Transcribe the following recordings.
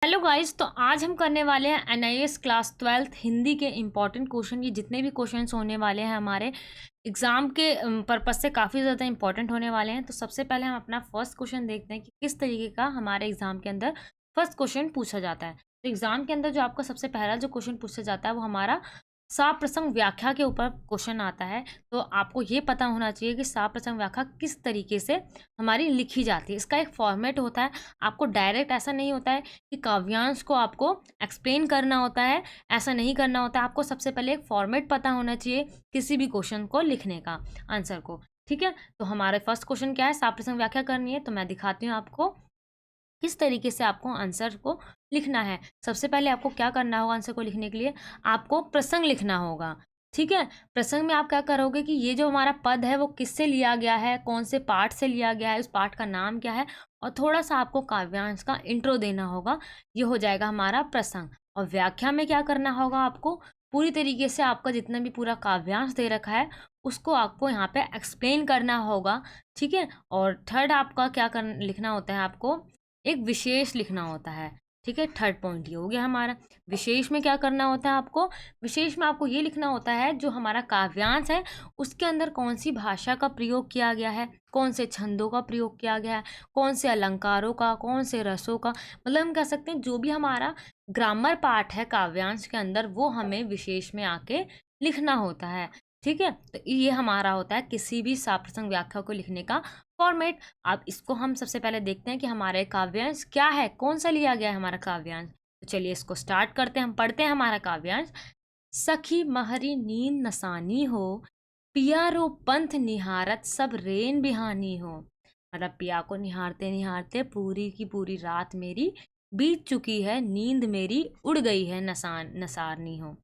Hello guys, तो आज हम करने वाले हैं एनआईएस क्लास 12th हिंदी के इम्पॉर्टेंट क्वेश्चन। ये जितने भी क्वेश्चंस होने वाले हैं हमारे एग्जाम के पर्पज से काफ़ी ज़्यादा इंपॉर्टेंट होने वाले हैं। तो सबसे पहले हम अपना फर्स्ट क्वेश्चन देखते हैं कि किस तरीके का हमारे एग्जाम के अंदर फर्स्ट क्वेश्चन पूछा जाता है। तो एग्जाम के अंदर जो आपका सबसे पहला जो क्वेश्चन पूछा जाता है वो हमारा साप्रसंग व्याख्या के ऊपर क्वेश्चन आता है। तो आपको ये पता होना चाहिए कि साप्रसंग व्याख्या किस तरीके से हमारी लिखी जाती है। इसका एक फॉर्मेट होता है। आपको डायरेक्ट ऐसा नहीं होता है कि काव्यांश को आपको एक्सप्लेन करना होता है, ऐसा नहीं करना होता है। आपको सबसे पहले एक फॉर्मेट पता होना चाहिए किसी भी क्वेश्चन को लिखने का, आंसर को। ठीक है, तो हमारे फर्स्ट क्वेश्चन क्या है, साप्रसंग व्याख्या करनी है। तो मैं दिखाती हूँ आपको किस तरीके से आपको आंसर को लिखना है। सबसे पहले आपको क्या करना होगा, आंसर को लिखने के लिए आपको प्रसंग लिखना होगा। ठीक है, प्रसंग में आप क्या करोगे कि ये जो हमारा पद है वो किससे लिया गया है, कौन से पाठ से लिया गया है, उस पाठ का नाम क्या है, और थोड़ा सा आपको काव्यांश का इंट्रो देना होगा। ये हो जाएगा हमारा प्रसंग। और व्याख्या में क्या करना होगा, आपको पूरी तरीके से आपका जितना भी पूरा काव्यांश दे रखा है उसको आपको यहाँ पे एक्सप्लेन करना होगा। ठीक है, और थर्ड आपका क्या लिखना होता है, आपको एक विशेष लिखना होता है। ठीक है, थर्ड पॉइंट ये हो गया हमारा। विशेष में क्या करना होता है आपको, विशेष में आपको ये लिखना होता है जो हमारा काव्यांश है उसके अंदर कौन सी भाषा का प्रयोग किया गया है, कौन से छंदों का प्रयोग किया गया है, कौन से अलंकारों का, कौन से रसों का, मतलब हम कह सकते हैं जो भी हमारा ग्रामर पार्ट है काव्यांश के अंदर वो हमें विशेष में आके लिखना होता है। ठीक है, तो ये हमारा होता है किसी भी साप्रसंग व्याख्या को लिखने का फॉर्मेट। अब इसको हम सबसे पहले देखते हैं कि हमारे काव्यांश क्या है, कौन सा लिया गया है हमारा काव्यांश। तो चलिए इसको स्टार्ट करते हैं, हम पढ़ते हैं हमारा काव्यांश। सखी महरी नींद नसानी हो, पिया रो पंथ निहारत सब रेन बिहानी हो। मतलब पिया को निहारते निहारते पूरी की पूरी रात मेरी बीत चुकी है, नींद मेरी उड़ गई है, नसारनी हो।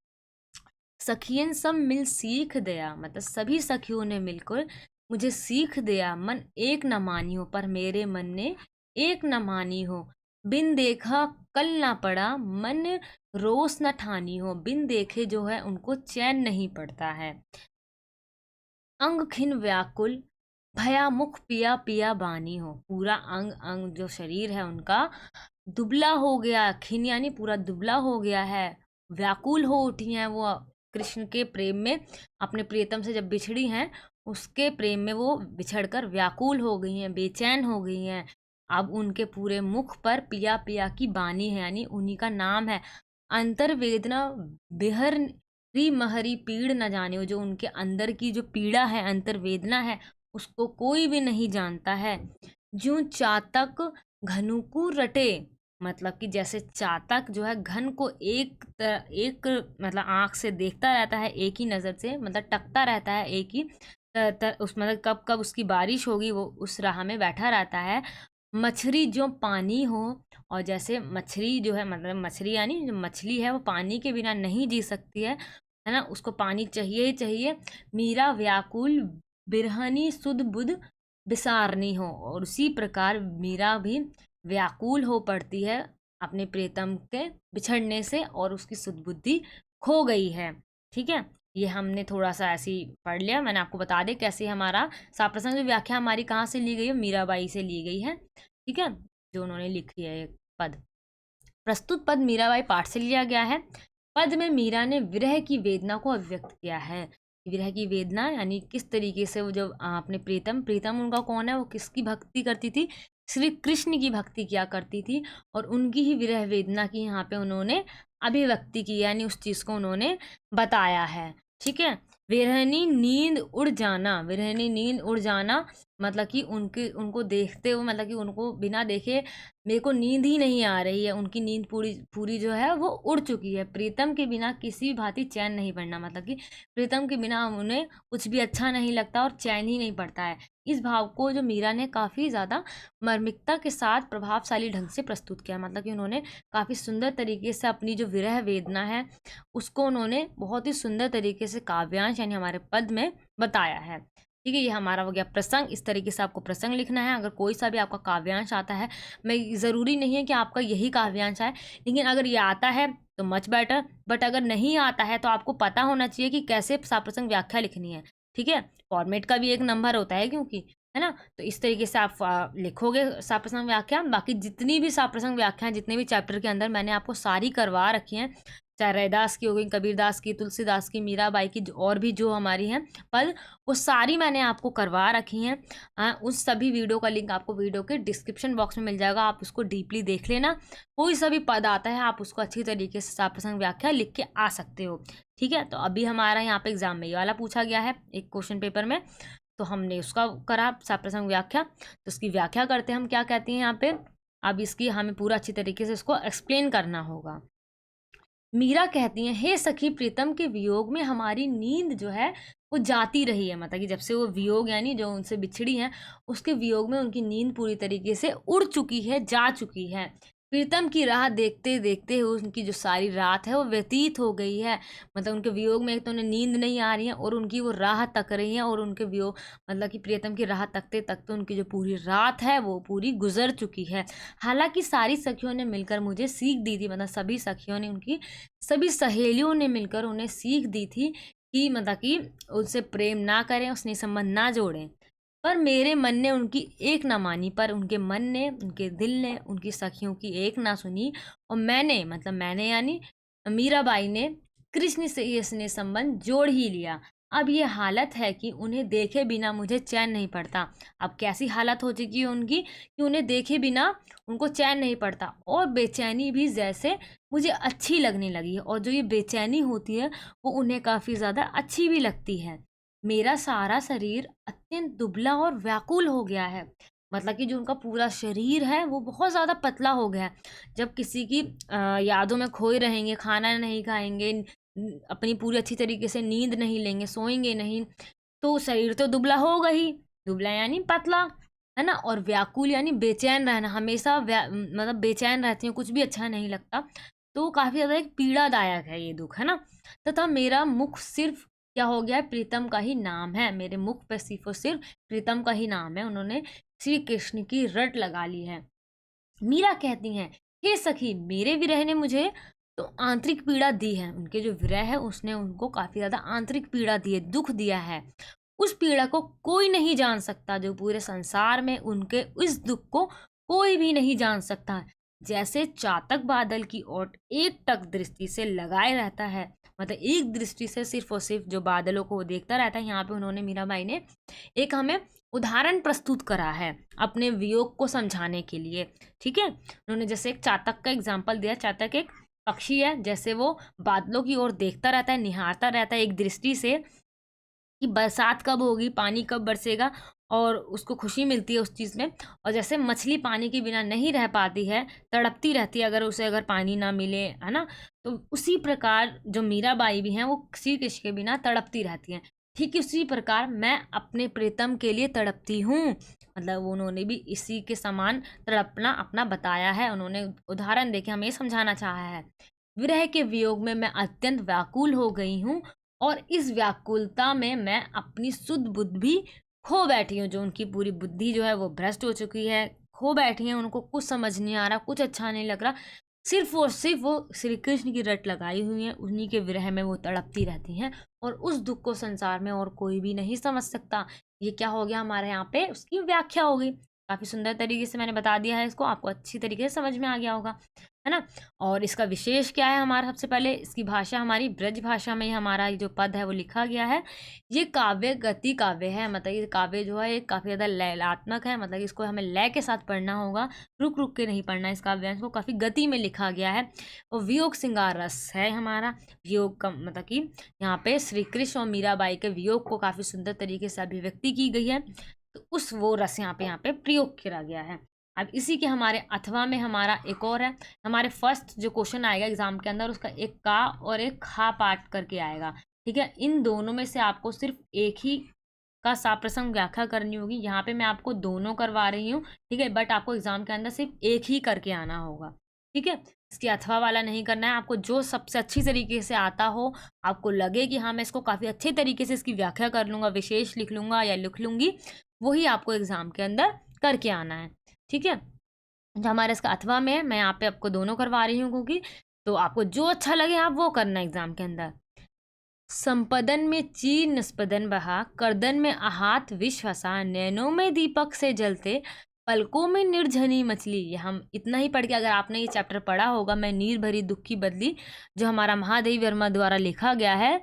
सखियन सब मिल सीख दिया, मतलब सभी सखियों ने मिलकर मुझे सीख दिया। मन एक न मानी हो, पर मेरे मन ने एक न मानी हो। बिन देखा कल ना पड़ा, मन रोस न ठानी हो। बिन देखे जो है उनको चैन नहीं पड़ता है। अंग खिन व्याकुल भया मुख पिया पिया बानी हो। पूरा अंग अंग जो शरीर है उनका दुबला हो गया, खिन यानी पूरा दुबला हो गया है। व्याकुल हो उठी हैं वो कृष्ण के प्रेम में, अपने प्रियतम से जब बिछड़ी हैं उसके प्रेम में वो बिछड़कर व्याकुल हो गई हैं, बेचैन हो गई हैं। अब उनके पूरे मुख पर पिया पिया की बानी है, यानी उन्हीं का नाम है। अंतर वेदना बेहर री महरी पीड़ न जाने हो। जो उनके अंदर की जो पीड़ा है, अंतर वेदना है, उसको कोई भी नहीं जानता है। ज्यों चातक घनुकु रटे, मतलब कि जैसे चातक जो है घन को एक मतलब आंख से देखता रहता है, एक ही नज़र से, मतलब टकता रहता है एक ही उस मतलब कब कब उसकी बारिश होगी वो उस राह में बैठा रहता है। मछली जो पानी हो, और जैसे मछली जो है, मतलब मछली यानी जो मछली है वो पानी के बिना नहीं जी सकती है ना, उसको पानी चाहिए ही चाहिए। मीरा व्याकुल बिरहनी सुध बुध बिसारनी हो, और उसी प्रकार मीरा भी व्याकुल हो पड़ती है अपने प्रियतम के बिछड़ने से, और उसकी सुध-बुद्धि खो गई है। ठीक है, ये हमने थोड़ा सा ऐसे ही पढ़ लिया। मैंने आपको बता दें कैसे हमारा साप्रसंग व्याख्या हमारी कहाँ से ली गई है, मीराबाई से ली गई है। ठीक है, जो उन्होंने लिखी है एक पद। प्रस्तुत पद मीराबाई पाठ से लिया गया है। पद में मीरा ने विरह की वेदना को अभिव्यक्त किया है। विरह की वेदना यानी किस तरीके से वो जब अपने प्रीतम प्रीतम उनका कौन है, वो किसकी भक्ति करती थी, श्री कृष्ण की भक्ति किया करती थी, और उनकी ही विरह वेदना की यहाँ पे उन्होंने अभिव्यक्ति की, यानी उस चीज़ को उन्होंने बताया है। ठीक है, विरहनी नींद उड़ जाना, विरहनी नींद उड़ जाना मतलब कि उनके उनको देखते हुए, मतलब कि उनको बिना देखे मेरे को नींद ही नहीं आ रही है, उनकी नींद पूरी पूरी जो है वो उड़ चुकी है। प्रीतम के बिना किसी भी भांति चैन नहीं पड़ना, मतलब कि प्रीतम के बिना उन्हें कुछ भी अच्छा नहीं लगता और चैन ही नहीं पड़ता है। इस भाव को जो मीरा ने काफ़ी ज़्यादा मार्मिकता के साथ प्रभावशाली ढंग से प्रस्तुत किया, मतलब कि उन्होंने काफ़ी सुंदर तरीके से अपनी जो विरह वेदना है उसको उन्होंने बहुत ही सुंदर तरीके से काव्यांश यानी हमारे पद में बताया है। ठीक है, ये हमारा हो गया प्रसंग। इस तरीके से आपको प्रसंग लिखना है। अगर कोई सा भी आपका काव्यांश आता है, मैं ज़रूरी नहीं है कि आपका यही काव्यांश आए, लेकिन अगर ये आता है तो मच बेटर, बट अगर नहीं आता है तो आपको पता होना चाहिए कि कैसे साप्रसंग व्याख्या लिखनी है। ठीक है, फॉर्मेट का भी एक नंबर होता है, क्योंकि है ना? तो इस तरीके से आप लिखोगे सप्रसंग व्याख्या। बाकी जितनी भी सप्रसंग व्याख्या जितने भी चैप्टर के अंदर मैंने आपको सारी करवा रखी हैं, चाहे रैदास की हो गई, कबीरदास की, तुलसीदास की, मीराबाई की, और भी जो हमारी हैं पद, वो सारी मैंने आपको करवा रखी हैं। उस सभी वीडियो का लिंक आपको वीडियो के डिस्क्रिप्शन बॉक्स में मिल जाएगा, आप उसको डीपली देख लेना। कोई सा भी पद आता है आप उसको अच्छी तरीके से सप्रसंग व्याख्या लिख के आ सकते हो। ठीक है, तो अभी हमारा यहाँ पे एग्जाम में ये वाला पूछा गया है एक क्वेश्चन पेपर में, तो हमने उसका करा सप्रसंग व्याख्या। तो उसकी व्याख्या करते हैं हम क्या कहते हैं यहाँ पे। अब इसकी हमें पूरा अच्छी तरीके से इसको एक्सप्लेन करना होगा। मीरा कहती हैं, हे सखी प्रीतम के वियोग में हमारी नींद जो है वो जाती रही है। मतलब कि जब से वो वियोग यानी जो उनसे बिछड़ी हैं, उसके वियोग में उनकी नींद पूरी तरीके से उड़ चुकी है, जा चुकी है। प्रीतम की राह देखते देखते उनकी जो सारी रात है वो व्यतीत हो गई है। मतलब उनके वियोग में एक तो उन्हें नींद नहीं आ रही है और उनकी वो राह तक रही है, और उनके वियोग मतलब कि प्रीतम की राह तकते तकते उनकी जो पूरी रात है वो पूरी गुजर चुकी है। हालांकि सारी सखियों ने मिलकर मुझे सीख दी थी, मतलब सभी सखियों ने, उनकी सभी सहेलियों ने मिलकर उन्हें सीख दी थी कि मतलब कि उनसे प्रेम ना करें, उसने संबंध ना जोड़ें। पर मेरे मन ने उनकी एक ना मानी, पर उनके मन ने, उनके दिल ने उनकी सखियों की एक ना सुनी, और मैंने, मतलब मैंने यानी मीराबाई ने कृष्ण से ये स्नेह संबंध जोड़ ही लिया। अब ये हालत है कि उन्हें देखे बिना मुझे चैन नहीं पड़ता। अब कैसी हालत हो चुकी है उनकी कि उन्हें देखे बिना उनको चैन नहीं पड़ता, और बेचैनी भी जैसे मुझे अच्छी लगने लगी है, और जो ये बेचैनी होती है वो उन्हें काफ़ी ज़्यादा अच्छी भी लगती है। मेरा सारा शरीर अत्यंत दुबला और व्याकुल हो गया है। मतलब कि जो उनका पूरा शरीर है वो बहुत ज़्यादा पतला हो गया है। जब किसी की यादों में खोए रहेंगे, खाना नहीं खाएँगे, अपनी पूरी अच्छी तरीके से नींद नहीं लेंगे, सोएँगे नहीं, तो शरीर तो दुबला होगा ही। दुबला यानी पतला, है ना? और व्याकुल यानी बेचैन रहना, हमेशा मतलब बेचैन रहती हूँ, कुछ भी अच्छा नहीं लगता। तो काफ़ी ज़्यादा एक पीड़ादायक है ये दुःख, है ना? तथा मेरा मुख सिर्फ़ क्या हो गया है, प्रीतम का ही नाम है। मेरे मुख पे सिर्फ़ और सिर्फ़ प्रीतम का ही नाम है। उन्होंने श्री कृष्ण की रट लगा ली है। मीरा कहती हैं, हे सखी मेरे विरह ने मुझे तो आंतरिक पीड़ा दी है। उनके जो विरह है उसने उनको काफ़ी ज़्यादा आंतरिक पीड़ा दी है, दुःख दिया है। उस पीड़ा को कोई नहीं जान सकता, जो पूरे संसार में उनके इस दुःख को कोई भी नहीं जान सकता। जैसे चातक बादल की ओट एकटक दृष्टि से लगाए रहता है, मतलब एक दृष्टि से सिर्फ़ और सिर्फ़ जो बादलों को वो देखता रहता है। यहाँ पे उन्होंने, मीराबाई ने एक हमें उदाहरण प्रस्तुत करा है अपने वियोग को समझाने के लिए। ठीक है, उन्होंने जैसे एक चातक का एग्जाम्पल दिया। चातक एक पक्षी है, जैसे वो बादलों की ओर देखता रहता है, निहारता रहता है एक दृष्टि से कि बरसात कब होगी, पानी कब बरसेगा, और उसको खुशी मिलती है उस चीज़ में। और जैसे मछली पानी के बिना नहीं रह पाती है, तड़पती रहती है अगर पानी ना मिले, है ना? तो उसी प्रकार जो मीराबाई भी हैं वो श्री कृष्ण के बिना तड़पती रहती हैं। ठीक उसी प्रकार मैं अपने प्रीतम के लिए तड़पती हूँ। मतलब उन्होंने भी इसी के समान तड़पना अपना बताया है। उन्होंने उदाहरण देके हमें समझाना चाहा है। विरह के वियोग में मैं अत्यंत व्याकुल हो गई हूँ, और इस व्याकुलता में मैं अपनी शुद्ध बुद्धि भी खो बैठी हूँ। जो उनकी पूरी बुद्धि जो है वो भ्रष्ट हो चुकी है, खो बैठी हैं, उनको कुछ समझ नहीं आ रहा, कुछ अच्छा नहीं लग रहा। सिर्फ और सिर्फ वो श्री कृष्ण की रट लगाई हुई हैं, उन्हीं के विरह में वो तड़पती रहती हैं, और उस दुख को संसार में और कोई भी नहीं समझ सकता। ये क्या हो गया हमारे यहाँ पे, उसकी व्याख्या हो गई। काफ़ी सुंदर तरीके से मैंने बता दिया है इसको, आपको अच्छी तरीके से समझ में आ गया होगा, है ना? और इसका विशेष क्या है हमारा, सबसे पहले इसकी भाषा हमारी ब्रज भाषा में ही हमारा ये जो पद है वो लिखा गया है। ये काव्य गति काव्य है, मतलब ये काव्य जो है ये काफ़ी ज़्यादा लयात्मक है। मतलब इसको हमें लय के साथ पढ़ना होगा, रुक रुक के नहीं पढ़ना। इस काव्यांश को काफ़ी गति में लिखा गया है। और वियोग श्रृंगार रस है हमारा। वियोग का मतलब कि यहाँ पे श्री कृष्ण और मीराबाई के वियोग को काफ़ी सुंदर तरीके से अभिव्यक्ति की गई है, तो उस वो रस यहाँ पे प्रयोग किया गया है। अब इसी के हमारे अथवा में हमारा एक और है। हमारे फर्स्ट जो क्वेश्चन आएगा एग्जाम के अंदर, उसका एक का और एक खा पाठ करके आएगा। ठीक है, इन दोनों में से आपको सिर्फ एक ही का साप्रसंग व्याख्या करनी होगी। यहाँ पे मैं आपको दोनों करवा रही हूँ, ठीक है, बट आपको एग्जाम के अंदर सिर्फ एक ही करके आना होगा। ठीक है, इसकी अथवा वाला नहीं करना है। आपको जो सबसे अच्छी तरीके से आता हो, आपको लगे कि हाँ मैं इसको काफ़ी अच्छे तरीके से इसकी व्याख्या कर लूँगा, विशेष लिख लूँगा या लिख लूँगी, वही आपको एग्जाम के अंदर करके आना है। ठीक है, जो हमारा इसका अथवा में है, मैं यहाँ पे आपको दोनों करवा रही हूँ क्योंकि, तो आपको जो अच्छा लगे आप वो करना एग्जाम के अंदर। संपदन में चीर निस्पदन बहा, करदन में आहात विष फंसा, नैनों में दीपक से जलते, पलकों में निर्झनी मछली। ये हम इतना ही पढ़ के, अगर आपने ये चैप्टर पढ़ा होगा, मैं नीर भरी दुख की बदली, जो हमारा महादेवी वर्मा द्वारा लिखा गया है,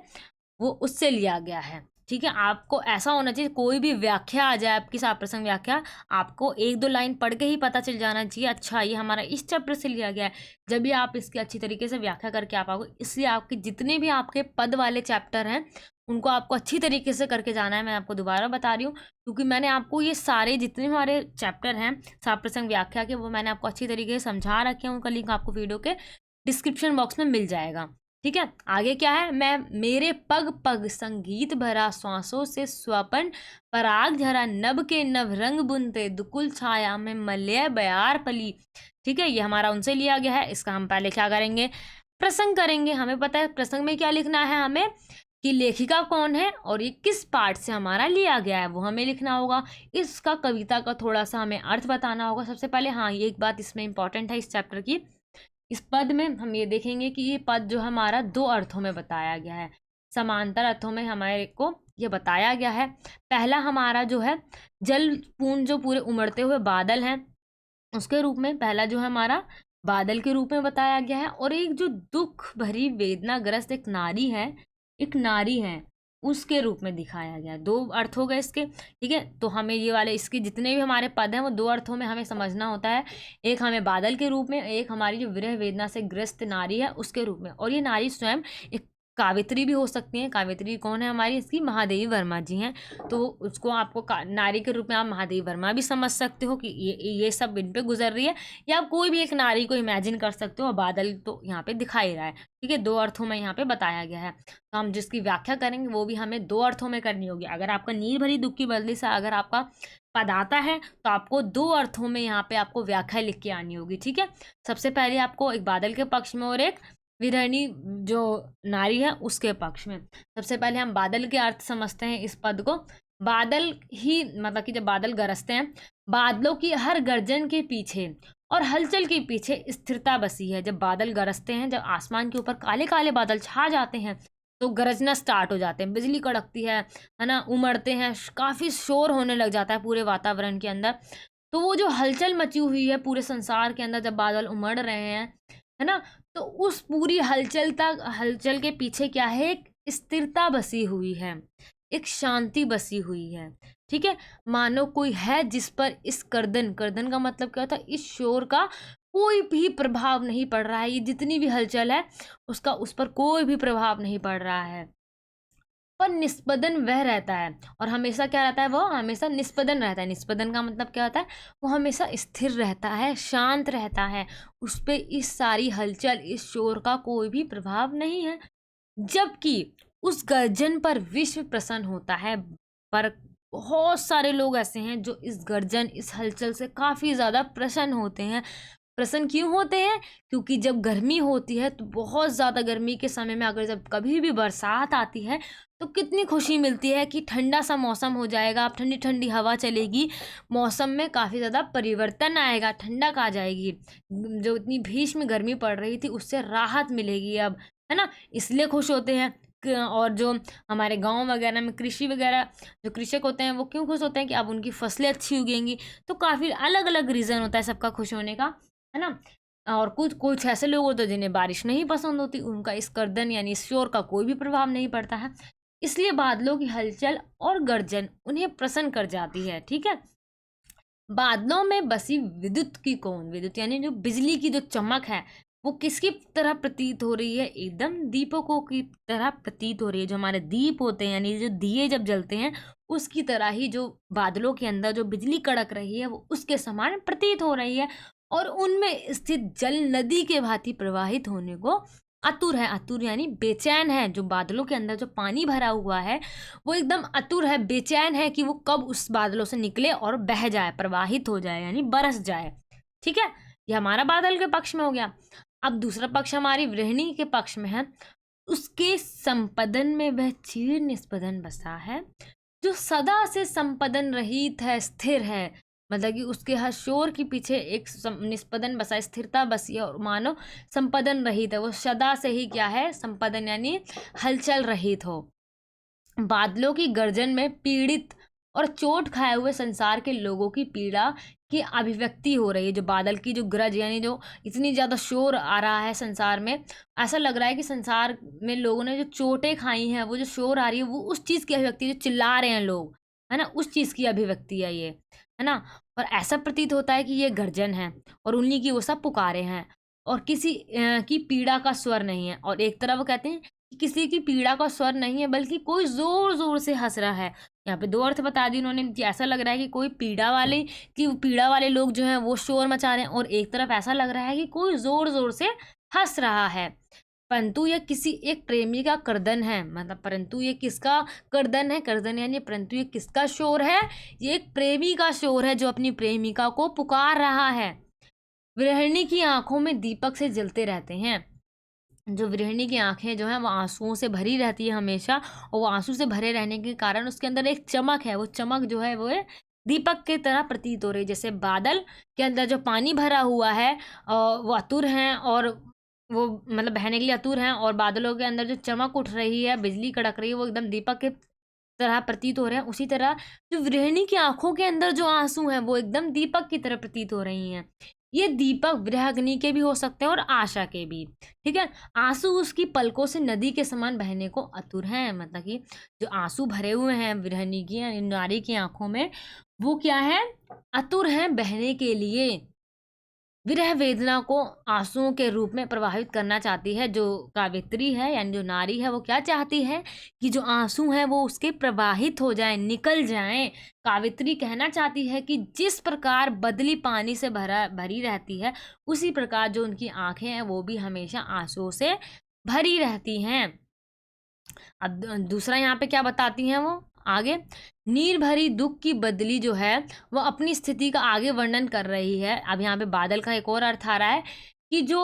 वो उससे लिया गया है। ठीक है, आपको ऐसा होना चाहिए, कोई भी व्याख्या आ जाए आपकी, सात प्रसंग व्याख्या, आपको एक दो लाइन पढ़ के ही पता चल जाना चाहिए, अच्छा ये हमारा इस चैप्टर से लिया गया है। जब भी आप इसकी अच्छी तरीके से व्याख्या करके आप आओगे, इसलिए आपके जितने भी आपके पद वाले चैप्टर हैं उनको आपको अच्छी तरीके से करके जाना है। मैं आपको दोबारा बता रही हूँ, क्योंकि मैंने आपको ये सारे जितने हमारे चैप्टर हैं सात प्रसंग व्याख्या के, वो मैंने आपको अच्छी तरीके से समझा रखे हैं। उनका लिंक आपको वीडियो के डिस्क्रिप्शन बॉक्स में मिल जाएगा। ठीक है, आगे क्या है, मैं मेरे पग पग संगीत भरा, श्वासों से स्वपन पराग झरा, नभ के नभ रंग बुनते, दुकुल छाया में मलय बयार पली। ठीक है, ये हमारा उनसे लिया गया है। इसका हम पहले क्या करेंगे, प्रसंग करेंगे। हमें पता है प्रसंग में क्या लिखना है हमें, कि लेखिका कौन है और ये किस पाठ से हमारा लिया गया है, वो हमें लिखना होगा। इसका कविता का थोड़ा सा हमें अर्थ बताना होगा सबसे पहले। हाँ, ये एक बात इसमें इंपॉर्टेंट है इस चैप्टर की, इस पद में हम ये देखेंगे कि ये पद जो हमारा दो अर्थों में बताया गया है, समांतर अर्थों में हमारे को ये बताया गया है। पहला हमारा जो है जल पूर्ण जो पूरे उमड़ते हुए बादल हैं उसके रूप में, पहला जो है हमारा बादल के रूप में बताया गया है। और एक जो दुख भरी वेदनाग्रस्त एक नारी है उसके रूप में दिखाया गया। दो अर्थ हो गए इसके। ठीक है, तो हमें ये वाले इसके जितने भी हमारे पद हैं वो दो अर्थों में हमें समझना होता है। एक हमें बादल के रूप में, एक हमारी जो विरह वेदना से ग्रस्त नारी है उसके रूप में। और ये नारी स्वयं एक कावित्री भी हो सकती हैं। कावित्री कौन है हमारी, इसकी महादेवी वर्मा जी हैं। तो उसको आपको नारी के रूप में आप महादेवी वर्मा भी समझ सकते हो कि ये सब इन पे गुजर रही है, या आप कोई भी एक नारी को इमेजिन कर सकते हो। बादल तो यहाँ पे दिखाई रहा है। ठीक है, दो अर्थों में यहाँ पे बताया गया है। तो हम जिसकी व्याख्या करेंगे वो भी हमें दो अर्थों में करनी होगी। अगर आपका नीर भरी दुख की बदली से अगर आपका पद आता है तो आपको दो अर्थों में यहाँ पे आपको व्याख्या लिख के आनी होगी। ठीक है, सबसे पहले आपको एक बादल के पक्ष में और एक विरहणी जो नारी है उसके पक्ष में। सबसे पहले हम बादल के अर्थ समझते हैं इस पद को। बादल ही मतलब कि जब बादल गरजते हैं, बादलों की हर गर्जन के पीछे और हलचल के पीछे स्थिरता बसी है। जब बादल गरजते हैं, जब आसमान के ऊपर काले काले बादल छा जाते हैं तो गरजना स्टार्ट हो जाते हैं, बिजली कड़कती है ना, उमड़ते हैं, काफ़ी शोर होने लग जाता है पूरे वातावरण के अंदर। तो वो जो हलचल मची हुई है पूरे संसार के अंदर जब बादल उमड़ रहे हैं, है ना, तो उस पूरी हलचल के पीछे क्या है, एक स्थिरता बसी हुई है, एक शांति बसी हुई है। ठीक है, मानो कोई है जिस पर इस गर्दन का मतलब क्या होता है, इस शोर का कोई भी प्रभाव नहीं पड़ रहा है। ये जितनी भी हलचल है उसका उस पर कोई भी प्रभाव नहीं पड़ रहा है, पर निस्पदन वह रहता है। और हमेशा क्या रहता है, वो हमेशा निस्पदन रहता है। निस्पदन का मतलब क्या होता है, वो हमेशा स्थिर रहता है, शांत रहता है, उस पर इस सारी हलचल इस शोर का कोई भी प्रभाव नहीं है। जबकि उस गर्जन पर विश्व प्रसन्न होता है। पर बहुत सारे लोग ऐसे हैं जो इस गर्जन इस हलचल से काफ़ी ज़्यादा प्रसन्न होते हैं। प्रसन्न क्यों होते हैं, क्योंकि जब गर्मी होती है तो बहुत ज़्यादा गर्मी के समय में अगर जब कभी भी बरसात आती है तो कितनी खुशी मिलती है कि ठंडा सा मौसम हो जाएगा, अब ठंडी ठंडी हवा चलेगी, मौसम में काफ़ी ज़्यादा परिवर्तन आएगा, ठंडक आ जाएगी, जो इतनी भीषण गर्मी पड़ रही थी उससे राहत मिलेगी अब, है ना, इसलिए खुश होते हैं। और जो हमारे गांव वगैरह में कृषि वगैरह जो कृषक होते हैं वो क्यों खुश होते हैं कि अब उनकी फसलें अच्छी उगेंगी। तो काफ़ी अलग अलग रीज़न होता है सबका खुश होने का, है ना। और कुछ कुछ ऐसे लोग होते हैं जिन्हें बारिश नहीं पसंद होती, उनका इस गर्दन यानी इस शोर का कोई भी प्रभाव नहीं पड़ता है। इसलिए बादलों की हलचल और गर्जन उन्हें प्रसन्न कर जाती है। ठीक है, बादलों में बसी विद्युत की कौन, विद्युत यानी जो बिजली की जो चमक है वो किसकी तरह प्रतीत हो रही है, एकदम दीपकों की तरह प्रतीत हो रही है। जो हमारे दीप होते हैं यानी जो दिए जब जलते हैं उसकी तरह ही जो बादलों के अंदर जो बिजली कड़क रही है वो उसके समान प्रतीत हो रही है। और उनमें स्थित जल नदी के भांति प्रवाहित होने को आतुर है। आतुर यानी बेचैन है। जो बादलों के अंदर जो पानी भरा हुआ है वो एकदम आतुर है, बेचैन है कि वो कब उस बादलों से निकले और बह जाए, प्रवाहित हो जाए यानी बरस जाए। ठीक है, ये हमारा बादल के पक्ष में हो गया। अब दूसरा पक्ष हमारी वृहणी के पक्ष में है। उसके संपदन में वह चीर निस्पदन बसा है, जो सदा से संपदन रहित है, स्थिर है। मतलब कि उसके हर शोर के पीछे एक निष्पदन बसा, स्थिरता बसी है और मानो संपदन रहित है, वो सदा से ही क्या है, संपदन यानी हलचल रहित हो। बादलों की गर्जन में पीड़ित और चोट खाए हुए संसार के लोगों की पीड़ा की अभिव्यक्ति हो रही है। जो बादल की जो गरज यानी जो इतनी ज़्यादा शोर आ रहा है संसार में, ऐसा लग रहा है कि संसार में लोगों ने जो चोटें खाई हैं, वो जो शोर आ रही है वो उस चीज़ की अभिव्यक्ति, जो चिल्ला रहे हैं लोग, है ना, उस चीज़ की अभिव्यक्ति है ये, है ना। और ऐसा प्रतीत होता है कि ये गर्जन है और उन्हीं की वो सब पुकारे हैं और किसी की पीड़ा का स्वर नहीं है। और एक तरफ वो कहते हैं कि किसी की पीड़ा का स्वर नहीं है, बल्कि कोई जोर जोर से हंस रहा है। यहाँ पे दो अर्थ बता दी उन्होंने कि ऐसा लग रहा है कि कोई पीड़ा वाले लोग जो हैं वो शोर मचा रहे हैं, और एक तरफ ऐसा लग रहा है कि कोई जोर जोर से हंस रहा है। परंतु यह किसी एक प्रेमी का कर्दन है, मतलब परंतु ये किसका कर्दन है, कर्दन यानी परंतु ये किसका शोर है, ये एक प्रेमी का शोर है जो अपनी प्रेमिका को पुकार रहा है। गृहिणी की आंखों में दीपक से जलते रहते हैं। जो गृहिणी की आंखें जो हैं वो आंसुओं से भरी रहती है हमेशा, और वो आंसू से भरे रहने के कारण उसके अंदर एक चमक है, वो चमक जो है वो दीपक की तरह प्रतीत हो रही है। जैसे बादल के अंदर जो पानी भरा हुआ है वो अतुर हैं, और वो मतलब बहने के लिए अतुर हैं, और बादलों के अंदर जो चमक उठ रही है, बिजली कड़क रही है, वो एकदम दीपक के तरह प्रतीत हो रहे हैं। उसी तरह जो गृहिणी की आंखों के अंदर जो आंसू हैं वो एकदम दीपक की तरह प्रतीत हो रही हैं। ये दीपक विरहाग्नि के भी हो सकते हैं और आशा के भी, ठीक है। आंसू उसकी पलकों से नदी के समान बहने को आतुर हैं, मतलब कि जो आंसू भरे हुए हैं विरहनी की यानी नारी की आंखों में, वो क्या है, आतुर हैं बहने के लिए। विरह वेदना को आंसुओं के रूप में प्रवाहित करना चाहती है जो कावित्री है, यानी जो नारी है, वो क्या चाहती है कि जो आंसू हैं वो उसके प्रवाहित हो जाएं, निकल जाएं। कावित्री कहना चाहती है कि जिस प्रकार बदली पानी से भरी रहती है, उसी प्रकार जो उनकी आंखें हैं वो भी हमेशा आंसुओं से भरी रहती हैं। अब दूसरा यहाँ पे क्या बताती हैं वो आगे, नीर भरी दुख की बदली जो है वो अपनी स्थिति का आगे वर्णन कर रही है। अब यहाँ पे बादल का एक और अर्थ आ रहा है कि जो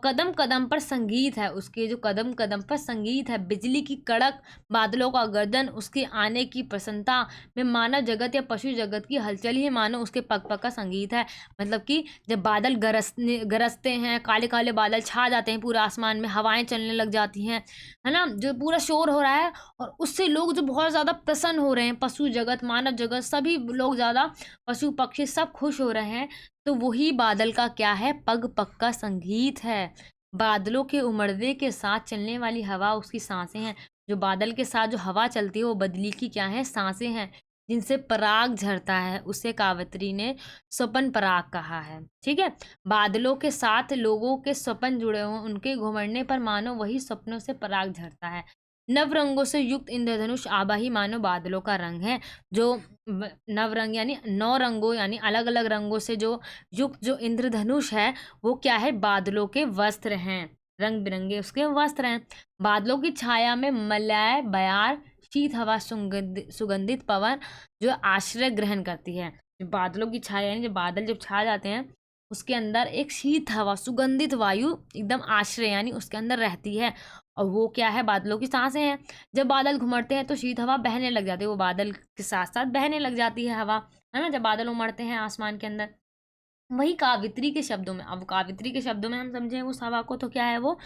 कदम कदम पर संगीत है, उसके जो कदम कदम पर संगीत है, बिजली की कड़क, बादलों का गर्दन, उसके आने की प्रसन्नता में मानव जगत या पशु जगत की हलचल ही मानो उसके पग पग का संगीत है। मतलब कि जब बादल गरजते हैं, काले काले बादल छा जाते हैं पूरा आसमान में, हवाएं चलने लग जाती हैं, है ना, जो पूरा शोर हो रहा है, और उससे लोग जो बहुत ज़्यादा प्रसन्न हो रहे हैं, पशु जगत, मानव जगत, सभी लोग ज़्यादा, पशु पक्षी सब खुश हो रहे हैं, तो वही बादल का क्या है, पग पग का संगीत है। बादलों के उमड़ने के साथ चलने वाली हवा उसकी सांसें हैं। जो बादल के साथ जो हवा चलती है वो बदली की क्या है, सांसें हैं, जिनसे पराग झरता है। उसे कावित्री ने स्वपन पराग कहा है, ठीक है। बादलों के साथ लोगों के स्वपन जुड़े हुए, उनके घुमड़ने पर मानो वही सपनों से पराग झरता है। नव रंगों से युक्त इंद्रधनुष आभा ही मानो बादलों का रंग है। जो नव रंग यानी 9 रंगों यानी अलग अलग रंगों से जो युक्त जो इंद्रधनुष है वो क्या है, बादलों के वस्त्र हैं, रंग बिरंगे उसके वस्त्र हैं। बादलों की छाया में मलय बयार शीत हवा सुगंधित पवन जो आश्रय ग्रहण करती है। बादलों की छाया यानी जब बादल जब छा जाते हैं उसके अंदर एक शीत हवा सुगंधित वायु एकदम आश्रय यानी उसके अंदर रहती है, और वो क्या है, बादलों की सांसें हैं। जब बादल घुमड़ते हैं तो शीत हवा बहने लग जाती है, वो बादल के साथ साथ बहने लग जाती है हवा, है ना, जब बादल उमड़ते हैं आसमान के अंदर। वही कावित्री के शब्दों में, अब कावित्री के शब्दों में हम समझें उस हवा को, तो क्या है वो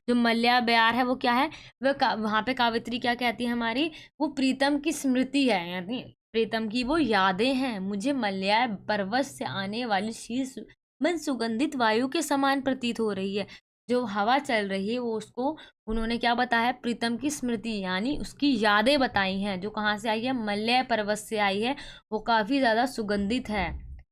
जो मल्या बयार है वो क्या है, वह वहाँ पे कावित्री क्या कहती है हमारी, वो प्रीतम की स्मृति है, यानी प्रीतम की वो यादें हैं। मुझे मल्या पर्वत से आने वाली शीत मन सुगंधित वायु के समान प्रतीत हो रही है। जो हवा चल रही है वो उसको उन्होंने क्या बताया, प्रीतम की स्मृति यानी उसकी यादें बताई हैं, जो कहाँ से आई है, मलय पर्वत से आई है, वो काफ़ी ज़्यादा सुगंधित है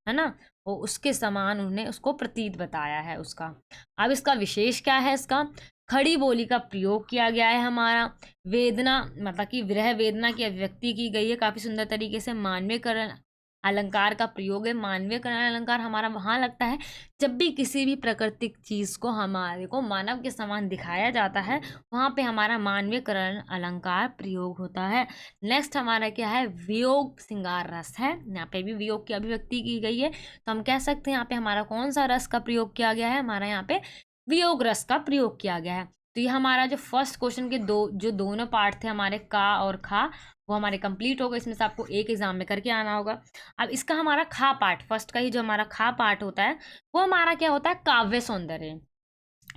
ना, वो उसके समान उन्होंने उसको प्रतीत बताया है उसका। अब इसका विशेष क्या है, इसका खड़ी बोली का प्रयोग किया गया है हमारा। वेदना मतलब कि विरह वेदना की अभिव्यक्ति की गई है काफ़ी सुंदर तरीके से। मानवीयकरण अलंकार का प्रयोग है। मानवीयकरण अलंकार हमारा वहाँ लगता है जब भी किसी भी प्राकृतिक चीज़ को हमारे को मानव के समान दिखाया जाता है, वहाँ पे हमारा मानवीयकरण अलंकार प्रयोग होता है। नेक्स्ट हमारा क्या है, वियोग श्रृंगार रस है। यहाँ पे भी वियोग की अभिव्यक्ति की गई है, तो हम कह सकते हैं यहाँ पे हमारा कौन सा रस का प्रयोग किया गया है, हमारा यहाँ पे वियोग रस का प्रयोग किया गया है। तो ये हमारा जो फर्स्ट क्वेश्चन के दोनों पार्ट थे हमारे का और खा, वो हमारे कंप्लीट हो गए। इसमें से आपको एक एग्जाम में करके आना होगा। अब इसका हमारा खा पार्ट, फर्स्ट का ही जो हमारा खा पार्ट होता है वो हमारा क्या होता है, काव्य सौंदर्य।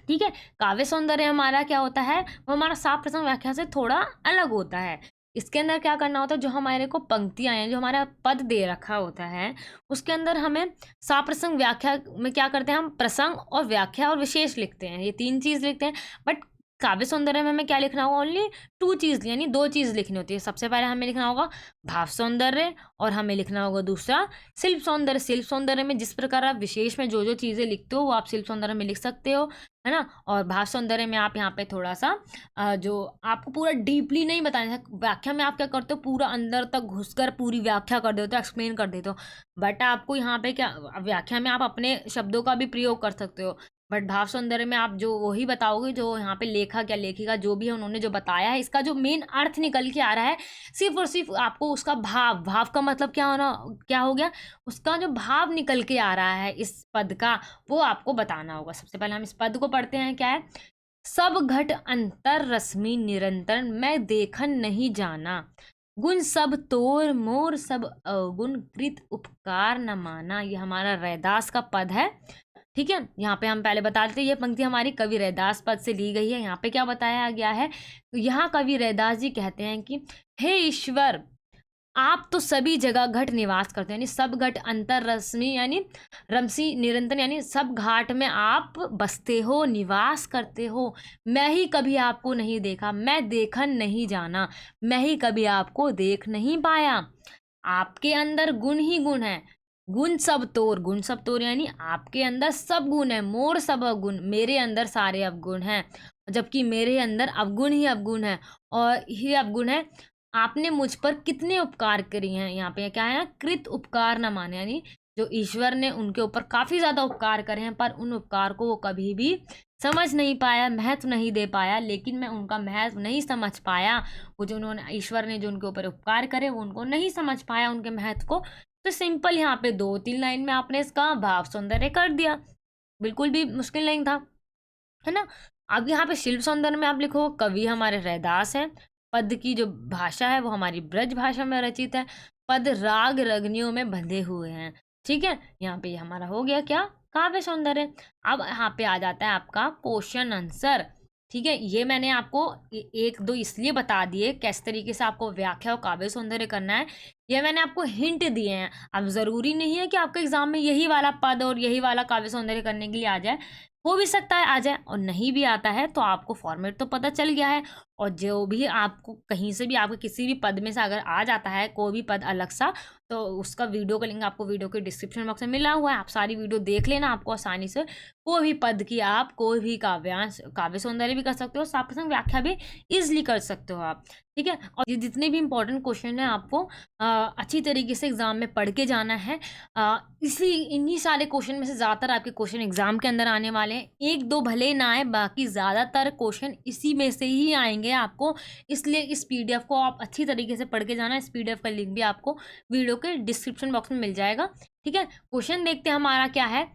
ठीक है, काव्य सौंदर्य हमारा क्या होता है, वो हमारा साफ प्रसंग व्याख्या से थोड़ा अलग होता है। इसके अंदर क्या करना होता है, जो हमारे को पंक्तियां हैं, जो हमारा पद दे रखा होता है, उसके अंदर हमें साफ प्रसंग व्याख्या में क्या करते हैं, हम प्रसंग और व्याख्या और विशेष लिखते हैं, ये 3 चीज लिखते हैं। बट काव्य सौंदर्य में हमें क्या लिखना होगा, ओनली 2 चीज यानी 2 चीज लिखनी होती है। सबसे पहले हमें लिखना होगा भाव सौंदर्य और हमें लिखना होगा दूसरा शिल्प सौंदर्य। शिल्प सौंदर्य में जिस प्रकार आप विशेष में जो जो चीजें लिखते हो वो आप शिल्प सौंदर्य में लिख सकते हो, है ना। और भाव सौंदर्य में आप यहाँ पे थोड़ा सा जो आपको पूरा डीपली नहीं बताना है, व्याख्या में आप क्या करते हो, पूरा अंदर तक घुसकर पूरी व्याख्या कर देते हो, एक्सप्लेन कर देते हो। बट आपको यहाँ पे क्या, व्याख्या में आप अपने शब्दों का भी प्रयोग कर सकते हो, बट भाव सौंदर्य में आप जो वही बताओगे जो यहाँ पे लेखक या लेखिका जो भी है उन्होंने जो बताया है, इसका जो मेन अर्थ निकल के आ रहा है, सिर्फ और सिर्फ आपको उसका भाव, भाव का मतलब क्या होना, क्या हो गया, उसका जो भाव निकल के आ रहा है इस पद का, वो आपको बताना होगा। सबसे पहले हम इस पद को पढ़ते हैं, क्या है, सब घट अंतर रश्मि निरंतर मैं देखन नहीं जाना, गुण सब तोर मोर सब अवगुण कृत उपकार न माना। ये हमारा रैदास का पद है। ठीक है, यहाँ पे हम पहले बता देते हैं, ये पंक्ति हमारी कवि रैदास पद से ली गई है। यहाँ पे क्या बताया गया है, तो यहाँ कवि रैदास जी कहते हैं कि हे ईश्वर, आप तो सभी जगह घट निवास करते हैं, यानी सब घट अंतर रश्मि यानी रमसी निरंतर, यानी सब घाट में आप बसते हो, निवास करते हो। मैं ही कभी आपको नहीं देखा, मैं देखन नहीं जाना, मैं ही कभी आपको देख नहीं पाया। आपके अंदर गुण ही गुण है, गुण सब तोर, गुण सब तोर यानी आपके अंदर सब गुण है, मोर सब अवगुण, मेरे अंदर सारे अवगुण हैं, जबकि मेरे अंदर अवगुण ही अवगुण है और ही अवगुण है। आपने मुझ पर कितने उपकार करे हैं, यहाँ पे क्या है ना, कृत उपकार न माने, यानी जो ईश्वर ने उनके ऊपर काफी ज्यादा उपकार करे हैं, पर उन उपकार को वो कभी भी समझ नहीं पाया, महत्व नहीं दे पाया। लेकिन मैं उनका महत्व नहीं समझ पाया, वो जो उन्होंने, ईश्वर ने जो उनके ऊपर उपकार करे वो उनको नहीं समझ पाया, उनके महत्व को। तो सिंपल यहाँ पे 2-3 लाइन में आपने इसका भाव सौंदर्य कर दिया, बिल्कुल भी मुश्किल नहीं था, है ना। अब यहाँ पे शिल्प सौंदर्य में आप लिखो, कवि हमारे रैदास हैं, पद की जो भाषा है वो हमारी ब्रज भाषा में रचित है, पद राग रगनियों में बंधे हुए हैं। ठीक है, यहाँ पे हमारा हो गया क्या, काव्य सौंदर्य। अब यहाँ पे आ जाता है आपका क्वेश्चन आंसर। ठीक है, ये मैंने आपको 1-2 इसलिए बता दिए किस तरीके से आपको व्याख्या और काव्य सौंदर्य करना है, ये मैंने आपको हिंट दिए हैं। अब जरूरी नहीं है कि आपके एग्जाम में यही वाला पद और यही वाला काव्य सौंदर्य करने के लिए आ जाए, हो भी सकता है आ जाए, और नहीं भी आता है तो आपको फॉर्मेट तो पता चल गया है। और जो भी आपको कहीं से भी, आपके किसी भी पद में से अगर आ जाता है कोई भी पद अलग सा, तो उसका वीडियो का लिंक आपको वीडियो के डिस्क्रिप्शन बॉक्स में मिला हुआ है, आप सारी वीडियो देख लेना, आपको आसानी से कोई भी पद की आप कोई भी काव्यांश, काव्य सौंदर्य भी कर सकते हो, साथ प्रसंग व्याख्या भी इजिली कर सकते हो आप। ठीक है, और ये जितने भी इंपॉर्टेंट क्वेश्चन है आपको अच्छी तरीके से एग्जाम में पढ़ के जाना है। इन्हीं सारे क्वेश्चन में से ज़्यादातर आपके क्वेश्चन एग्जाम के अंदर आने वाले हैं, 1-2 भले ना आए, बाकी ज़्यादातर क्वेश्चन इसी में से ही आएंगे आपको। इसलिए इस पीडीएफ को आप अच्छी तरीके से पढ़ के जाना। इस पीडीएफ का लिंक भी आपको वीडियो के डिस्क्रिप्शन बॉक्स में मिल जाएगा। ठीक है, क्वेश्चन देखते हैं हमारा क्या है,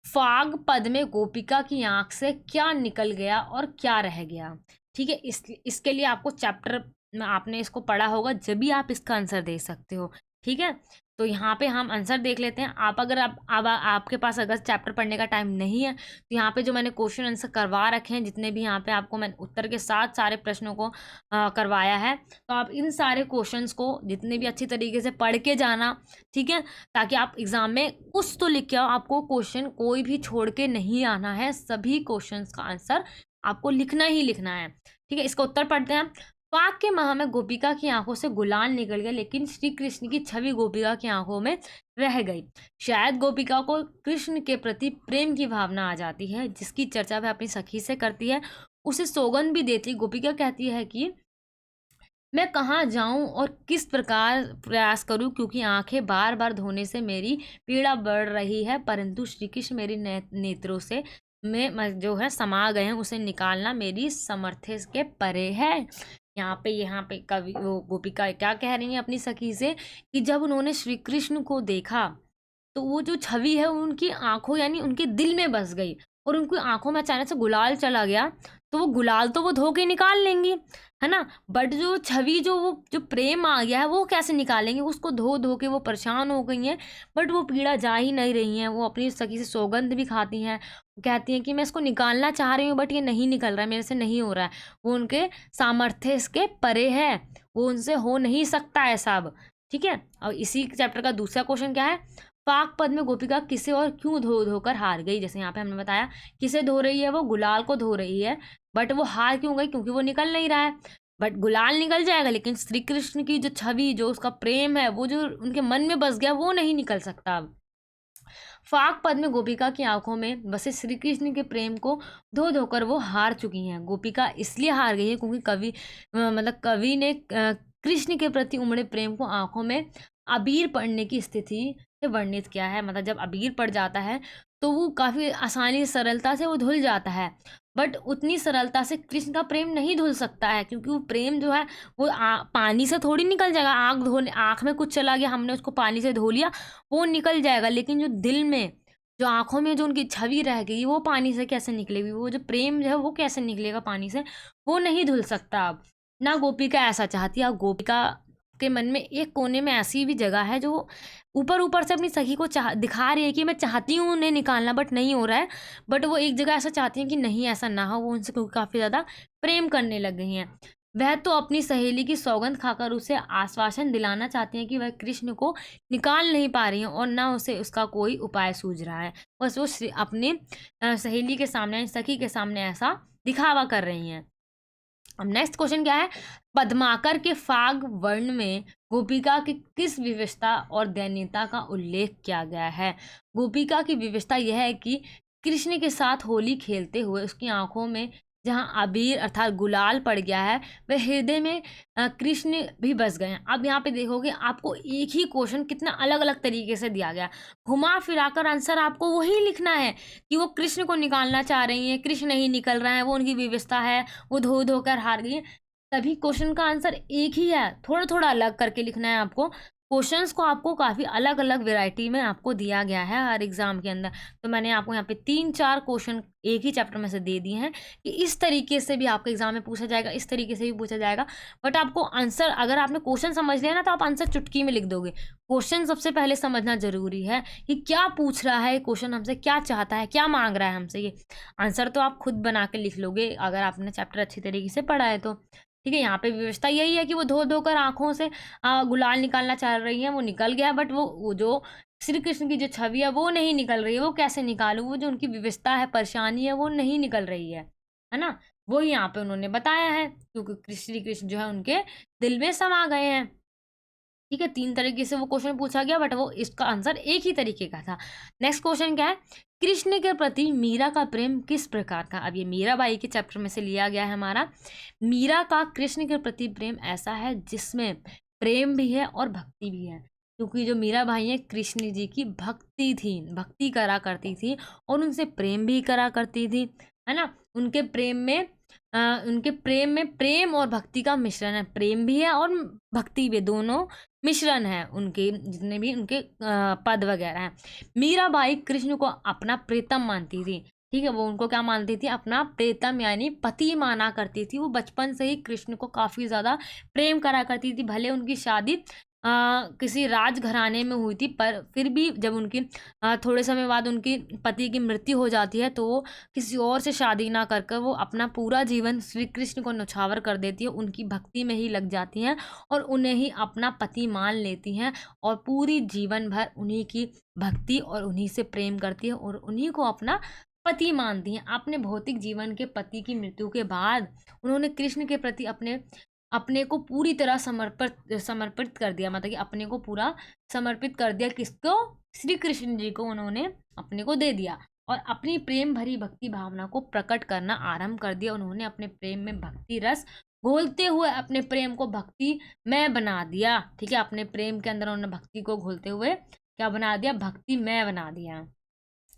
फाग पद में गोपिका की आंख से क्या निकल गया और क्या रह गया। ठीक है, इसके लिए आपको चैप्टर में आपने इसको पढ़ा होगा, जब भी आप इसका आंसर दे सकते हो। ठीक है, तो यहाँ पे हम आंसर देख लेते हैं। आप अगर आपके पास अगर चैप्टर पढ़ने का टाइम नहीं है, तो यहाँ पे जो मैंने क्वेश्चन आंसर करवा रखे हैं, जितने भी यहाँ पे आपको मैंने उत्तर के साथ सारे प्रश्नों को करवाया है, तो आप इन सारे क्वेश्चंस को जितने भी अच्छी तरीके से पढ़ के जाना। ठीक है, ताकि आप एग्जाम में कुछ तो लिख के आओ, आपको क्वेश्चन कोई भी छोड़ के नहीं आना है, सभी क्वेश्चन का आंसर आपको लिखना ही लिखना है। ठीक है, इसका उत्तर पढ़ते हैं। फाग के माह में गोपिका की आंखों से गुलाल निकल गया, लेकिन श्री कृष्ण की छवि गोपिका की आंखों में रह गई। शायद गोपिका को कृष्ण के प्रति प्रेम की भावना आ जाती है, जिसकी चर्चा वह अपनी सखी से करती है, उसे सौगंध भी देती। गोपिका कहती है कि मैं कहाँ जाऊं और किस प्रकार प्रयास करूं, क्योंकि आंखें बार बार धोने से मेरी पीड़ा बढ़ रही है, परंतु श्री कृष्ण मेरी नेत्रों से में जो है समा गए हैं, उसे निकालना मेरी समर्थ के परे है। यहाँ पे कवि वो गोपिका क्या कह रही है अपनी सखी से, कि जब उन्होंने श्री कृष्ण को देखा तो वो जो छवि है उनकी आंखों यानी उनके दिल में बस गई, और उनकी आंखों में अचानक से गुलाल चला गया। तो वो गुलाल तो वो धो के निकाल लेंगी, है ना। बट जो छवि, जो प्रेम आ गया है, वो कैसे निकालेंगे? उसको धो धो के वो परेशान हो गई हैं, बट वो पीड़ा जा ही नहीं रही हैं। वो अपनी सखी से सौगंध भी खाती हैं, कहती हैं कि मैं इसको निकालना चाह रही हूँ, बट ये नहीं निकल रहा है, मेरे से नहीं हो रहा है। वो उनके सामर्थ्य इसके परे है, वो उनसे हो नहीं सकता है सब, ठीक है। और इसी चैप्टर का दूसरा क्वेश्चन क्या है? पाक पद में गोपिका किसे और क्यों धो धोकर हार गई? जैसे यहाँ पे हमने बताया, किसे धो रही है? वो गुलाल को धो रही है, बट वो हार क्यों गई? क्योंकि वो निकल नहीं रहा है। बट गुलाल निकल जाएगा, लेकिन श्री कृष्ण की जो छवि, जो उसका प्रेम है, वो जो उनके मन में बस गया, वो नहीं निकल सकता अब। फाक पद में गोपिका की आंखों में बसे श्री कृष्ण के प्रेम को धो धोकर वो हार चुकी हैं। गोपिका इसलिए हार गई है क्योंकि मतलब कवि ने कृष्ण के प्रति उमड़े प्रेम को आंखों में अबीर पड़ने की स्थिति से वर्णित किया है। मतलब जब अबीर पड़ जाता है तो वो काफ़ी आसानी, सरलता से वो धुल जाता है, बट उतनी सरलता से कृष्ण का प्रेम नहीं धुल सकता है, क्योंकि वो प्रेम जो है वो पानी से थोड़ी निकल जाएगा। आँख में कुछ चला गया, हमने उसको पानी से धो लिया, वो निकल जाएगा, लेकिन जो दिल में, जो आँखों में जो उनकी छवि रह गई, वो पानी से कैसे निकलेगी? वो जो प्रेम जो है वो कैसे निकलेगा पानी से? वो नहीं धुल सकता अब। ना गोपिका ऐसा चाहती है। गोपिका के मन में एक कोने में ऐसी भी जगह है जो ऊपर ऊपर से अपनी सखी को दिखा रही है कि मैं चाहती हूँ उन्हें निकालना, बट नहीं हो रहा है। बट वो एक जगह ऐसा चाहती हैं कि नहीं, ऐसा ना हो। वो उनसे काफ़ी ज़्यादा प्रेम करने लग गई हैं। वह तो अपनी सहेली की सौगंध खाकर उसे आश्वासन दिलाना चाहती हैं कि वह कृष्ण को निकाल नहीं पा रही हैं, और ना उसे उसका कोई उपाय सूझ रहा है। बस वो अपनी सहेली के सामने, सखी के सामने ऐसा दिखावा कर रही हैं। अब नेक्स्ट क्वेश्चन क्या है? पद्माकर के फाग वर्ण में गोपिका की किस विविधता और दैन्यता का उल्लेख किया गया है? गोपिका की विविधता यह है कि कृष्ण के साथ होली खेलते हुए उसकी आंखों में जहाँ अबीर अर्थात गुलाल पड़ गया है, वह हृदय में कृष्ण भी बस गए हैं। अब यहाँ पे देखोगे, आपको एक ही क्वेश्चन कितना अलग अलग तरीके से दिया गया, घुमा फिराकर आंसर आपको वही लिखना है कि वो कृष्ण को निकालना चाह रही हैं, कृष्ण नहीं निकल रहा है, वो उनकी विविधता है, वो धो धो कर हार गई है। तभी क्वेश्चन का आंसर एक ही है, थोड़ा थोड़ा अलग करके लिखना है आपको। क्वेश्चंस को आपको काफ़ी अलग अलग वेराइटी में आपको दिया गया है हर एग्जाम के अंदर। तो मैंने आपको यहाँ पे 3-4 क्वेश्चन एक ही चैप्टर में से दे दिए हैं कि इस तरीके से भी आपके एग्जाम में पूछा जाएगा, इस तरीके से भी पूछा जाएगा। बट आपको आंसर, अगर आपने क्वेश्चन समझ लिया ना, तो आप आंसर चुटकी में लिख दोगे। क्वेश्चन सबसे पहले समझना जरूरी है कि क्या पूछ रहा है क्वेश्चन हमसे, क्या चाहता है, क्या मांग रहा है हमसे। ये आंसर तो आप खुद बना के लिख लोगे अगर आपने चैप्टर अच्छी तरीके से पढ़ा है तो। ठीक है, यहाँ पे व्यवस्था यही है कि वो धो धोकर आंखों से गुलाल निकालना चाह रही है, वो निकल गया, बट वो जो श्री कृष्ण की जो छवि है वो नहीं निकल रही है। वो कैसे निकालूं? वो जो उनकी विविधता है, परेशानी है, वो नहीं निकल रही है ना। वो यहाँ पे उन्होंने बताया है, क्योंकि श्री कृष्ण जो है उनके दिल में समा गए हैं। ठीक है, 3 तरीके से वो क्वेश्चन पूछा गया, बट वो इसका आंसर एक ही तरीके का था। नेक्स्ट क्वेश्चन क्या है? कृष्ण के प्रति मीरा का प्रेम किस प्रकार था? अब ये मीराबाई के चैप्टर में से लिया गया है हमारा। मीरा का कृष्ण के प्रति प्रेम ऐसा है जिसमें प्रेम भी है और भक्ति भी है, क्योंकि जो मीराबाई है कृष्ण जी की भक्ति थी, भक्ति करा करती थी, और उनसे प्रेम भी करा करती थी, है ना। उनके प्रेम में प्रेम और भक्ति का मिश्रण है, प्रेम भी है और भक्ति भी, दोनों मिश्रण है उनके, जितने भी उनके पद वगैरह हैं। मीराबाई कृष्ण को अपना प्रीतम मानती थी। ठीक है, वो उनको क्या मानती थी? अपना प्रीतम यानी पति माना करती थी। वो बचपन से ही कृष्ण को काफ़ी ज़्यादा प्रेम करा करती थी। भले उनकी शादी किसी राजघराने में हुई थी, पर फिर भी जब उनकी थोड़े समय बाद उनकी पति की मृत्यु हो जाती है, तो वो किसी और से शादी ना कर कर वो अपना पूरा जीवन श्री कृष्ण को न्यौछावर कर देती है, उनकी भक्ति में ही लग जाती हैं और उन्हें ही अपना पति मान लेती हैं, और पूरी जीवन भर उन्हीं की भक्ति और उन्हीं से प्रेम करती है और उन्हीं को अपना पति मानती हैं। अपने भौतिक जीवन के पति की मृत्यु के बाद उन्होंने कृष्ण के प्रति अपने को पूरी तरह समर्पित कर दिया, मतलब कि अपने को पूरा समर्पित कर दिया। किसको? श्री कृष्ण जी को उन्होंने अपने को दे दिया और अपनी प्रेम भरी भक्ति भावना को प्रकट करना आरंभ कर दिया। उन्होंने अपने प्रेम में भक्ति रस घोलते हुए अपने प्रेम को भक्ति में बना दिया। ठीक है, अपने प्रेम के अंदर उन्होंने भक्ति को घोलते हुए क्या बना दिया? भक्ति में बना दिया।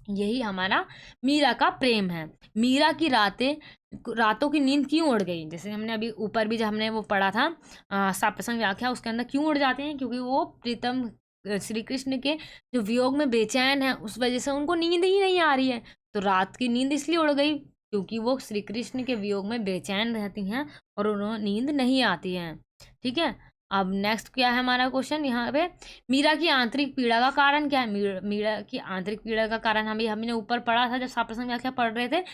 यही हमारा मीरा का प्रेम है। मीरा की रातों की नींद क्यों उड़ गई? जैसे हमने अभी ऊपर भी जब हमने वो पढ़ा था साप्रसंग व्याख्या, उसके अंदर क्यों उड़ जाते हैं? क्योंकि वो प्रीतम श्री कृष्ण के जो वियोग में बेचैन है, उस वजह से उनको नींद ही नहीं आ रही है, तो रात की नींद इसलिए उड़ गई। क्योंकि वो श्री कृष्ण के वियोग में बेचैन रहती हैं और उन्हें नींद नहीं आती है। ठीक है, अब नेक्स्ट क्या है हमारा क्वेश्चन यहाँ पे, मीरा की आंतरिक पीड़ा का कारण क्या है। मीरा की आंतरिक पीड़ा का कारण हमने ऊपर पढ़ा था जब साप्रसंग व्याख्या पढ़ रहे थे,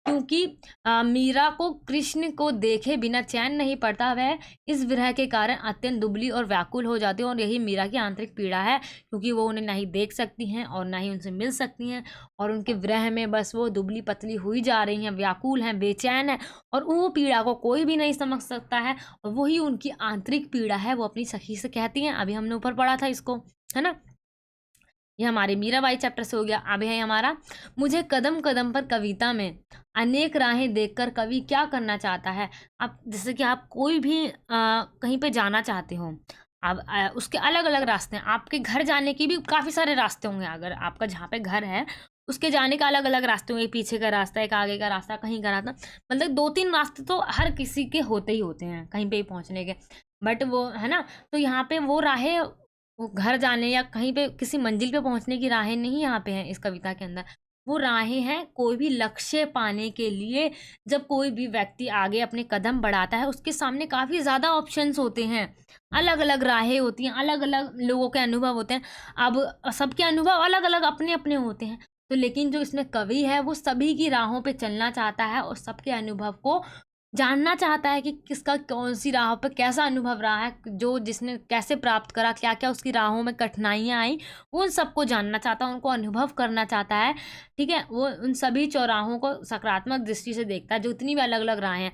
क्योंकि मीरा को कृष्ण को देखे बिना चैन नहीं पड़ता, वह इस विरह के कारण अत्यंत दुबली और व्याकुल हो जाती है, और यही मीरा की आंतरिक पीड़ा है, क्योंकि वो उन्हें नहीं देख सकती हैं और ना ही उनसे मिल सकती हैं, और उनके विरह में बस वो दुबली पतली हुई जा रही हैं, व्याकुल हैं, बेचैन है, और वो पीड़ा को कोई भी नहीं समझ सकता है, और वही उनकी आंतरिक पीड़ा है, वो अपनी सखी से कहती हैं। अभी हमने ऊपर पढ़ा था इसको, है ना। ये हमारे मीराबाई चैप्टर से हो गया। अब है हमारा, मुझे कदम कदम पर कविता में अनेक राहें देखकर कवि क्या करना चाहता है। अब जैसे कि आप कोई भी कहीं पे जाना चाहते हो, अब उसके अलग अलग रास्ते हैं। आपके घर जाने की भी काफ़ी सारे रास्ते होंगे, अगर आपका जहाँ पे घर है उसके जाने का अलग अलग रास्ते होंगे, पीछे का रास्ता, एक आगे का रास्ता, कहीं का रास्ता, मतलब 2-3 रास्ते तो हर किसी के होते ही होते हैं कहीं पे भी पहुँचने के। बट वो है ना, तो यहाँ पे वो राहें, वो घर जाने या कहीं पे किसी मंजिल पे पहुंचने की राहें नहीं यहाँ पे हैं इस कविता के अंदर। वो राहें हैं कोई भी लक्ष्य पाने के लिए। जब कोई भी व्यक्ति आगे अपने कदम बढ़ाता है, उसके सामने काफ़ी ज़्यादा ऑप्शंस होते हैं, अलग अलग राहें होती हैं, अलग अलग लोगों के अनुभव होते हैं। अब सबके अनुभव अलग अलग अपने अपने होते हैं, तो लेकिन जो इसमें कवि है वो सभी की राहों पे चलना चाहता है और सबके अनुभव को जानना चाहता है कि किसका कौन सी राह पे कैसा अनुभव रहा है, जो जिसने कैसे प्राप्त करा, क्या क्या उसकी राहों में कठिनाइयाँ आई, उन सबको जानना चाहता है, उनको अनुभव करना चाहता है। ठीक है, वो उन सभी चौराहों को सकारात्मक दृष्टि से देखता है, जो इतनी भी अलग अलग राहें हैं।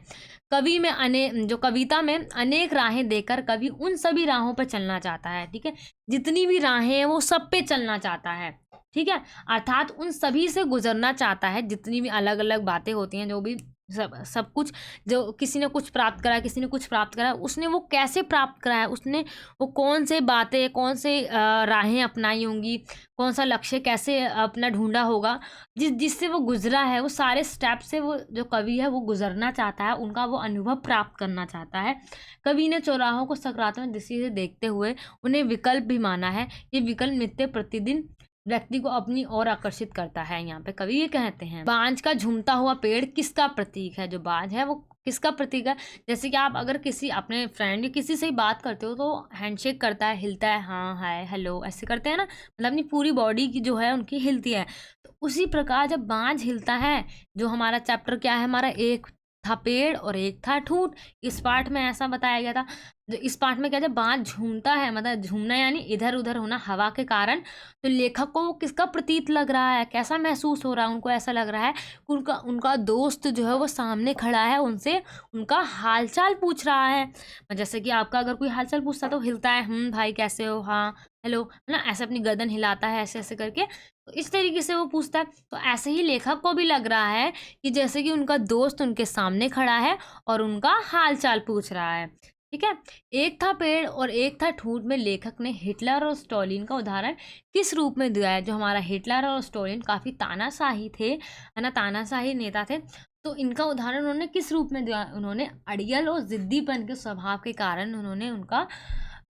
कवि में जो कविता में अनेक राहें देकर कवि उन सभी राहों पर चलना चाहता है। ठीक है, जितनी भी राहें हैं वो सब पे चलना चाहता है। ठीक है, अर्थात उन सभी से गुजरना चाहता है, जितनी भी अलग अलग बातें होती हैं, जो भी सब कुछ, जो किसी ने कुछ प्राप्त करा, किसी ने कुछ प्राप्त करा, उसने वो कैसे प्राप्त करा है, उसने वो कौन से बातें, कौन से राहें अपनाई होंगी, कौन सा लक्ष्य कैसे अपना ढूंढा होगा, जिससे वो गुजरा है, वो सारे स्टेप से वो जो कवि है वो गुजरना चाहता है, उनका वो अनुभव प्राप्त करना चाहता है। कवि ने चौराहों को सकारात्मक दृष्टि से देखते हुए उन्हें विकल्प भी माना है। ये विकल्प नित्य प्रतिदिन व्यक्ति को अपनी ओर आकर्षित करता है। यहाँ पे कवि ये कहते हैं, बांझ का झूमता हुआ पेड़ किसका प्रतीक है। जो बांझ है वो किसका प्रतीक है। जैसे कि आप अगर किसी अपने फ्रेंड या किसी से ही बात करते हो तो हैंडशेक करता है, हिलता है, हाँ हाय हेलो ऐसे करते हैं ना, मतलब अपनी पूरी बॉडी की जो है उनकी हिलती है। तो उसी प्रकार जब बांझ हिलता है, जो हमारा चैप्टर क्या है हमारा, एक था पेड़ और एक था ठूंठ, इस पार्ट में ऐसा बताया गया था। जो इस पार्ट में क्या, जब बांझ झूमता है, मतलब झूमना यानी इधर उधर होना हवा के कारण, तो लेखक को वो किसका प्रतीत लग रहा है, कैसा महसूस हो रहा है, उनको ऐसा लग रहा है कि उनका दोस्त जो है वो सामने खड़ा है, उनसे उनका हालचाल पूछ रहा है। जैसे कि आपका अगर कोई हालचाल पूछता है तो हिलता है, भाई कैसे हो, हाँ हेलो, है ना, ऐसे अपनी गर्दन हिलाता है ऐसे ऐसे करके, तो इस तरीके से वो पूछता है। तो ऐसे ही लेखक को भी लग रहा है कि जैसे कि उनका दोस्त उनके सामने खड़ा है और उनका हालचाल पूछ रहा है। ठीक है, एक था पेड़ और एक था ठूंठ में लेखक ने हिटलर और स्टॉलिन का उदाहरण किस रूप में दिया है। जो हमारा हिटलर और स्टॉलिन काफ़ी तानाशाही थे, है ना, तानाशाही नेता थे, तो इनका उदाहरण उन्होंने किस रूप में दिया, उन्होंने अड़ियल और जिद्दीपन के स्वभाव के कारण उन्होंने उनका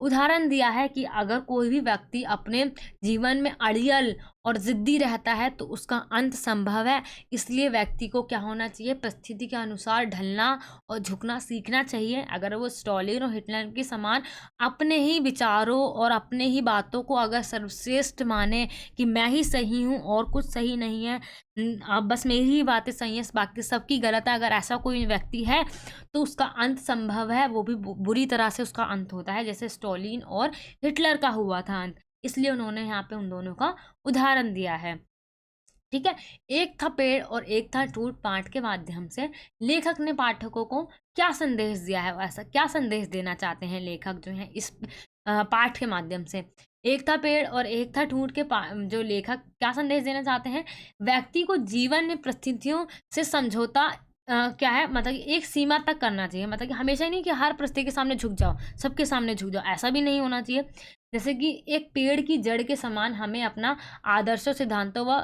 उदाहरण दिया है कि अगर कोई भी व्यक्ति अपने जीवन में अड़ियल और ज़िद्दी रहता है तो उसका अंत संभव है। इसलिए व्यक्ति को क्या होना चाहिए, परिस्थिति के अनुसार ढलना और झुकना सीखना चाहिए। अगर वो स्टॉलिन और हिटलर के समान अपने ही विचारों और अपने ही बातों को अगर सर्वश्रेष्ठ माने कि मैं ही सही हूँ और कुछ सही नहीं है, अब बस मेरी ही बातें सही है, बाकी सबकी गलत है, अगर ऐसा कोई व्यक्ति है तो उसका अंत संभव है, वो भी बुरी तरह से उसका अंत होता है, जैसे स्टॉलिन और हिटलर का हुआ था अंत। इसलिए उन्होंने यहाँ पे उन दोनों का उदाहरण दिया है। ठीक है, एक था पेड़ और एक था ठूंठ पाठ के माध्यम से लेखक ने पाठकों को क्या संदेश दिया है, ऐसा क्या संदेश देना चाहते हैं लेखक जो है इस पाठ के माध्यम से। एक था पेड़ और एक था ठूंठ के जो लेखक क्या संदेश देना चाहते हैं, व्यक्ति को जीवन में परिस्थितियों से समझौता क्या है, मतलब कि एक सीमा तक करना चाहिए, मतलब कि हमेशा नहीं कि हर परिस्थिति के सामने झुक जाओ, सबके सामने झुक जाओ, ऐसा भी नहीं होना चाहिए। जैसे कि एक पेड़ की जड़ के समान हमें अपना आदर्शों, सिद्धांतों व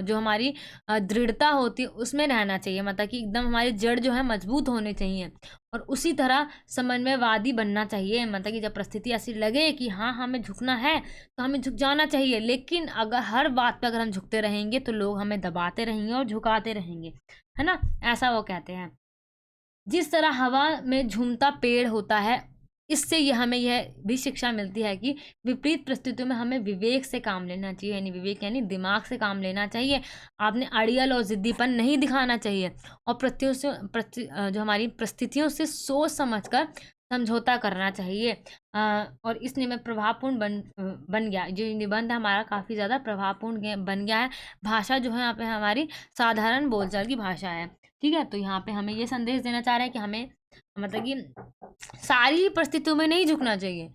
जो हमारी दृढ़ता होती है उसमें रहना चाहिए, मतलब कि एकदम हमारी जड़ जो है मजबूत होनी चाहिए। और उसी तरह समन्वयवादी बनना चाहिए, मतलब कि जब परिस्थिति ऐसी लगे कि हाँ हमें झुकना है तो हमें झुक जाना चाहिए, लेकिन अगर हर बात पर अगर हम झुकते रहेंगे तो लोग हमें दबाते रहेंगे और झुकाते रहेंगे, है ना। ऐसा वो कहते हैं। जिस तरह हवा में झूमता पेड़ होता है, इससे ये हमें यह भी शिक्षा मिलती है कि विपरीत परिस्थितियों में हमें विवेक से काम लेना चाहिए, यानी विवेक यानी दिमाग से काम लेना चाहिए। आपने अड़ियल और ज़िद्दीपन नहीं दिखाना चाहिए, और जो हमारी परिस्थितियों से सोच समझकर समझौता करना चाहिए। और इस निबंध प्रभावपूर्ण बन गया, जो निबंध हमारा काफ़ी ज़्यादा प्रभावपूर्ण बन गया है। भाषा जो है यहाँ पे हमारी साधारण बोलचाल की भाषा है, ठीक है। तो यहाँ पे हमें ये संदेश देना चाह रहे हैं कि हमें, मतलब कि सारी परिस्थितियों में नहीं झुकना चाहिए।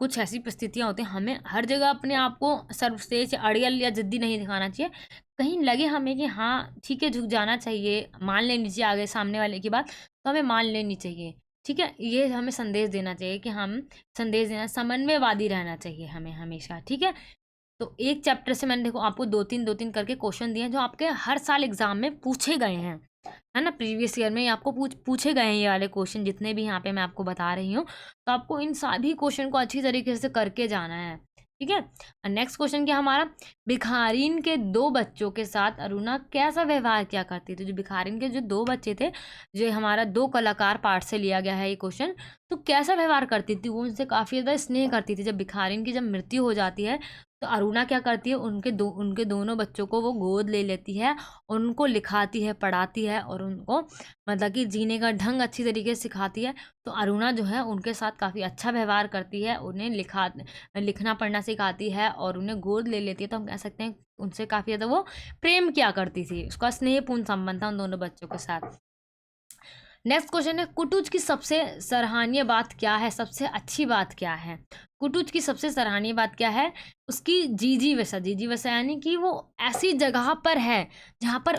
कुछ ऐसी परिस्थितियाँ होती हैं, हमें हर जगह अपने आप को सर्वश्रेष्ठ, अड़ियल या ज़िद्दी नहीं दिखाना चाहिए। कहीं लगे हमें कि हाँ, ठीक है, झुक जाना चाहिए, मान लेनी चाहिए आगे सामने वाले की बात, तो हमें मान लेनी चाहिए, ठीक है। ये हमें संदेश देना चाहिए कि हम संदेश देना, समन्वयवादी रहना चाहिए हमें हमेशा, ठीक है। तो एक चैप्टर से मैंने देखो आपको 2-3 करके क्वेश्चन दिए हैं, जो आपके हर साल एग्ज़ाम में पूछे गए हैं, है ना। प्रीवियस ईयर में ये आपको पूछे गए हैं ये वाले क्वेश्चन, जितने भी यहाँ पे मैं आपको बता रही हूँ। तो आपको इन सभी क्वेश्चन को अच्छी तरीके से करके जाना है, ठीक है। नेक्स्ट क्वेश्चन क्या हमारा, भिखारिन के 2 बच्चों के साथ अरुणा कैसा व्यवहार किया करती थी। जो भिखारिन के जो 2 बच्चे थे, जो हमारा 2 कलाकार पार्ट से लिया गया है ये क्वेश्चन, तो कैसा व्यवहार करती थी वो, उनसे काफ़ी ज़्यादा स्नेह करती थी। जब भिखारिन की जब मृत्यु हो जाती है तो अरुणा क्या करती है, उनके दोनों बच्चों को वो गोद ले लेती है और उनको लिखाती है, पढ़ाती है, और उनको मतलब कि जीने का ढंग अच्छी तरीके से सिखाती है। तो अरुणा जो है उनके साथ काफ़ी अच्छा व्यवहार करती है, उन्हें लिखना पढ़ना सिखाती है और उन्हें गोद ले लेती है। तो हम कह सकते हैं उनसे काफ़ी ज़्यादा वो प्रेम किया करती थी, उसका स्नेहपूर्ण संबंध था उन दोनों बच्चों के साथ। नेक्स्ट क्वेश्चन है, कुटुज की सबसे सराहनीय बात क्या है, सबसे अच्छी बात क्या है। कुटुज की सबसे सराहनीय बात क्या है, उसकी जीजी वैसा यानी कि वो ऐसी जगह पर है जहाँ पर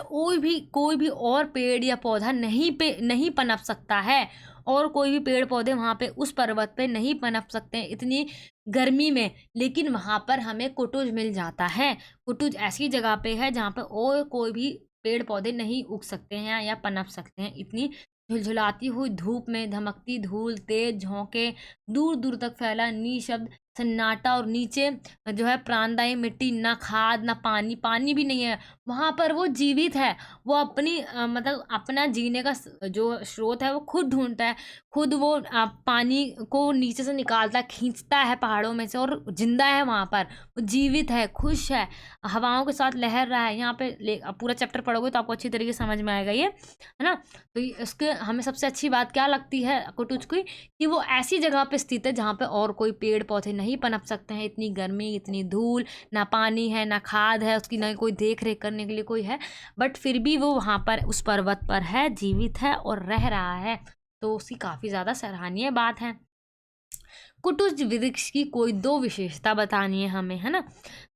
कोई भी और पेड़ या पौधा नहीं पनप सकता है, और कोई भी पेड़ पौधे वहाँ पे उस पर्वत पे नहीं पनप सकते हैं इतनी गर्मी में, लेकिन वहाँ पर हमें कुटुज मिल जाता है। कुटुज ऐसी जगह पे है जहाँ पर और कोई भी पेड़ पौधे नहीं उग सकते हैं या पनप सकते हैं। इतनी झुलझुलाती हुई धूप में, धमकती धूल, तेज झोंके, दूर दूर तक फैला निशब्द सन्नाटा, और नीचे जो है प्राणदायी मिट्टी, ना खाद ना पानी भी नहीं है वहाँ पर। वो जीवित है, वो अपनी मतलब अपना जीने का जो स्रोत है वो खुद ढूंढता है, खुद वो पानी को नीचे से निकालता है, खींचता है पहाड़ों में से, और जिंदा है वहाँ पर। वो जीवित है, खुश है, हवाओं के साथ लहर रहा है। यहाँ पे पूरा चैप्टर पढ़ोगे तो आपको अच्छी तरीके से समझ में आएगा ये, है ना। तो इसके हमें सबसे अच्छी बात क्या लगती है कुटुज की, कि वो ऐसी जगह पे स्थित है जहाँ पे और कोई पेड़ पौधे नहीं पनप सकते हैं। इतनी गर्मी, इतनी धूल, ना पानी है ना खाद है उसकी, ना कोई देख रेख करने के लिए कोई है, बट फिर भी वो वहाँ पर उस पर्वत पर है, जीवित है और रह रहा है। तो उसकी काफ़ी ज़्यादा सराहनीय बात है। कुटुज वृक्ष की कोई 2 विशेषता बतानी है हमें, है ना।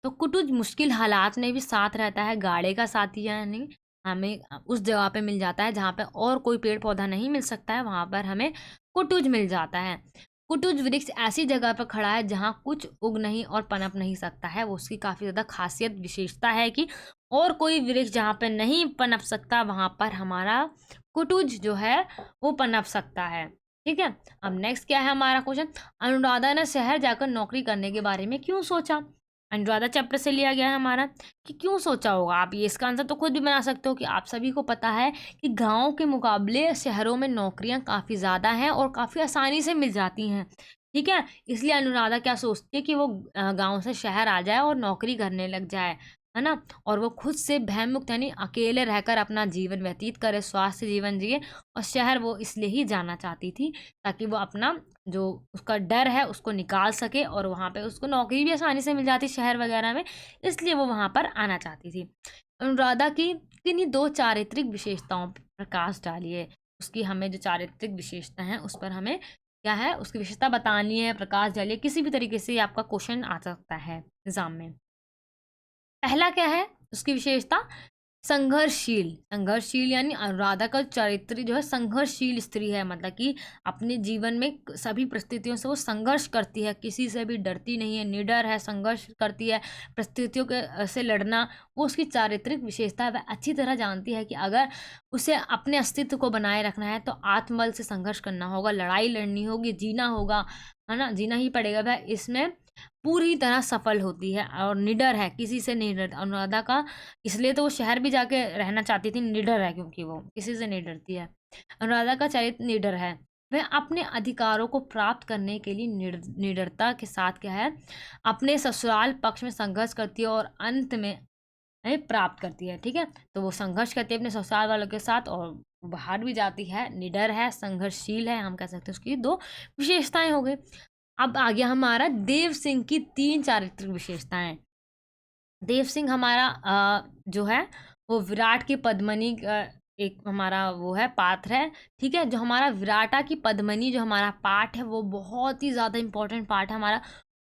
तो कुटुज मुश्किल हालात में भी साथ रहता है, गाड़े का साथी, यानी हमें उस जगह पे मिल जाता है जहाँ पे और कोई पेड़ पौधा नहीं मिल सकता है, वहाँ पर हमें कुटुज मिल जाता है। कुटुज वृक्ष ऐसी जगह पर खड़ा है जहाँ कुछ उग नहीं और पनप नहीं सकता है, वो उसकी काफ़ी ज़्यादा खासियत विशेषता है कि और कोई वृक्ष जहाँ पे नहीं पनप सकता वहाँ पर हमारा कुटुज जो है वो पनप सकता है, ठीक है। अब नेक्स्ट क्या है हमारा क्वेश्चन, अनुराधा ने शहर जाकर नौकरी करने के बारे में क्यों सोचा। अनुराधा चैप्टर से लिया गया है हमारा, कि क्यों सोचा होगा। आप ये इसका आंसर तो खुद भी बना सकते हो, कि आप सभी को पता है कि गाँव के मुकाबले शहरों में नौकरियां काफ़ी ज़्यादा हैं और काफ़ी आसानी से मिल जाती हैं, ठीक है। इसलिए अनुराधा क्या सोचती है कि वो गाँव से शहर आ जाए और नौकरी करने लग जाए, है ना। और वो खुद से भयमुक्त यानी अकेले रहकर अपना जीवन व्यतीत करे, स्वास्थ्य जीवन जिए, और शहर वो इसलिए ही जाना चाहती थी ताकि वो अपना जो उसका डर है उसको निकाल सके, और वहाँ पे उसको नौकरी भी आसानी से मिल जाती शहर वगैरह में, इसलिए वो वहाँ पर आना चाहती थी। अनुराधा की किन्हीं 2 चारित्रिक विशेषताओं पर प्रकाश डालिए। उसकी हमें जो चारित्रिक विशेषता है उस पर हमें क्या है उसकी विशेषता बतानी है, प्रकाश डालिए। किसी भी तरीके से आपका क्वेश्चन आ सकता है एग्जाम में। पहला क्या है उसकी विशेषता, संघर्षशील, संघर्षशील यानी अनुराधा का चरित्र जो है संघर्षशील स्त्री है, मतलब कि अपने जीवन में सभी परिस्थितियों से वो संघर्ष करती है, किसी से भी डरती नहीं है, निडर है, संघर्ष करती है, परिस्थितियों के से लड़ना वो उसकी चारित्रिक विशेषता है। वह अच्छी तरह जानती है कि अगर उसे अपने अस्तित्व को बनाए रखना है तो आत्मबल से संघर्ष करना होगा, लड़ाई लड़नी होगी, जीना होगा, है ना, जीना ही पड़ेगा। वह इसमें पूरी तरह सफल होती है और निडर है, किसी से नहीं डरती अनुराधा का। इसलिए तो वो शहर भी जाके रहना चाहती थी, निडर है क्योंकि वो किसी से नहीं डरती है। अनुराधा का चरित्र निडर है, वह अपने अधिकारों को प्राप्त करने के लिए निडरता के साथ क्या है, अपने ससुराल पक्ष में संघर्ष करती है और अंत में प्राप्त करती है। ठीक है, तो वो संघर्ष करती है अपने ससुराल वालों के साथ और बाहर भी जाती है, निडर है, संघर्षशील है, हम कह सकते हैं उसकी दो विशेषताएं हो गई। अब आ गया हमारा देव सिंह की 3 चारित्रिक विशेषताएं। देव सिंह हमारा जो है वो विराट की पद्मिनी एक हमारा वो है पात्र है। ठीक है, जो हमारा विराटा की पद्मिनी जो हमारा पाठ है वो बहुत ही ज़्यादा इंपॉर्टेंट पार्ट है हमारा,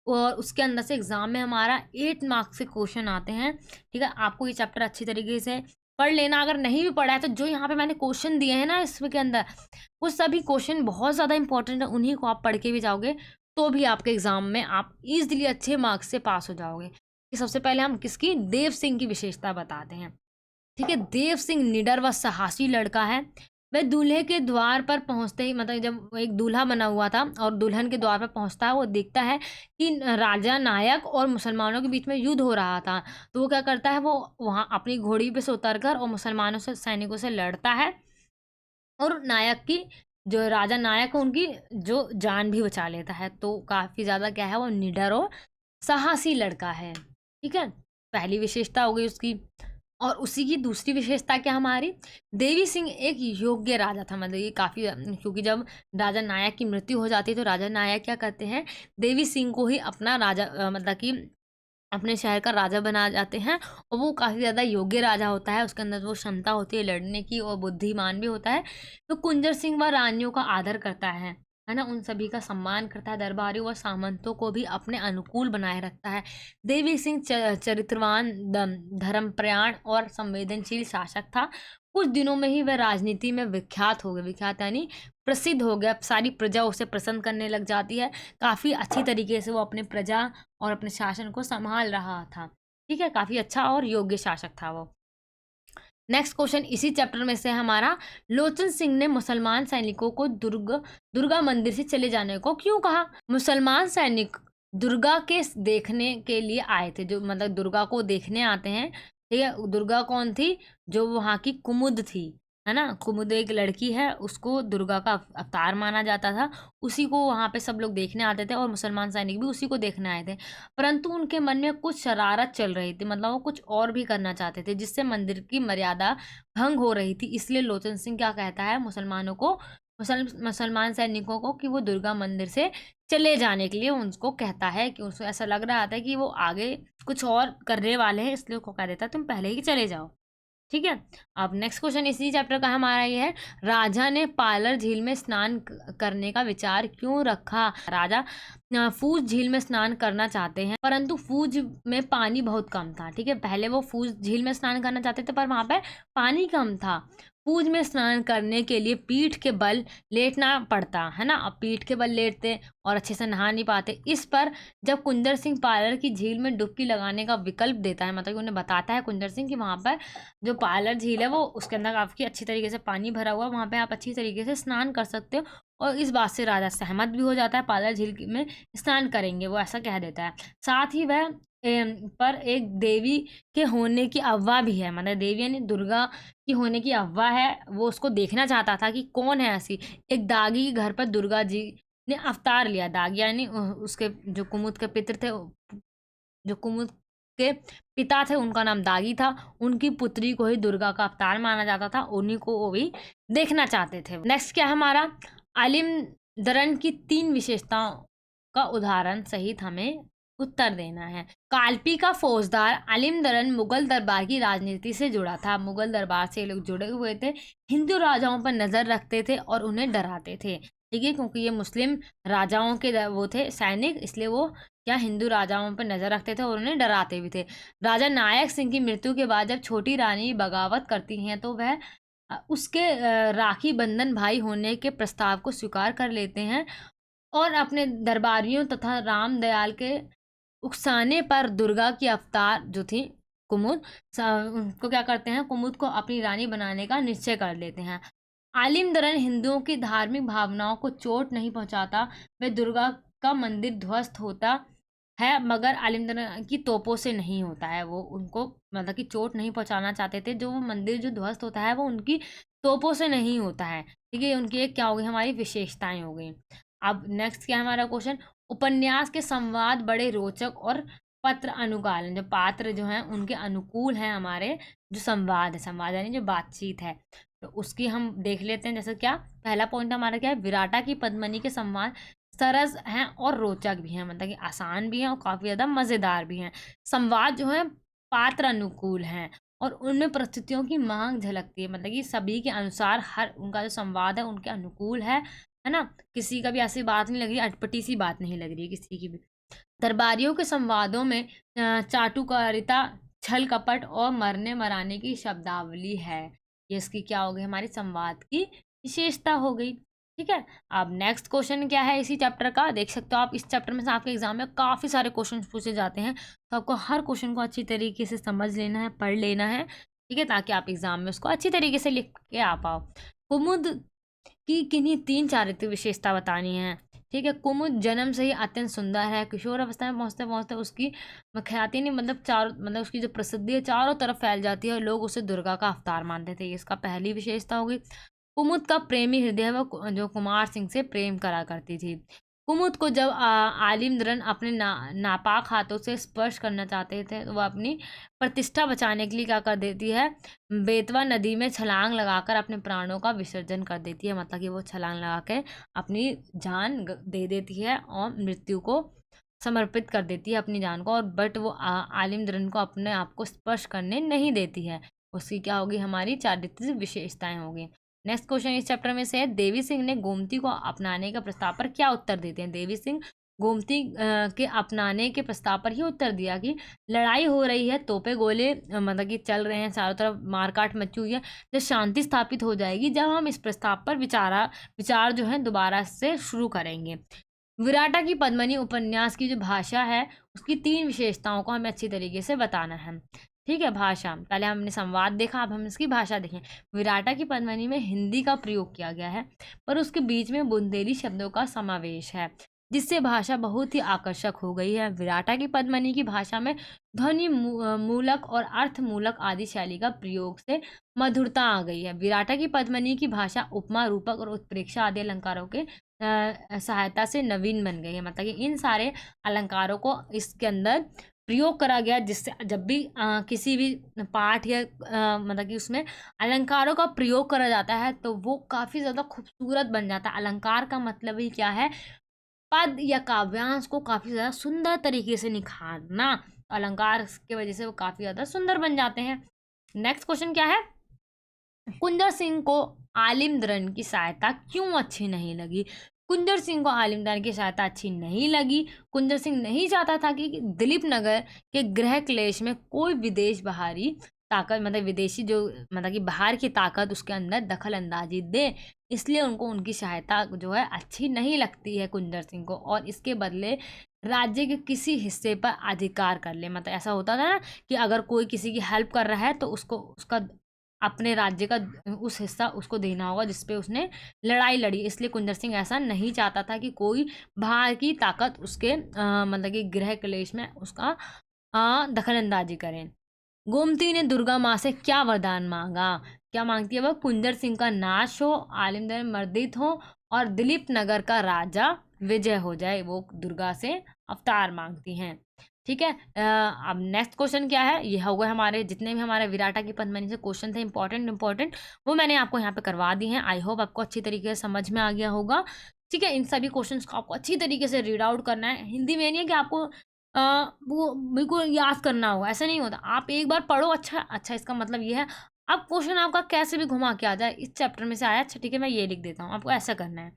और उसके अंदर से एग्जाम में हमारा 8 मार्क्स के क्वेश्चन आते हैं। ठीक है, आपको ये चैप्टर अच्छी तरीके से पढ़ लेना। अगर नहीं भी पढ़ा है तो जो यहाँ पे मैंने क्वेश्चन दिए हैं ना इसके अंदर, वो सभी क्वेश्चन बहुत ज़्यादा इंपॉर्टेंट है, उन्हीं को आप पढ़ के भी जाओगे तो भी आपके एग्जाम में आप ईजिली अच्छे मार्क्स से पास हो जाओगे। कि सबसे पहले हम किसकी, देव सिंह की विशेषता बताते हैं। ठीक है, देव सिंह निडर व साहसी लड़का है। वह दूल्हे के द्वार पर पहुंचते ही, मतलब जब एक दूल्हा बना हुआ था और दुल्हन के द्वार पर पहुंचता है, वो देखता है कि राजा नायक और मुसलमानों के बीच में युद्ध हो रहा था। तो वो क्या करता है, वो वहाँ अपनी घोड़ी पे से उतरकर और मुसलमानों से सैनिकों से लड़ता है और नायक की जो राजा नायक है उनकी जो जान भी बचा लेता है। तो काफ़ी ज़्यादा क्या है, वो निडर और साहसी लड़का है। ठीक है, पहली विशेषता हो गई उसकी। और उसी की दूसरी विशेषता क्या हमारी, देवी सिंह एक योग्य राजा था। मतलब ये काफ़ी, क्योंकि जब राजा नायक की मृत्यु हो जाती है तो राजा नायक क्या करते हैं, देवी सिंह को ही अपना राजा मतलब कि अपने शहर का राजा बना जाते हैं। और वो काफ़ी ज़्यादा योग्य राजा होता है, उसके अंदर वो क्षमता होती है लड़ने की और बुद्धिमान भी होता है। तो कुंजर सिंह व रानियों का आदर करता है ना, उन सभी का सम्मान करता है, दरबारियों व सामंतों को भी अपने अनुकूल बनाए रखता है। देवी सिंह चरित्रवान, धर्मप्रयाण और संवेदनशील शासक था। कुछ दिनों में ही वह राजनीति में विख्यात हो गया, विख्यात यानी प्रसिद्ध हो गया, सारी प्रजा उसे पसंद करने लग जाती है। काफ़ी अच्छी तरीके से वो अपने प्रजा और अपने शासन को संभाल रहा था। ठीक है, काफ़ी अच्छा और योग्य शासक था वो। नेक्स्ट क्वेश्चन इसी चैप्टर में से हमारा, लोचन सिंह ने मुसलमान सैनिकों को दुर्गा मंदिर से चले जाने को क्यों कहा। मुसलमान सैनिक दुर्गा के देखने के लिए आए थे, जो मतलब दुर्गा को देखने आते हैं। ठीक है, दुर्गा कौन थी, जो वहाँ की कुमुद थी, है ना, कुमुद एक लड़की है, उसको दुर्गा का अवतार माना जाता था। उसी को वहाँ पे सब लोग देखने आते थे और मुसलमान सैनिक भी उसी को देखने आए थे। परंतु उनके मन में कुछ शरारत चल रही थी, मतलब वो कुछ और भी करना चाहते थे जिससे मंदिर की मर्यादा भंग हो रही थी। इसलिए लोचन सिंह क्या कहता है मुसलमानों को, मुसलमान सैनिकों को, कि वो दुर्गा मंदिर से चले जाने के लिए उनको कहता है, कि उसको ऐसा लग रहा था कि वो आगे कुछ और करने वाले हैं, इसलिए उसको कह देता है तुम पहले ही चले जाओ। ठीक है, अब नेक्स्ट क्वेश्चन इसी चैप्टर का हमारा ये है, राजा ने पालर झील में स्नान करने का विचार क्यों रखा। राजा फूज झील में स्नान करना चाहते हैं, परंतु फूज में पानी बहुत कम था। ठीक है, पहले वो फूज झील में स्नान करना चाहते थे पर वहाँ पे पानी कम था। फूज में स्नान करने के लिए पीठ के बल लेटना पड़ता है ना, अब पीठ के बल लेटते और अच्छे से नहा नहीं पाते। इस पर जब कुंजर सिंह पालर की झील में डुबकी लगाने का विकल्प देता है, मतलब कि उन्हें बताता है कुंजर सिंह कि वहाँ पर जो पालर झील है वो उसके अंदर काफ़ी अच्छी तरीके से पानी भरा हुआ, वहाँ पे आप अच्छी तरीके से स्नान कर सकते हो। और इस बात से राजा सहमत भी हो जाता है, पालर झील में स्नान करेंगे वो ऐसा कह देता है। साथ ही वह पर एक देवी के होने की अफवाह भी है, मतलब देवी यानी दुर्गा की होने की अफवाह है, वो उसको देखना चाहता था कि कौन है ऐसी। एक दागी के घर पर दुर्गा जी ने अवतार लिया, दागी यानी उसके जो कुमुद के पितर थे, जो कुमुद के पिता थे उनका नाम दागी था, उनकी पुत्री को ही दुर्गा का अवतार माना जाता था, उन्हीं को वो भी देखना चाहते थे। नेक्स्ट क्या है हमारा, आलिम दरन की 3 विशेषताओं का उदाहरण सहित हमें उत्तर देना है। कालपी का फौजदार आलिम दरन मुगल दरबार की राजनीति से जुड़ा था, मुगल दरबार से लोग जुड़े हुए थे, हिंदू राजाओं पर नजर रखते थे और उन्हें डराते थे। ठीक है, क्योंकि ये मुस्लिम राजाओं के वो थे सैनिक, इसलिए वो क्या हिंदू राजाओं पर नजर रखते थे और उन्हें डराते भी थे। राजा नायक सिंह की मृत्यु के बाद जब छोटी रानी बगावत करती हैं तो वह उसके राखी बंधन भाई होने के प्रस्ताव को स्वीकार कर लेते हैं और अपने दरबारियों तथा रामदयाल के उकसाने पर दुर्गा की अवतार जो थी कुमुद, उनको क्या करते हैं, कुमुद को अपनी रानी बनाने का निश्चय कर लेते हैं। आलिमदरन हिंदुओं की धार्मिक भावनाओं को चोट नहीं पहुंचाता। वे दुर्गा का मंदिर ध्वस्त होता है मगर आलिमदरन की तोपों से नहीं होता है। वो उनको मतलब कि चोट नहीं पहुंचाना चाहते थे। जो वो मंदिर जो ध्वस्त होता है वो उनकी तोपों से नहीं होता है। ठीक है, उनकी एक क्या हो गई, हमारी विशेषताएं हो गई। अब नेक्स्ट क्या है हमारा क्वेश्चन, उपन्यास के संवाद बड़े रोचक और पत्र अनुकालन, जो पात्र जो हैं उनके अनुकूल हैं हमारे, जो संवाद है, संवाद यानी जो बातचीत है, तो उसकी हम देख लेते हैं। जैसे क्या पहला पॉइंट हमारा क्या है, विराटा की पद्मिनी के संवाद सरस हैं और रोचक भी हैं, मतलब कि आसान भी हैं और काफ़ी ज़्यादा मज़ेदार भी हैं। संवाद जो है पात्र अनुकूल हैं और उनमें परिस्थितियों की मांग झलकती है, मतलब कि सभी के अनुसार हर उनका जो संवाद है उनके अनुकूल है ना। किसी का भी ऐसी बात नहीं लग रही, अटपटी सी बात नहीं लग रही है किसी की भी। दरबारियों के संवादों में चाटुकारिता, छल कपट और मरने मराने की शब्दावली है। ये इसकी क्या हो गई, हमारी संवाद की विशेषता हो गई। ठीक है, अब नेक्स्ट क्वेश्चन क्या है इसी चैप्टर का, देख सकते हो आप। इस चैप्टर में से आपके एग्जाम में काफ़ी सारे क्वेश्चन पूछे जाते हैं, तो आपको हर क्वेश्चन को अच्छी तरीके से समझ लेना है, पढ़ लेना है। ठीक है, ताकि आप एग्जाम में उसको अच्छी तरीके से लिख के आ पाओ। कुमुद की किन्हीं 3 चारित्रिक विशेषता बतानी है। ठीक है, कुमुद जन्म से ही अत्यंत सुंदर है। किशोर अवस्था में पहुँचते पहुँचते उसकी ख्याति नहीं, मतलब चारों, मतलब उसकी जो प्रसिद्धि है चारों तरफ फैल जाती है और लोग उसे दुर्गा का अवतार मानते थे। ये इसका पहली विशेषता हो गई। कुमुद का प्रेमी हृदय वो जो कुमार सिंह से प्रेम करा करती थी। कुमुद को जब आलिमदरन अपने नापाक हाथों से स्पर्श करना चाहते थे तो वह अपनी प्रतिष्ठा बचाने के लिए क्या कर देती है, बेतवा नदी में छलांग लगाकर अपने प्राणों का विसर्जन कर देती है। मतलब कि वो छलांग लगा के अपनी जान दे देती है और मृत्यु को समर्पित कर देती है अपनी जान को, और बट वो आलिमदरन को अपने आप को स्पर्श करने नहीं देती है। उसकी क्या होगी, हमारी चारित्रिक विशेषताएं होगी। नेक्स्ट क्वेश्चन इस चैप्टर में से है, देवी सिंह ने गोमती को अपनाने के प्रस्ताव पर क्या उत्तर देते हैं। देवी सिंह गोमती के अपनाने के प्रस्ताव पर ही उत्तर दिया कि लड़ाई हो रही है, तोपे गोले मतलब कि चल रहे हैं, चारों तरफ मारकाट मची हुई है। जब शांति स्थापित हो जाएगी, जब हम इस प्रस्ताव पर विचार जो है दोबारा से शुरू करेंगे। विराटा की पद्मिनी उपन्यास की जो भाषा है उसकी 3 विशेषताओं को हमें अच्छी तरीके से बताना है। ठीक है, भाषा पहले हमने संवाद देखा, अब हम इसकी भाषा देखें। विराटा की पद्मिनी में हिंदी का प्रयोग किया गया है पर उसके बीच में बुंदेली शब्दों का समावेश है, जिससे भाषा बहुत ही आकर्षक हो गई है। विराटा की पद्मिनी की भाषा में ध्वनि मूलक और अर्थ मूलक आदि शैली का प्रयोग से मधुरता आ गई है। विराटा की पद्मिनी की भाषा उपमा, रूपक और उत्प्रेक्षा आदि अलंकारों के सहायता से नवीन बन गई है। मतलब कि इन सारे अलंकारों को इसके अंदर प्रयोग करा गया, जिससे जब भी किसी भी पाठ या मतलब कि उसमें अलंकारों का प्रयोग करा जाता है तो वो काफ़ी ज़्यादा खूबसूरत बन जाता है। अलंकार का मतलब ही क्या है, पद या काव्यांश को काफ़ी ज़्यादा सुंदर तरीके से निखारना। अलंकार की वजह से वो काफ़ी ज़्यादा सुंदर बन जाते हैं। नेक्स्ट क्वेश्चन क्या है, कुंदर सिंह को आलिमदरन की सहायता क्यों अच्छी नहीं लगी। कुंदर सिंह को आलिमदरन की सहायता अच्छी नहीं लगी। कुंदर सिंह नहीं चाहता था कि दिलीप नगर के गृह क्लेश में कोई विदेश बाहरी ताकत, मतलब विदेशी जो मतलब कि बाहर की ताकत उसके अंदर दखल अंदाजी दे, इसलिए उनको उनकी सहायता जो है अच्छी नहीं लगती है कुंदर सिंह को, और इसके बदले राज्य के किसी हिस्से पर अधिकार कर ले। मतलब ऐसा होता था ना कि अगर कोई किसी की हेल्प कर रहा है तो उसको उसका अपने राज्य का उस हिस्सा उसको देना होगा जिस पे उसने लड़ाई लड़ी। इसलिए कुंदर सिंह ऐसा नहीं चाहता था कि कोई बाहर की ताकत उसके मतलब कि गृह क्लेश में उसका दखल अंदाजी करें। गोमती ने दुर्गा माँ से क्या वरदान मांगा, क्या मांगती है वह, कुंदर सिंह का नाश हो, आलिमदर मर्दित हो और दिलीप नगर का राजा विजय हो जाए। वो दुर्गा से अवतार मांगती हैं। ठीक है, अब नेक्स्ट क्वेश्चन क्या है, ये होगा हमारे जितने भी हमारे विराटा की पद्मिनी से क्वेश्चन थे इंपॉर्टेंट वो मैंने आपको यहाँ पे करवा दी हैं। आई होप आपको अच्छी तरीके से समझ में आ गया होगा। ठीक है, इन सभी क्वेश्चंस को आपको अच्छी तरीके से रीड आउट करना है। हिंदी में नहीं है कि आपको वो बिल्कुल याद करना होगा, ऐसा नहीं होता। आप एक बार पढ़ो, अच्छा अच्छा इसका मतलब ये है। अब क्वेश्चन आपका कैसे भी घुमा के आ जाए, इस चैप्टर में से आया, अच्छा ठीक है मैं ये लिख देता हूँ, आपको ऐसा करना है।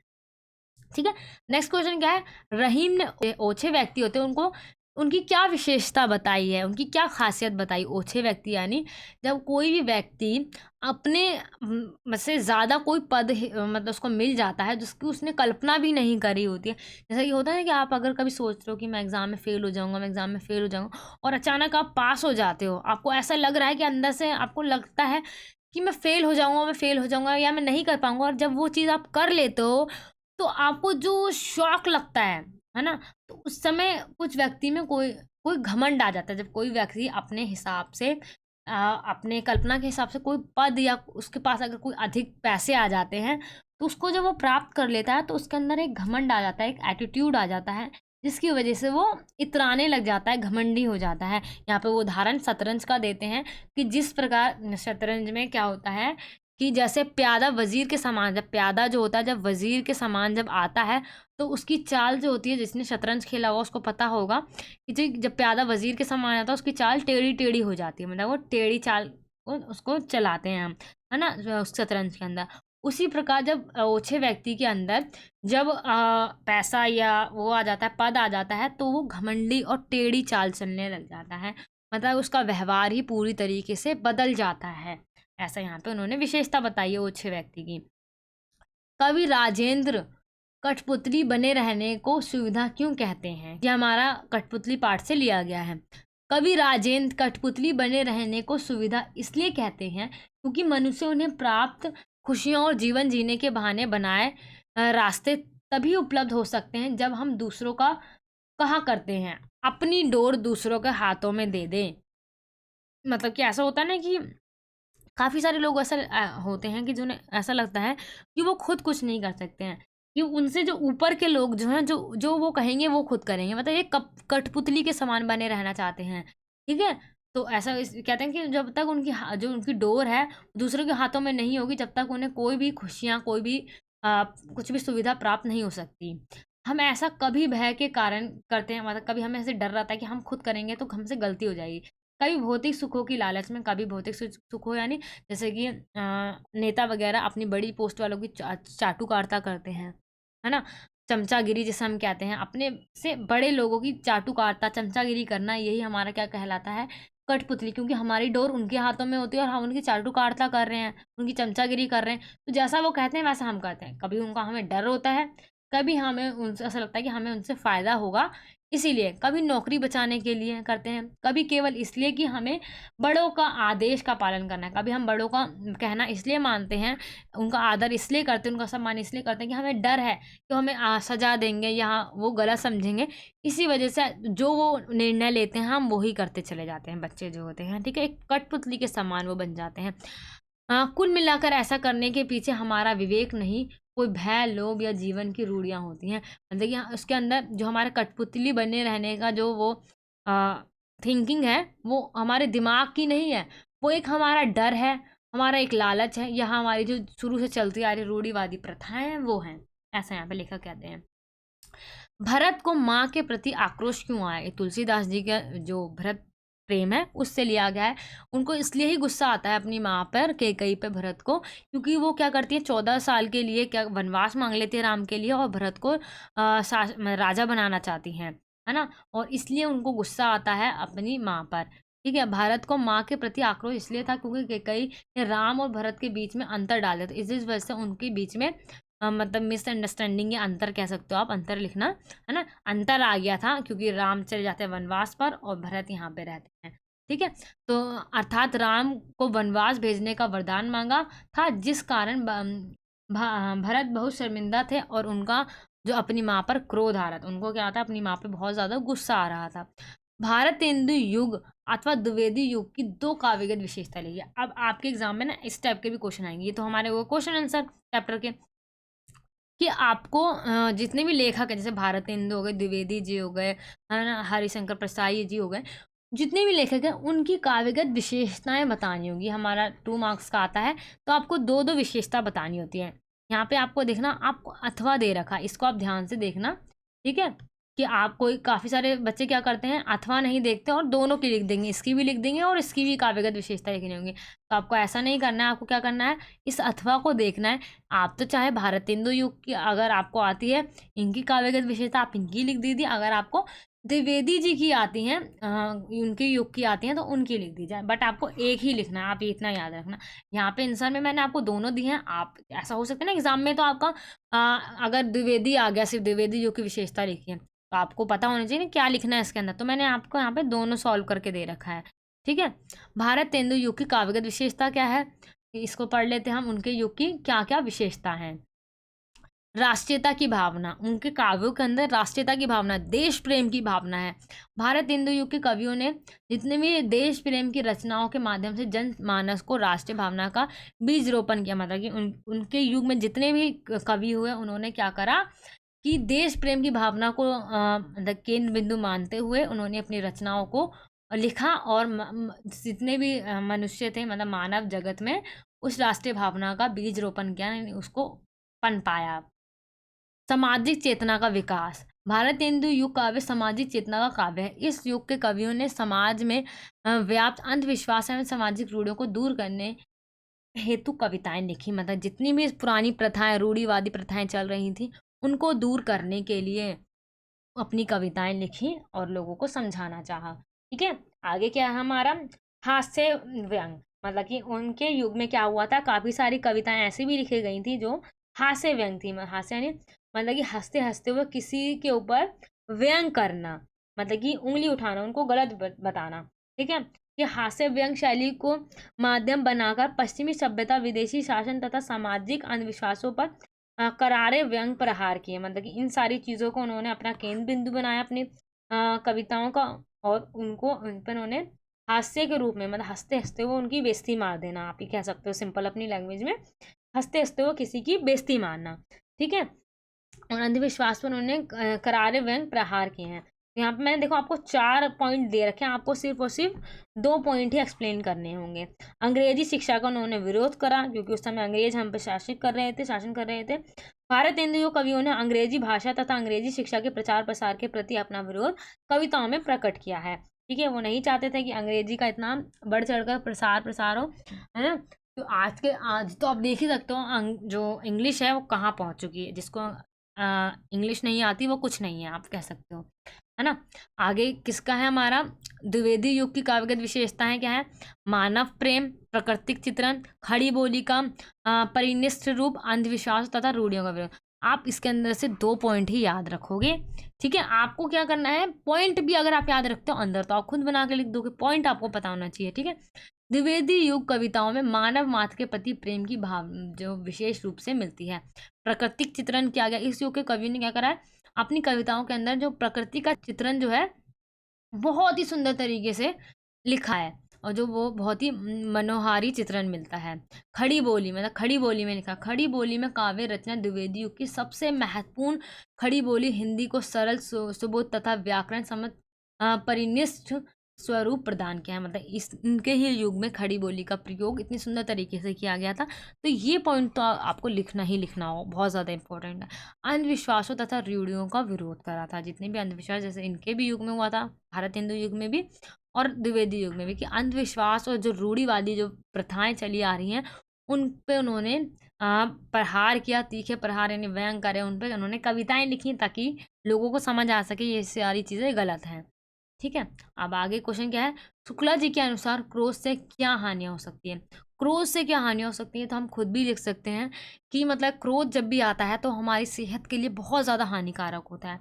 ठीक है। नेक्स्ट क्वेश्चन क्या है, रहीम ने ओछे व्यक्ति होते हैं उनको उनकी क्या विशेषता बताई है, उनकी क्या खासियत बताई। ओछे व्यक्ति यानी जब कोई भी व्यक्ति अपने से ज़्यादा कोई पद मतलब उसको मिल जाता है जिसकी उसने कल्पना भी नहीं करी होती है। जैसा कि होता है कि आप अगर कभी सोच रहे हो कि मैं एग्ज़ाम में फ़ेल हो जाऊँगा, मैं एग्ज़ाम में फ़ेल हो जाऊँगा, और अचानक आप पास हो जाते हो। आपको ऐसा लग रहा है कि अंदर से आपको लगता है कि मैं फ़ेल हो जाऊँगा, मैं फ़ेल हो जाऊँगा या मैं नहीं कर पाऊँगा, और जब वो चीज़ आप कर लेते हो तो आपको जो शॉक लगता है ना? तो उस समय कुछ व्यक्ति में कोई कोई घमंड आ जाता है। जब कोई व्यक्ति अपने हिसाब से अपने कल्पना के हिसाब से कोई पद या उसके पास अगर कोई अधिक पैसे आ जाते हैं, तो उसको जब वो प्राप्त कर लेता है तो उसके अंदर एक घमंड आ जाता है, एक एटीट्यूड आ जाता है, जिसकी वजह से वो इतराने लग जाता है, घमंडी हो जाता है। यहाँ पे वो उदाहरण शतरंज का देते हैं कि जिस प्रकार शतरंज में क्या होता है कि जैसे प्यादा वज़ीर के समान, जब प्यादा जो होता है जब वज़ीर के समान जब आता है, तो उसकी चाल जो होती है, जिसने शतरंज खेला होगा उसको पता होगा कि जब प्यादा वज़ीर के समान आता है उसकी चाल टेढ़ी-टेढ़ी हो जाती है। मतलब वो टेढ़ी चाल को उसको चलाते हैं हम, है ना? उस शतरंज के अंदर। उसी प्रकार जब ओछे व्यक्ति के अंदर जब पैसा या वो आ जाता है, पद आ जाता है, तो वो घमंडी और टेढ़ी चाल चलने लग जाता है। मतलब उसका व्यवहार ही पूरी तरीके से बदल जाता है। ऐसा यहाँ पे उन्होंने विशेषता बताई है ओछे व्यक्ति की। कवि राजेंद्र कठपुतली बने रहने को सुविधा क्यों कहते हैं? ये हमारा कठपुतली पाठ से लिया गया है। कवि राजेंद्र कठपुतली बने रहने को सुविधा इसलिए कहते हैं क्योंकि मनुष्य उन्हें प्राप्त खुशियों और जीवन जीने के बहाने बनाए रास्ते तभी उपलब्ध हो सकते हैं जब हम दूसरों का कहा करते हैं, अपनी डोर दूसरों के हाथों में दे दें। मतलब कि ऐसा होता है ना कि काफ़ी सारे लोग ऐसा होते हैं कि जिन्हें ऐसा लगता है कि वो खुद कुछ नहीं कर सकते हैं, कि उनसे जो ऊपर के लोग जो हैं, जो जो वो कहेंगे वो खुद करेंगे। मतलब ये कठपुतली के समान बने रहना चाहते हैं, ठीक है? तो ऐसा कहते हैं कि जब तक जो उनकी डोर है दूसरों के हाथों में नहीं होगी, जब तक उन्हें कोई भी खुशियाँ, कोई भी कुछ भी सुविधा प्राप्त नहीं हो सकती। हम ऐसा कभी भय के कारण करते हैं, मतलब कभी हमें ऐसे डर रहता है कि हम खुद करेंगे तो हमसे गलती हो जाएगी। कभी भौतिक सुखों की लालच में, कभी भौतिक सुखों यानी जैसे कि नेता वगैरह अपनी बड़ी पोस्ट वालों की चाटुकारिता करते हैं, है ना? चमचागिरी जिसे हम कहते हैं, अपने से बड़े लोगों की चाटुकारिता, चमचागिरी करना, यही हमारा क्या कहलाता है? कठपुतली। क्योंकि हमारी डोर उनके हाथों में होती है और हम उनकी चाटुकारिता कर रहे हैं, उनकी चमचागिरी कर रहे हैं, तो जैसा वो कहते हैं वैसा हम करते हैं। कभी उनका हमें डर होता है, कभी हमें उनसे ऐसा लगता है कि हमें उनसे फ़ायदा होगा, इसीलिए। कभी नौकरी बचाने के लिए करते हैं, कभी केवल इसलिए कि हमें बड़ों का आदेश का पालन करना है। कभी हम बड़ों का कहना इसलिए मानते हैं, उनका आदर इसलिए करते हैं, उनका सम्मान इसलिए करते हैं कि हमें डर है कि हमें सज़ा देंगे या वो गलत समझेंगे। इसी वजह से जो वो निर्णय लेते हैं हम वही करते चले जाते हैं, बच्चे जो होते हैं, ठीक है? एक कठपुतली के समान वो बन जाते हैं। कुल मिलाकर ऐसा करने के पीछे हमारा विवेक नहीं, कोई भय, लोभ या जीवन की रूढ़ियाँ होती हैं। मतलब कि उसके अंदर जो हमारा कठपुतली बने रहने का जो वो अ, थिंकिंग है, वो हमारे दिमाग की नहीं है। वो एक हमारा डर है, हमारा एक लालच है, या हमारी जो शुरू से चलती आ रही रूढ़िवादी प्रथाएँ हैं, वो हैं। ऐसा यहाँ पे लेखक कहते हैं। भरत को माँ के प्रति आक्रोश क्यों आया? ये तुलसीदास जी का जो भरत प्रेम है उससे लिया गया है। उनको इसलिए ही गुस्सा आता है अपनी माँ पर, कैकेयी पे, भरत को, क्योंकि वो क्या करती है, 14 साल के लिए क्या वनवास मांग लेती है राम के लिए, और भरत को राजा बनाना चाहती हैं, है ना? और इसलिए उनको गुस्सा आता है अपनी माँ पर। ठीक है, भारत को माँ के प्रति आक्रोश इसलिए था क्योंकि कैकेयी ने राम और भरत के बीच में अंतर डाल दिया था। इस वजह से उनके बीच में मतलब मिसअंडरस्टैंडिंग या अंतर कह सकते हो आप, अंतर लिखना, है ना? अंतर आ गया था क्योंकि राम चले जाते हैं वनवास पर और भरत यहाँ पे रहते हैं। ठीक है? तो अर्थात राम को वनवास भेजने का वरदान मांगा था, जिस कारण भरत बहुत शर्मिंदा थे और उनका जो अपनी माँ पर क्रोध आ रहा था, उनको क्या था, अपनी माँ पे बहुत ज़्यादा गुस्सा आ रहा था। भारतेंदु युग अथवा द्विवेदी युग की 2 काव्यगत विशेषता लिखिए। अब आपके एग्जाम में ना इस टाइप के भी क्वेश्चन आएंगे, ये तो हमारे वो क्वेश्चन आंसर चैप्टर के, कि आपको जितने भी लेखक हैं, जैसे भारतेंदु हो गए, द्विवेदी जी हो गए, है ना, हरिशंकर प्रसाई जी हो गए, जितने भी लेखक हैं उनकी काव्यगत विशेषताएं बतानी होगी। हमारा 2 मार्क्स का आता है, तो आपको 2-2 विशेषता बतानी होती है। यहाँ पे आपको देखना, आपको अथवा दे रखा है, इसको आप ध्यान से देखना, ठीक है? कि आप कोई काफ़ी सारे बच्चे क्या करते हैं, अथवा नहीं देखते और दोनों की लिख देंगे, इसकी भी लिख देंगे और इसकी भी काव्यगत विशेषता लिखनी होंगी। तो आपको ऐसा नहीं करना है, आपको क्या करना है, इस अथवा को देखना है। आप तो चाहे भारतेंदु युग की अगर आपको आती है, इनकी काव्यगत विशेषता आप इनकी लिख दीजिए, अगर आपको द्विवेदी जी की आती हैं, उनके युग की आती हैं, तो उनकी लिख दी जाए, बट आपको एक ही लिखना है, आप इतना याद रखना। यहाँ पे आंसर में मैंने आपको दोनों दिए हैं। आप ऐसा हो सकता है ना एग्जाम में तो आपका अगर द्विवेदी आ गया, सिर्फ द्विवेदी युग की विशेषता लिखी है, तो आपको पता होना चाहिए ना क्या लिखना है इसके अंदर, तो मैंने आपको यहाँ पे दोनों सॉल्व करके दे रखा है। ठीक है, भारतेंदु युग की काव्यगत विशेषता क्या है, इसको पढ़ लेते हैं हम, उनके युग की क्या क्या विशेषता है। राष्ट्रीयता की भावना, उनके काव्यों के अंदर राष्ट्रीयता की भावना, देश प्रेम की भावना है। भारतेंदु युग के कवियों ने जितने भी देश प्रेम की रचनाओं के माध्यम से जनमानस को राष्ट्रीय भावना का बीज रोपण किया, मतलब कि उनके युग में जितने भी कवि हुए, उन्होंने क्या करा कि देश प्रेम की भावना को मतलब केंद्र बिंदु मानते हुए उन्होंने अपनी रचनाओं को लिखा, और जितने भी मनुष्य थे, मतलब मानव जगत में उस राष्ट्रीय भावना का बीज रोपण किया, यानी उसको पनपाया। सामाजिक चेतना का विकास, भारतेंदु युग काव्य सामाजिक चेतना का काव्य है। इस युग के कवियों ने समाज में व्याप्त अंधविश्वास एवं सामाजिक रूढ़ियों को दूर करने हेतु कविताएं लिखी, मतलब जितनी भी पुरानी प्रथाएं, रूढ़िवादी प्रथाएं चल रही थी, उनको दूर करने के लिए अपनी कविताएं लिखी और लोगों को समझाना चाहा। ठीक है, आगे क्या है हमारा, हास्य व्यंग, मतलब कि उनके युग में क्या हुआ था, काफी सारी कविताएं ऐसी भी लिखी गई थी जो हास्य व्यंग थी। हास्य यानी मतलब कि हंसते हंसते हुए किसी के ऊपर व्यंग करना, मतलब कि उंगली उठाना, उनको गलत बताना। ठीक है, ये हास्य व्यंग शैली को माध्यम बनाकर पश्चिमी सभ्यता, विदेशी शासन तथा सामाजिक अंधविश्वासों पर करारे व्यंग प्रहार किए, मतलब कि इन सारी चीज़ों को उन्होंने अपना केंद्र बिंदु बनाया अपनी कविताओं का, और उनको उन पर उन्होंने हास्य के रूप में, मतलब हंसते हंसते वो उनकी बेइज्जती मार देना, आप ही कह सकते हो सिंपल अपनी लैंग्वेज में, हंसते हंसते वो किसी की बेइज्जती मारना। ठीक है, और अंधविश्वास पर उन्होंने करारे व्यंग प्रहार किए हैं। यहाँ पे मैंने देखो आपको 4 पॉइंट दे रखे हैं, आपको सिर्फ और सिर्फ 2 पॉइंट ही एक्सप्लेन करने होंगे। अंग्रेजी शिक्षा का उन्होंने विरोध करा, क्योंकि उस समय अंग्रेज हम पर शासन कर रहे थे। भारतेंदु कवियों ने अंग्रेजी भाषा तथा अंग्रेजी शिक्षा के प्रचार प्रसार के प्रति अपना विरोध कविताओं में प्रकट किया है। ठीक है, वो नहीं चाहते थे कि अंग्रेजी का इतना बढ़ चढ़कर प्रसार हो, है ना। तो आज तो आप देख ही सकते हो जो इंग्लिश है वो कहाँ पहुँच चुकी है, जिसको इंग्लिश नहीं आती वो कुछ नहीं है, आप कह सकते हो, है ना। आगे किसका है हमारा, द्विवेदी युग की काव्यगत विशेषताएं क्या है, मानव प्रेम, प्राकृतिक चित्रण, खड़ी बोली का परिनिष्ठ रूप, अंधविश्वास तथा रूढ़ियों का विरोध। आप इसके अंदर से 2 पॉइंट ही याद रखोगे। ठीक है, आपको क्या करना है, पॉइंट भी अगर आप याद रखते हो अंदर, तो आप खुद बना के लिख दोगे, पॉइंट आपको पता होना चाहिए। ठीक है, द्विवेदी युग कविताओं में मानव मात्र के प्रति प्रेम की भाव जो विशेष रूप से मिलती है। प्राकृतिक चित्रण किया गया, इस युग के कवियों ने क्या करा है, अपनी कविताओं के अंदर जो प्रकृति का चित्रण जो है बहुत ही सुंदर तरीके से लिखा है, और जो वो बहुत ही मनोहारी चित्रण मिलता है। खड़ी बोली, मतलब खड़ी बोली में लिखा, खड़ी बोली में काव्य रचना द्विवेदी युग की सबसे महत्वपूर्ण। खड़ी बोली हिंदी को सरल, सुबोध तथा व्याकरण सम्मत परिनिष्ठ स्वरूप प्रदान किया है, मतलब इस इनके ही युग में खड़ी बोली का प्रयोग इतनी सुंदर तरीके से किया गया था। तो ये पॉइंट तो आपको लिखना ही लिखना हो, बहुत ज़्यादा इंपॉर्टेंट है। अंधविश्वासों तथा रूढ़ियों का विरोध करा था, जितने भी अंधविश्वास जैसे इनके भी युग में हुआ था, भारतेंदु युग में भी और द्विवेदी युग में भी, कि अंधविश्वास और जो रूढ़िवादी जो प्रथाएं चली आ रही हैं, उन पे उन्होंने प्रहार किया, तीखे प्रहार यानी व्यंग करे, उन पे उन्होंने कविताएं लिखी ताकि लोगों को समझ आ सके ये सारी चीज़ें गलत हैं। ठीक है, अब आगे क्वेश्चन क्या है, शुक्ला जी के अनुसार क्रोध से क्या हानियां हो सकती है। क्रोध से क्या हानियां हो सकती है, तो हम खुद भी लिख सकते हैं कि मतलब क्रोध जब भी आता है तो हमारी सेहत के लिए बहुत ज़्यादा हानिकारक होता है।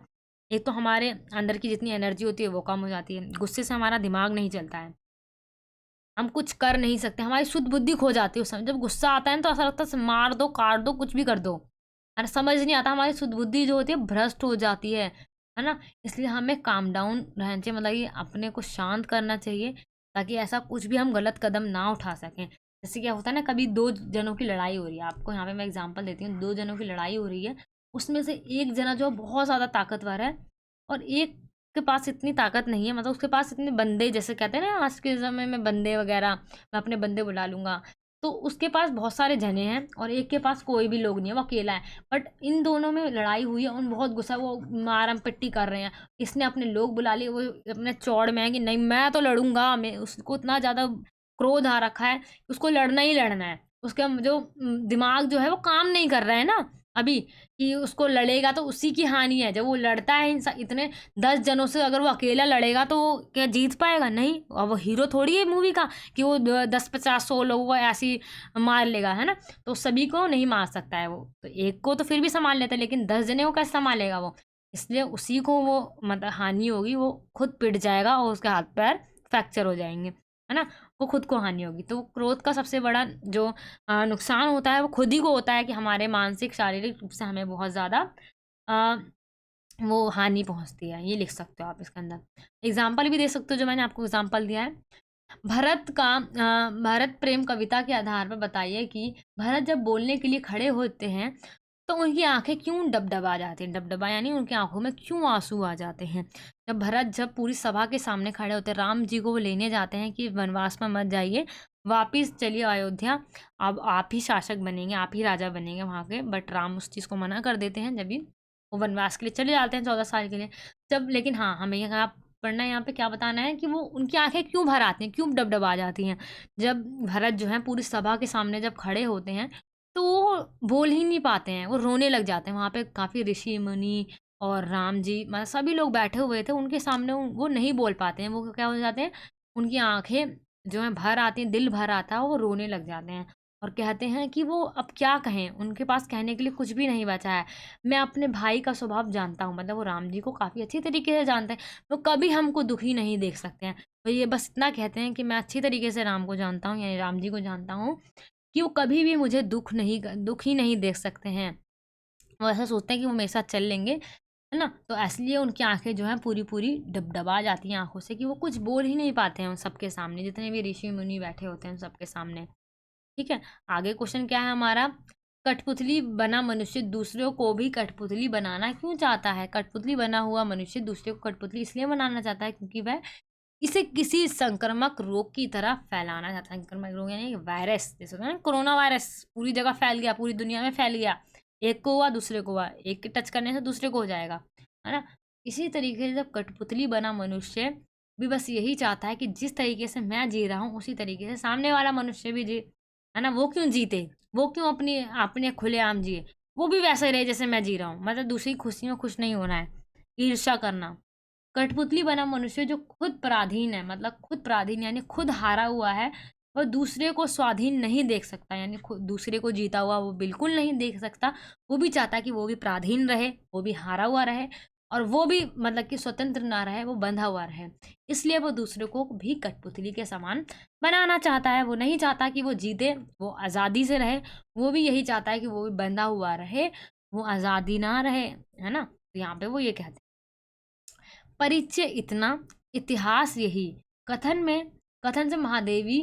एक तो हमारे अंदर की जितनी एनर्जी होती है वो कम हो जाती है, गुस्से से हमारा दिमाग नहीं चलता है, हम कुछ कर नहीं सकते, हमारी शुद्ध बुद्धि खो जाती है उस समय। जब गुस्सा आता है ना तो ऐसा लगता है मार दो, काट दो, कुछ भी कर दो, अरे समझ नहीं आता, हमारी शुद्ध बुद्धि जो होती है भ्रष्ट हो जाती है ना। इसलिए हमें काम डाउन रहना चाहिए, मतलब ये अपने को शांत करना चाहिए, ताकि ऐसा कुछ भी हम गलत कदम ना उठा सकें। जैसे क्या होता है ना, कभी 2 जनों की लड़ाई हो रही है, आपको यहाँ पे मैं एग्जांपल देती हूँ, 2 जनों की लड़ाई हो रही है, उसमें से एक जना जो बहुत ज़्यादा ताकतवर है और एक के पास इतनी ताकत नहीं है, मतलब उसके पास इतने बंदे, जैसे कहते हैं ना आज के समय में बंदे वगैरह, मैं अपने बंदे बुला लूँगा, तो उसके पास बहुत सारे जने हैं और एक के पास कोई भी लोग नहीं है, वो अकेला है। बट इन दोनों में लड़ाई हुई है और बहुत गुस्सा, वो मारम पिट्टी कर रहे हैं। इसने अपने लोग बुला लिए, वो अपने चौड़ में है कि नहीं मैं तो लड़ूंगा। मैं उसको इतना ज़्यादा क्रोध आ रखा है कि उसको लड़ना ही लड़ना है। उसका जो दिमाग जो है वो काम नहीं कर रहा है ना अभी, कि उसको लड़ेगा तो उसी की हानि है। जब वो लड़ता है इतने 10 जनों से, अगर वो अकेला लड़ेगा तो वो क्या जीत पाएगा? नहीं। और वो हीरो थोड़ी है मूवी का कि वो 10 50 100 लोगों को ऐसी मार लेगा, है ना। तो सभी को नहीं मार सकता है वो, तो एक को तो फिर भी संभाल लेता है, लेकिन 10 जने को कैसे संभालेगा वो? इसलिए उसी को वो मतलब हानि होगी, वो खुद पिट जाएगा और उसके हाथ पैर फ्रैक्चर हो जाएंगे, है ना। वो खुद को हानि होगी। तो क्रोध का सबसे बड़ा जो नुकसान होता है वो खुद ही को होता है कि हमारे मानसिक शारीरिक रूप से हमें बहुत ज़्यादा वो हानि पहुंचती है। ये लिख सकते हो आप इसके अंदर। एग्जाम्पल भी दे सकते हो, जो मैंने आपको एग्जाम्पल दिया है। भरत प्रेम कविता के आधार पर बताइए कि भरत जब बोलने के लिए खड़े होते हैं तो उनकी आंखें क्यों डबडबा जाती हैं। डबडबा यानी उनकी आंखों में क्यों आंसू आ जाते हैं। जब पूरी सभा के सामने खड़े होते हैं, राम जी को वो लेने जाते हैं कि वनवास में मत जाइए, वापिस चलिए अयोध्या, अब आप ही शासक बनेंगे, आप ही राजा बनेंगे वहाँ के। बट राम उस चीज़ को मना कर देते हैं, जब भी वो वनवास के लिए चले जाते हैं 14 साल के लिए। जब लेकिन हाँ, हमें यहाँ पढ़ना है, यहाँ पे क्या बताना है कि वो उनकी आंखें क्यों भर आती हैं, क्यों डबडबा जाती हैं। जब भरत जो है पूरी सभा के सामने जब खड़े होते हैं तो वो बोल ही नहीं पाते हैं, वो रोने लग जाते हैं। वहाँ पे काफ़ी ऋषि मुनि और राम जी मतलब सभी लोग बैठे हुए थे, उनके सामने वो नहीं बोल पाते हैं। वो क्या हो जाते हैं, उनकी आंखें जो है भर आती हैं, दिल भर आता है, वो रोने लग जाते हैं और कहते हैं कि वो अब क्या कहें, उनके पास कहने के लिए कुछ भी नहीं बचा है। मैं अपने भाई का स्वभाव जानता हूँ, मतलब वो राम जी को काफ़ी अच्छी तरीके से जानते हैं, वो कभी हमको दुखी नहीं देख सकते हैं। तो ये बस इतना कहते हैं कि मैं अच्छी तरीके से राम को जानता हूँ, यानी राम जी को जानता हूँ, कि वो कभी भी मुझे दुख ही नहीं देख सकते हैं। वो ऐसा सोचते हैं कि वो मेरे साथ चल लेंगे, है ना। तो इसलिए उनकी आंखें जो हैं पूरी पूरी डबडबा जाती हैं आंखों से, कि वो कुछ बोल ही नहीं पाते हैं उन सबके सामने, जितने भी ऋषि मुनि बैठे होते हैं उन सबके सामने। ठीक है। आगे क्वेश्चन क्या है हमारा, कठपुतली बना मनुष्य दूसरों को भी कठपुतली बनाना क्यों चाहता है। कठपुतली बना हुआ मनुष्य दूसरे को कठपुतली इसलिए बनाना चाहता है क्योंकि वह इसे किसी संक्रामक रोग की तरह फैलाना चाहता है। संक्रामक रोग यानी वायरस, जैसे होता है ना कोरोना वायरस, पूरी जगह फैल गया, पूरी दुनिया में फैल गया। एक को हुआ दूसरे को हुआ, एक के टच करने से दूसरे को हो जाएगा, है ना। इसी तरीके से जब कठपुतली बना मनुष्य भी बस यही चाहता है कि जिस तरीके से मैं जी रहा हूँ उसी तरीके से सामने वाला मनुष्य भी जी, है ना। वो क्यों जीते, वो क्यों अपनी अपने खुलेआम जिए, वो भी वैसे ही रहे जैसे मैं जी रहा हूँ। मतलब दूसरी खुशी में खुश नहीं होना है, ईर्ष्या करना। कठपुतली बना मनुष्य जो खुद पराधीन है, मतलब खुद पराधीन यानी खुद हारा हुआ है, वह दूसरे को स्वाधीन नहीं देख सकता, यानी खुद दूसरे को जीता हुआ वो बिल्कुल नहीं देख सकता। वो भी चाहता है कि वो भी पराधीन रहे, वो भी हारा हुआ रहे, और वो भी मतलब कि स्वतंत्र ना रहे, वो बंधा हुआ रहे। इसलिए वो दूसरे को भी कठपुतली के समान बनाना चाहता है। वो नहीं चाहता कि वो जीते, वो आज़ादी से रहे। वो भी यही चाहता है कि वो भी बंधा हुआ रहे, वो आज़ादी ना रहे, है ना। तो यहाँ पे वो ये कहते हैं, परिचय इतना, इतिहास यही, कथन से महादेवी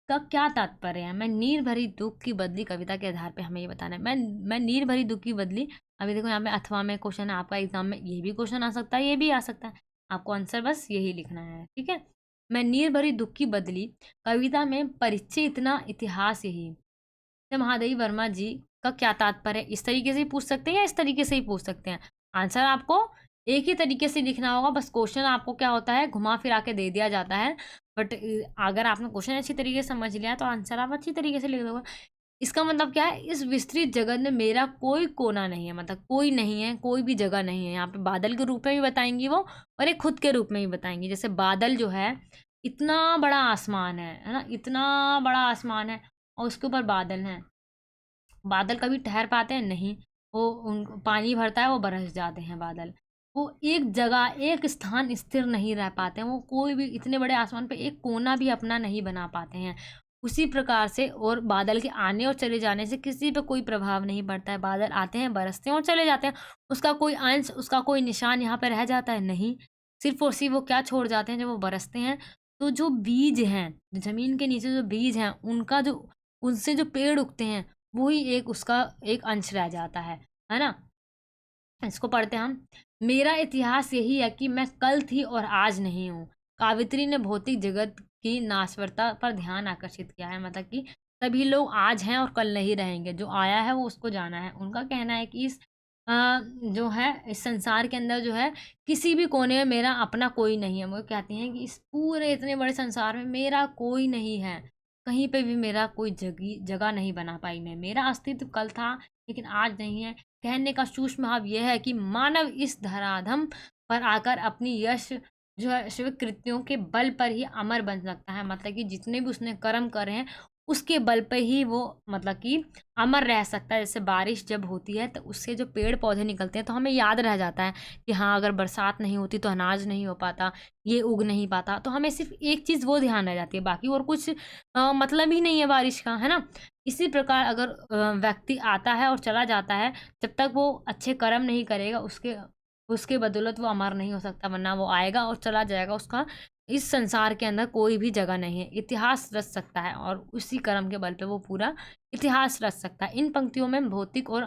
का क्या तात्पर्य है। मैं नीर भरी दुख की बदली कविता के आधार पे हमें ये बताना है। मैं नीर भरी दुख की बदली, अभी देखो यहाँ पे अथवा में क्वेश्चन है आपका एग्जाम में, ये भी क्वेश्चन आ सकता है, ये भी आ सकता है। आपको आंसर बस यही लिखना है, ठीक है। मैं नीर भरी दुख की बदली कविता में परिचय इतना, इतिहास यही से महादेवी वर्मा जी का क्या तात्पर्य है। इस तरीके से ही पूछ सकते हैं या इस तरीके से ही पूछ सकते हैं। आंसर आपको एक ही तरीके से लिखना होगा, बस क्वेश्चन आपको क्या होता है घुमा फिरा के दे दिया जाता है। बट अगर आपने क्वेश्चन अच्छी तरीके से समझ लिया तो आंसर आप अच्छी तरीके से लिख दोगे। इसका मतलब क्या है, इस विस्तृत जगत में मेरा कोई कोना नहीं है, मतलब कोई नहीं है, कोई भी जगह नहीं है। यहाँ पे बादल के रूप में भी बताएंगी वो, और एक खुद के रूप में भी बताएंगी। जैसे बादल जो है, इतना बड़ा आसमान है ना, इतना बड़ा आसमान है और उसके ऊपर बादल हैं। बादल कभी ठहर पाते हैं नहीं, वो उन पानी भरता है वो बरस जाते हैं बादल। वो एक जगह एक स्थान स्थिर नहीं रह पाते हैं, वो कोई भी इतने बड़े आसमान पे एक कोना भी अपना नहीं बना पाते हैं। उसी प्रकार से, और बादल के आने और चले जाने से किसी पे कोई प्रभाव नहीं पड़ता है। बादल आते हैं, बरसते हैं और चले जाते हैं, उसका कोई अंश, उसका कोई निशान यहाँ पे रह जाता है नहीं। सिर्फ और सिर्फ वो क्या छोड़ जाते हैं, जब वो बरसते हैं तो जो बीज हैं, जमीन के नीचे जो बीज हैं, उनका जो, उनसे जो पेड़ उगते हैं, वो ही एक उसका एक अंश रह जाता है ना। इसको पढ़ते हैं हम। मेरा इतिहास यही है कि मैं कल थी और आज नहीं हूँ। कावित्री ने भौतिक जगत की नाश्वरता पर ध्यान आकर्षित किया है, मतलब कि सभी लोग आज हैं और कल नहीं रहेंगे, जो आया है वो उसको जाना है। उनका कहना है कि जो है इस संसार के अंदर जो है किसी भी कोने में मेरा अपना कोई नहीं है। वो कहती हैं कि इस पूरे इतने बड़े संसार में मेरा कोई नहीं है, कहीं पे भी मेरा कोई जगह नहीं बना पाई मैं। मेरा अस्तित्व कल था लेकिन आज नहीं है। कहने का सूक्ष्म भाव ये है कि मानव इस धराधाम पर आकर अपनी यश जो है स्वीकृतियों के बल पर ही अमर बन सकता है। मतलब कि जितने भी उसने कर्म करे हैं उसके बल पे ही वो मतलब कि अमर रह सकता है। जैसे बारिश जब होती है तो उससे जो पेड़ पौधे निकलते हैं तो हमें याद रह जाता है कि हाँ, अगर बरसात नहीं होती तो अनाज नहीं हो पाता, ये उग नहीं पाता। तो हमें सिर्फ एक चीज़ वो ध्यान रह जाती है, बाकी और कुछ मतलब ही नहीं है बारिश का, है ना? इसी प्रकार अगर व्यक्ति आता है और चला जाता है, जब तक वो अच्छे कर्म नहीं करेगा उसके उसके बदौलत वो अमर नहीं हो सकता, वरना वो आएगा और चला जाएगा। उसका इस संसार के अंदर कोई भी जगह नहीं है। इतिहास रच सकता है और उसी कर्म के बल पे वो पूरा इतिहास रच सकता है। इन पंक्तियों में भौतिक और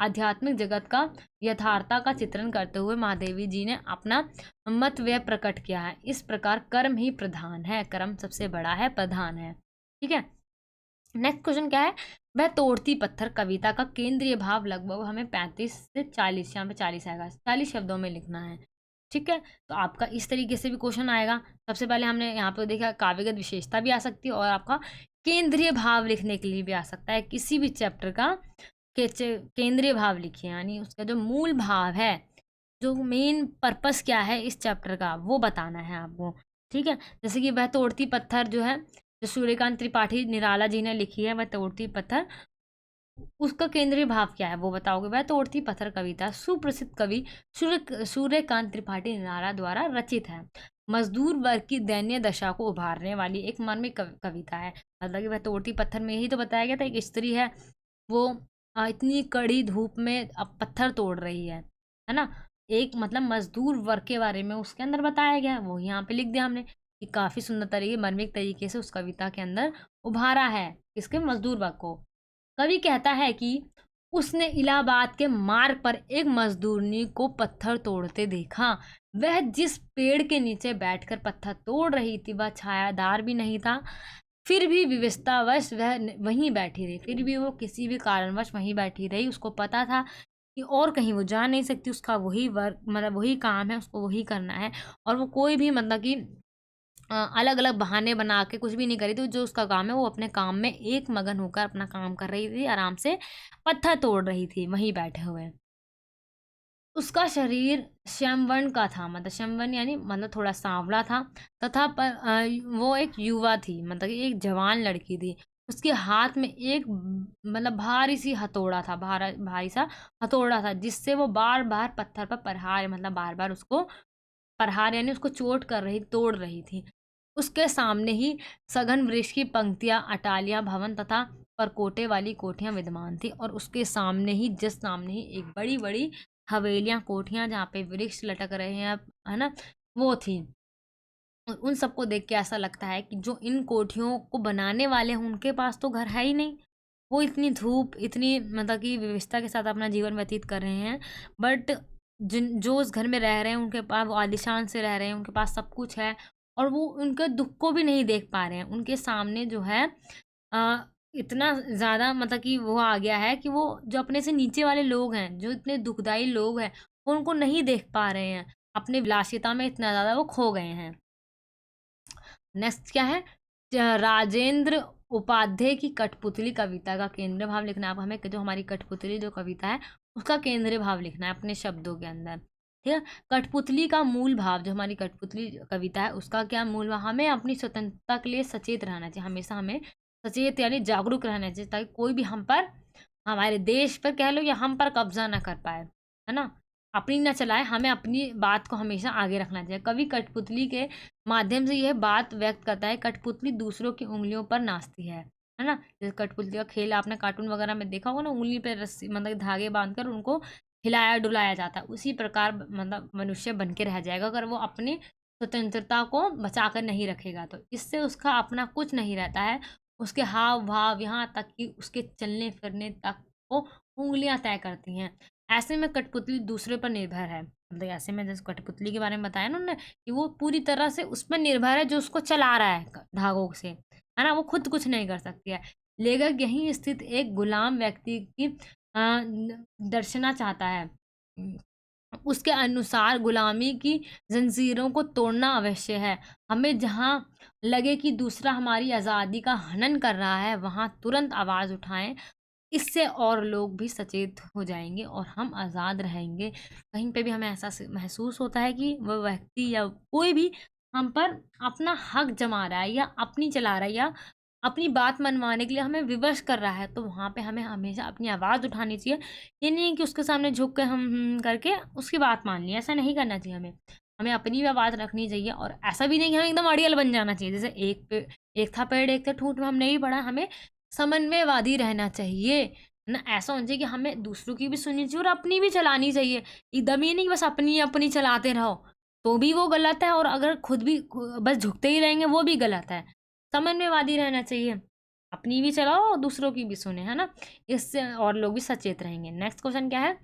आध्यात्मिक जगत का यथार्थता का चित्रण करते हुए महादेवी जी ने अपना मत व्यय प्रकट किया है। इस प्रकार कर्म ही प्रधान है, कर्म सबसे बड़ा है, प्रधान है। ठीक है। नेक्स्ट क्वेश्चन क्या है? वह तोड़ती पत्थर कविता का केंद्रीय भाव लगभग हमें 35 से 40, यहाँ पे 40 आएगा, 40 शब्दों में लिखना है। ठीक है, तो आपका इस तरीके से भी क्वेश्चन आएगा। सबसे पहले हमने यहाँ पे देखा काव्यगत विशेषता भी आ सकती है और आपका केंद्रीय भाव लिखने के लिए भी आ सकता है। किसी भी चैप्टर का केंद्रीय भाव लिखिए, यानी उसका जो मूल भाव है, जो मेन पर्पस क्या है इस चैप्टर का, वो बताना है आपको। ठीक है, जैसे कि वह तोड़ती पत्थर जो है, जो सूर्यकांत त्रिपाठी निराला जी ने लिखी है, वह तोड़ती पत्थर, उसका केंद्रीय भाव क्या है वो बताओगे। वह तोड़ती पत्थर कविता सुप्रसिद्ध कवि सूर्यकांत त्रिपाठी निराला द्वारा रचित है। मजदूर वर्ग की दयनीय दशा को उभारने वाली एक मार्मिक कविता है। मतलब कि वह तोड़ती पत्थर में ही तो बताया गया था, एक स्त्री है, वो इतनी कड़ी धूप में अब पत्थर तोड़ रही है ना। एक मतलब मजदूर वर्ग के बारे में उसके अंदर बताया गया, वो यहाँ पे लिख दिया हमने कि काफी सुंदर तरीके मार्मिक तरीके से उस कविता के अंदर उभारा है इसके मजदूर वर्ग को। कवि कहता है कि उसने इलाहाबाद के मार्ग पर एक मजदूरनी को पत्थर तोड़ते देखा। वह जिस पेड़ के नीचे बैठकर पत्थर तोड़ रही थी वह छायादार भी नहीं था, फिर भी विवशतावश वह वहीं बैठी रही। फिर भी वो किसी भी कारणवश वहीं बैठी रही। उसको पता था कि और कहीं वो जा नहीं सकती, उसका वही वर्क मतलब वही काम है, उसको वही करना है। और वो कोई भी मतलब कि अलग अलग बहाने बना के कुछ भी नहीं करी थी। जो उसका काम है वो अपने काम में एक मगन होकर अपना काम कर रही थी, आराम से पत्थर तोड़ रही थी वहीं बैठे हुए। उसका शरीर श्यामवर्ण का था, मतलब श्यामवर्ण यानी मतलब थोड़ा सांवला था, तथा वो एक युवा थी, मतलब कि एक जवान लड़की थी। उसके हाथ में एक मतलब भारी सी हथौड़ा था, भारी सा हथौड़ा था, जिससे वो बार बार पत्थर पर प्रहार मतलब बार बार उसको प्रहार यानी उसको चोट कर रही तोड़ रही थी। उसके सामने ही सघन वृक्ष की पंक्तियां, अटालियां, भवन तथा परकोटे वाली कोठियां विद्यमान थी। और उसके सामने ही जस्ट सामने ही एक बड़ी बड़ी हवेलियां, कोठियां जहाँ पे वृक्ष लटक रहे हैं, है ना, वो थी। और उन सबको देख के ऐसा लगता है कि जो इन कोठियों को बनाने वाले हैं उनके पास तो घर है ही नहीं। वो इतनी धूप, इतनी मतलब कि व्यवस्था के साथ अपना जीवन व्यतीत कर रहे हैं, बट जिन जो उस घर में रह रहे हैं उनके पास, वो आलीशान से रह रहे हैं, उनके पास सब कुछ है, और वो उनके दुख को भी नहीं देख पा रहे हैं। उनके सामने जो है इतना ज़्यादा मतलब कि वो आ गया है कि वो जो अपने से नीचे वाले लोग हैं, जो इतने दुखदाई लोग हैं, वो उनको नहीं देख पा रहे हैं। अपने विलासिता में इतना ज़्यादा वो खो गए हैं। नेक्स्ट क्या है? राजेंद्र उपाध्याय की कठपुतली कविता का केंद्रीय भाव लिखना है। अब हमें जो हमारी कठपुतली जो कविता है उसका केंद्रीय भाव लिखना है अपने शब्दों के अंदर। ठीक है, कठपुतली का मूल भाव, जो हमारी कठपुतली कविता है उसका क्या मूल भाव, हमें अपनी स्वतंत्रता के लिए सचेत रहना चाहिए। हमेशा हमें सचेत यानी जागरूक रहना चाहिए, ताकि कोई भी हम पर, हमारे देश पर कह लो या हम पर कब्जा ना कर पाए, है ना, अपनी ना चलाए। हमें अपनी बात को हमेशा आगे रखना चाहिए। कवि कठपुतली के माध्यम से यह बात व्यक्त करता है, कठपुतली दूसरों की उंगलियों पर नाचती है ना। जैसे कठपुतली का खेल आपने कार्टून वगैरह में देखा होगा ना, उंगली पे रस्सी मतलब धागे बांधकर उनको हिलाया डुलाया जाता है। उसी प्रकार मतलब मनुष्य बन के रह जाएगा अगर वो अपनी स्वतंत्रता को बचा कर नहीं रखेगा। तो इससे उसका अपना कुछ नहीं रहता है। उसके हाव भाव, यहाँ तक कि उसके चलने फिरने तक वो उंगलियां तय करती हैं। ऐसे में कठपुतली दूसरे पर निर्भर है। मतलब ऐसे में जैसे कठपुतली के बारे में बताया ना उन्होंने कि वो पूरी तरह से उस पर निर्भर है जो उसको चला रहा है धागों से, है ना, वो खुद कुछ नहीं कर सकती है। लेखक यहीं स्थित एक गुलाम व्यक्ति की दर्शना चाहता है। उसके अनुसार गुलामी की जंजीरों को तोड़ना अवश्य है। हमें जहाँ लगे कि दूसरा हमारी आज़ादी का हनन कर रहा है, वहाँ तुरंत आवाज़ उठाएं। इससे और लोग भी सचेत हो जाएंगे और हम आज़ाद रहेंगे। कहीं पे भी हमें ऐसा महसूस होता है कि वह व्यक्ति या कोई भी हम पर अपना हक जमा रहा है या अपनी चला रहा है या अपनी बात मनवाने के लिए हमें विवश कर रहा है, तो वहाँ पे हमें हमेशा अपनी आवाज़ उठानी चाहिए। ये नहीं कि उसके सामने झुक के हम करके उसकी बात मान ली, ऐसा नहीं करना चाहिए हमें। हमें अपनी भी आवाज़ रखनी चाहिए और ऐसा भी नहीं कि हमें एकदम अड़ियल बन जाना चाहिए। जैसे एक था पेड़ एक था ठूँठ में हमने भी पढ़ा, हमें समन्वयवादी रहना चाहिए, है ना? ऐसा होना चाहिए कि हमें दूसरों की भी सुननी चाहिए और अपनी भी चलानी चाहिए। एकदम ये नहीं कि बस अपनी चलाते रहो, तो भी वो गलत है, और अगर खुद भी बस झुकते ही रहेंगे वो भी गलत है। समन्वयवादी रहना चाहिए, अपनी भी चलाओ और दूसरों की भी सुने, है ना? इससे और लोग भी सचेत रहेंगे। नेक्स्ट क्वेश्चन क्या है?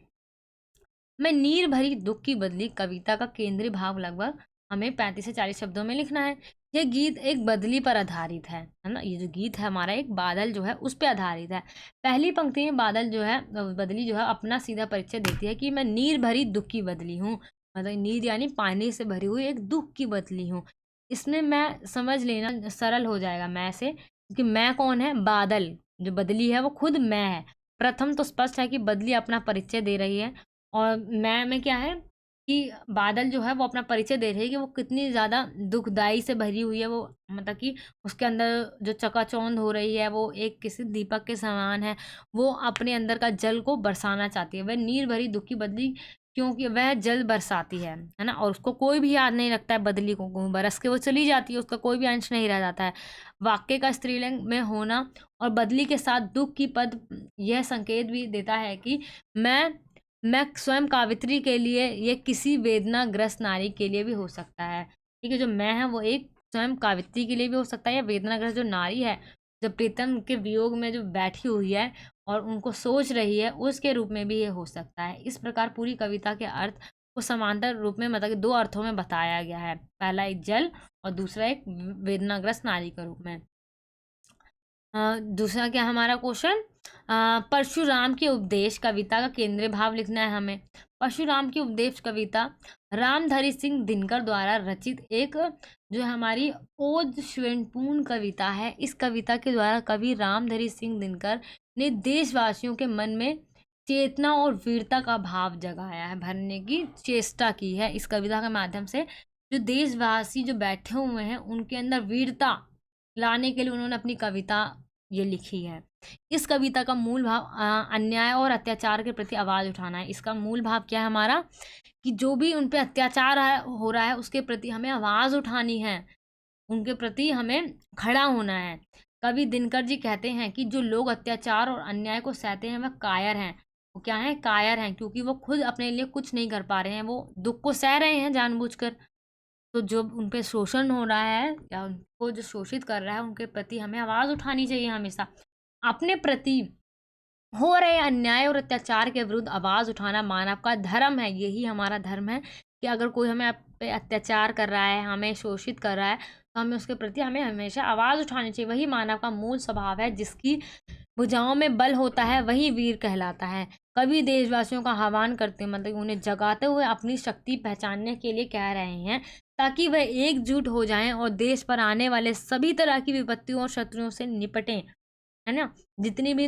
मैं नीर भरी दुख की बदली कविता का केंद्रीय भाव लगभग हमें 35 से 40 शब्दों में लिखना है। यह गीत एक बदली पर आधारित है ना? ये जो गीत है हमारा एक बादल जो है उस पे आधारित है। पहली पंक्ति में बादल जो है बदली जो है अपना सीधा परिचय देती है कि मैं नीर भरी दुख की बदली हूँ। मतलब नीर यानी पानी से भरी हुई एक दुख की बदली हूँ। इसमें मैं समझ लेना सरल हो जाएगा मैं से, कि मैं कौन है? बादल। जो बदली है वो खुद मैं है। प्रथम तो स्पष्ट है कि बदली अपना परिचय दे रही है, और मैं में क्या है कि बादल जो है वो अपना परिचय दे रही है कि वो कितनी ज़्यादा दुखदाई से भरी हुई है। वो मतलब कि उसके अंदर जो चकाचौंध हो रही है वो एक किसी दीपक के समान है। वो अपने अंदर का जल को बरसाना चाहती है। वह नीर भरी दुख की बदली क्योंकि वह जल बरसाती है ना? और उसको कोई भी याद नहीं रखता है बदली को, बरस के वो चली जाती है, उसका कोई भी अंश नहीं रह जाता है। वाक्य का स्त्रीलिंग में होना और बदली के साथ दुख की पद यह संकेत भी देता है कि मैं स्वयं कावित्री के लिए, ये किसी वेदनाग्रस्त नारी के लिए भी हो सकता है। ठीक है, जो मैं है वो एक स्वयं कावित्री के लिए भी हो सकता है, या वेदनाग्रस्त जो नारी है जो प्रीतम के वियोग में जो बैठी हुई है और उनको सोच रही है, उसके रूप में भी ये हो सकता है। इस प्रकार पूरी कविता के अर्थ को समांतर रूप में मतलब कि दो अर्थों में बताया गया है। पहला एक जल और दूसरा एक वेदनाग्रस्त नारी के रूप में। दूसरा क्या हमारा क्वेश्चन? परशुराम के उपदेश कविता का केंद्रीय भाव लिखना है हमें। परशुराम की उपदेश कविता रामधारी सिंह दिनकर द्वारा रचित एक जो हमारी ओज श्वेनपूर्ण कविता है। इस कविता के द्वारा कवि रामधारी सिंह दिनकर ने देशवासियों के मन में चेतना और वीरता का भाव जगाया है, भरने की चेष्टा की है। इस कविता के माध्यम से जो देशवासी जो बैठे हुए हैं उनके अंदर वीरता लाने के लिए उन्होंने अपनी कविता ये लिखी है। इस कविता का मूल भाव अन्याय और अत्याचार के प्रति आवाज़ उठाना है। इसका मूल भाव क्या है हमारा? कि जो भी उन पे अत्याचार हो रहा है उसके प्रति हमें आवाज़ उठानी है, उनके प्रति हमें खड़ा होना है। कवि दिनकर जी कहते हैं कि जो लोग अत्याचार और अन्याय को सहते हैं वह कायर हैं। वो क्या है? कायर हैं, क्योंकि वो खुद अपने लिए कुछ नहीं कर पा रहे हैं, वो दुख को सह रहे हैं जानबूझकर। तो जो उन पे शोषण हो रहा है या उनको जो शोषित कर रहा है उनके प्रति हमें आवाज़ उठानी चाहिए हमेशा। अपने प्रति हो रहे अन्याय और अत्याचार के विरुद्ध आवाज़ उठाना मानव का धर्म है। यही हमारा धर्म है कि अगर कोई हमें आप पे अत्याचार कर रहा है, हमें शोषित कर रहा है, तो हमें उसके प्रति हमें हमेशा आवाज़ उठानी चाहिए। वही मानव का मूल स्वभाव है। जिसकी भुजाओं में बल होता है वही वीर कहलाता है। कवि देशवासियों का आह्वान करते मतलब उन्हें जगाते हुए अपनी शक्ति पहचानने के लिए कह रहे हैं, ताकि वह एकजुट हो जाएं और देश पर आने वाले सभी तरह की विपत्तियों और शत्रुओं से निपटें, है ना? जितनी भी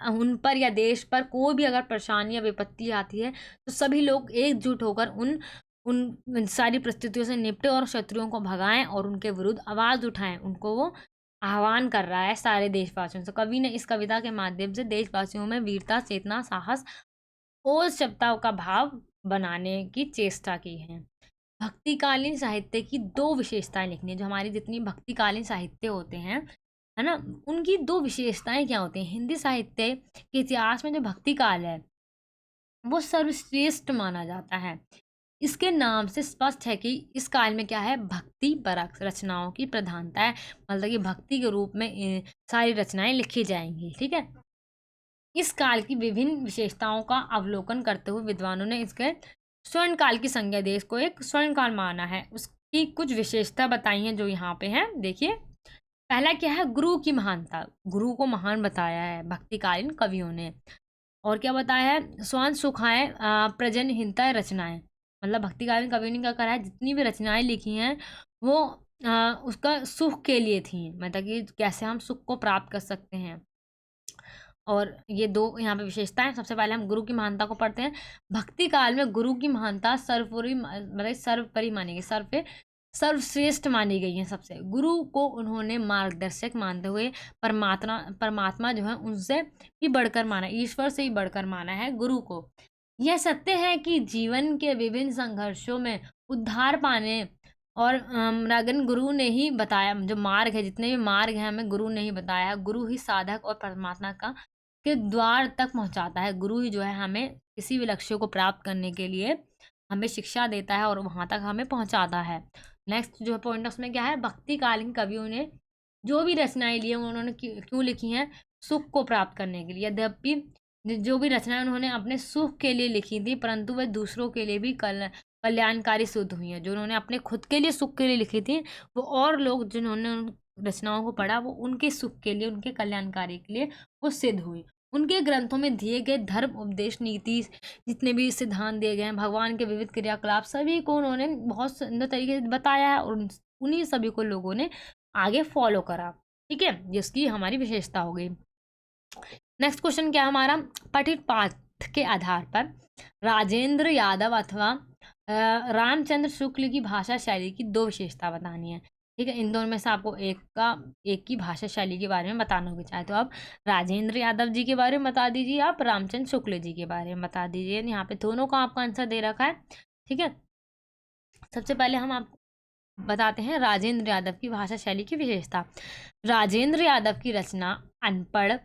उन पर या देश पर कोई भी अगर परेशानी या विपत्ति आती है तो सभी लोग एकजुट होकर उन उन सारी परिस्थितियों से निपटे और शत्रुओं को भगाएं और उनके विरुद्ध आवाज़ उठाएं। उनको वो आह्वान कर रहा है सारे देशवासियों से। कवि ने इस कविता के माध्यम से देशवासियों में वीरता, चेतना, साहस और क्षमता का भाव बनाने की चेष्टा की है। भक्तिकालीन साहित्य की दो विशेषताएं लिखनी है। जो हमारी जितनी भक्तिकालीन साहित्य होते हैं, है ना, उनकी दो विशेषताएं क्या होती हैं? हिंदी साहित्य के इतिहास में जो भक्ति काल है वो सर्वश्रेष्ठ माना जाता है। इसके नाम से स्पष्ट है कि इस काल में क्या है? भक्ति परक रचनाओं की प्रधानता है। मतलब कि भक्ति के रूप में सारी रचनाएं लिखी जाएंगी। ठीक है, इस काल की विभिन्न विशेषताओं का अवलोकन करते हुए विद्वानों ने इसके स्वर्ण काल की संज्ञा देश को एक स्वर्ण काल माना है। उसकी कुछ विशेषता बताई हैं जो यहाँ पे हैं, देखिए। पहला क्या है, गुरु की महानता, गुरु को महान बताया है भक्तिकालीन कवियों ने। और क्या बताया है, स्वांत सुखाएँ प्रजनहिताय रचनाएँ, मतलब भक्तिकालीन कवियों ने क्या करा है, जितनी भी रचनाएँ लिखी हैं वो उसका सुख के लिए थी, मतलब कि कैसे हम सुख को प्राप्त कर सकते हैं। और ये 2 यहाँ पे विशेषताएँ, सबसे पहले हम गुरु की महानता को पढ़ते हैं। भक्ति काल में गुरु की महानता सर्वोपरि मतलब सर्वोपरि मानी गई, सर्वश्रेष्ठ मानी गई है सबसे। गुरु को उन्होंने मार्गदर्शक मानते हुए परमात्मा परमात्मा जो है उनसे भी बढ़कर माना, ईश्वर से ही बढ़कर माना है गुरु को। यह सत्य है कि जीवन के विभिन्न संघर्षों में उद्धार पाने और रागन गुरु ने ही बताया, जो मार्ग है, जितने भी मार्ग हैं हमें गुरु ने ही बताया। गुरु ही साधक और परमात्मा का के द्वार तक पहुंचाता है। गुरु ही जो है हमें किसी भी लक्ष्य को प्राप्त करने के लिए हमें शिक्षा देता है और वहां तक हमें पहुंचाता है। नेक्स्ट जो है पॉइंट उसमें क्या है, भक्तिकालीन कवियों ने जो भी रचनाएं ली हैं उन्होंने क्यों लिखी हैं, सुख को प्राप्त करने के लिए। यद्यपि जो भी रचनाएं उन्होंने अपने सुख के लिए लिखी थी, परंतु वे दूसरों के लिए भी कल्याणकारी सिद्ध हुई हैं। जो उन्होंने अपने खुद के लिए सुख के लिए लिखी थी, वो और लोग जिन्होंने उन रचनाओं को पढ़ा वो उनके सुख के लिए, उनके कल्याणकारी के लिए वो सिद्ध हुई। उनके ग्रंथों में दिए गए धर्म उपदेश नीति, जितने भी सिद्धांत दिए गए हैं, भगवान के विविध क्रियाकलाप, सभी को उन्होंने बहुत सुंदर तरीके से बताया है और उन्हीं सभी को लोगों ने आगे फॉलो करा। ठीक है, जिसकी हमारी विशेषता हो गई। नेक्स्ट क्वेश्चन क्या है हमारा, पठित पाठ के आधार पर राजेंद्र यादव अथवा रामचंद्र शुक्ल की भाषा शैली की 2 विशेषता बतानी है। ठीक है, इन दोनों में से आपको एक की भाषा शैली के बारे में बताना होगा। चाहे तो आप राजेंद्र यादव जी के बारे में बता दीजिए, आप रामचंद्र शुक्ल जी के बारे में बता दीजिए। यहाँ पे दोनों का आपका आंसर दे रखा है। ठीक है, सबसे पहले हम आपको बताते हैं राजेंद्र यादव की भाषा शैली की विशेषता। राजेंद्र यादव की रचना अनपढ़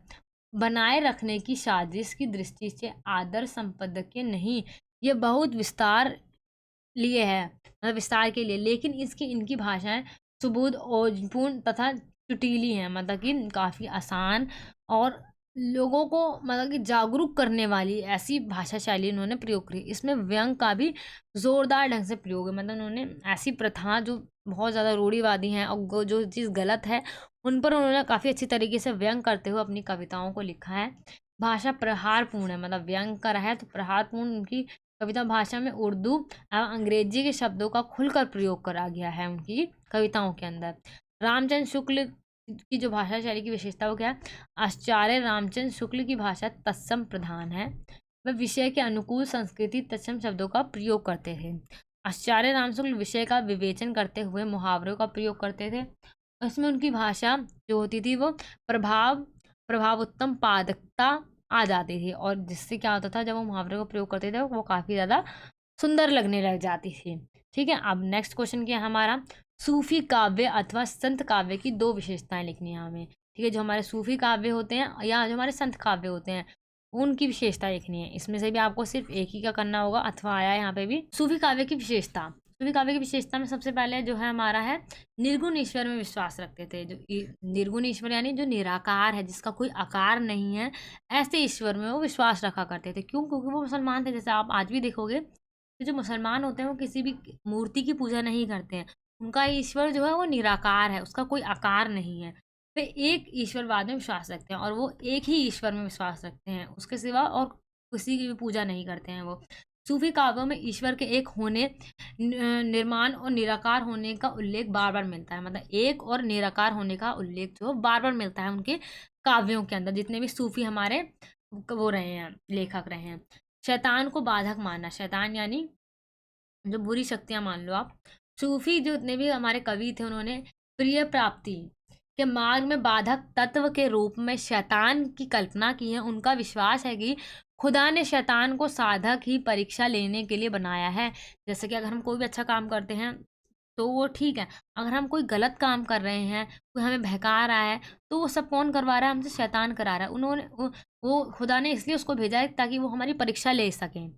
बनाए रखने की साजिश की दृष्टि से आदर संपादकीय नहीं, ये बहुत विस्तार लिए है, मतलब विस्तार के लिए, लेकिन इनकी भाषाएं सुबोध ओजपूर्ण तथा चुटीली हैं, मतलब कि काफ़ी आसान और लोगों को मतलब कि जागरूक करने वाली ऐसी भाषा शैली उन्होंने प्रयोग की। इसमें व्यंग का भी जोरदार ढंग से प्रयोग है, मतलब उन्होंने ऐसी प्रथा जो बहुत ज़्यादा रूढ़िवादी हैं और जो चीज़ गलत है उन पर उन्होंने काफ़ी अच्छी तरीके से व्यंग करते हुए अपनी कविताओं को लिखा है। भाषा प्रहारपूर्ण है, मतलब व्यंग करा है तो प्रहारपूर्ण उनकी कविता भाषा में उर्दू एवं अंग्रेजी के शब्दों का खुलकर प्रयोग करा गया है उनकी कविताओं के अंदर। रामचंद्र शुक्ल की जो भाषा शैली की विशेषता वो क्या है, आचार्य रामचंद्र शुक्ल की भाषा तत्सम प्रधान है, वह विषय के अनुकूल संस्कृति तत्सम शब्दों का प्रयोग करते थे। आचार्य राम शुक्ल विषय का विवेचन करते हुए मुहावरों का प्रयोग करते थे। उसमें उनकी भाषा जो होती थी वो प्रभावोत्तम पादकता आ जाती थी, और जिससे क्या होता था, जब वो मुहावरे का प्रयोग करते थे वो काफ़ी ज़्यादा सुंदर लगने लग जाती थी। ठीक है, अब नेक्स्ट क्वेश्चन क्या है हमारा, सूफी काव्य अथवा संत काव्य की 2 विशेषताएं लिखनी है हमें। ठीक है, जो हमारे सूफी काव्य होते हैं या जो हमारे संत काव्य होते हैं उनकी विशेषता लिखनी है। इसमें से भी आपको सिर्फ एक ही का करना होगा, अथवा आया यहाँ पे भी। सूफी काव्य की विशेषता, सूफी काव्य की विशेषता में सबसे पहले जो है हमारा है, निर्गुण ईश्वर में विश्वास रखते थे। जो निर्गुण ईश्वर यानी जो निराकार है, जिसका कोई आकार नहीं है, ऐसे ईश्वर में वो विश्वास रखा करते थे। क्यों? क्योंकि वो मुसलमान थे। जैसे आप आज भी देखोगे तो जो मुसलमान होते हैं वो किसी भी मूर्ति की पूजा नहीं करते हैं। उनका ईश्वर जो है वो निराकार है, उसका कोई आकार नहीं है। वे एक ईश्वरवाद में विश्वास रखते हैं और वो एक ही ईश्वर में विश्वास रखते हैं, उसके सिवा और किसी की भी पूजा नहीं करते हैं वो। सूफी काव्यों में ईश्वर के एक होने, निर्माण और निराकार होने का उल्लेख बार बार मिलता है, मतलब एक और निराकार होने का उल्लेख जो बार बार मिलता है उनके काव्यों के अंदर, जितने भी सूफी हमारे वो रहे हैं, लेखक रहे हैं। शैतान को बाधक मानना, शैतान यानी जो बुरी शक्तियां मान लो आप। सूफी जो जितने भी हमारे कवि थे उन्होंने प्रिय प्राप्ति के मार्ग में बाधक तत्व के रूप में शैतान की कल्पना की है। उनका विश्वास है कि खुदा ने शैतान को साधक ही परीक्षा लेने के लिए बनाया है। जैसे कि अगर हम कोई भी अच्छा काम करते हैं तो वो ठीक है, अगर हम कोई गलत काम कर रहे हैं, कोई हमें बहका रहा है, तो वो सब कौन करवा रहा है, हमसे शैतान करा रहा है। उन्होंने वो खुदा ने इसलिए उसको भेजा है ताकि वो हमारी परीक्षा ले सकें।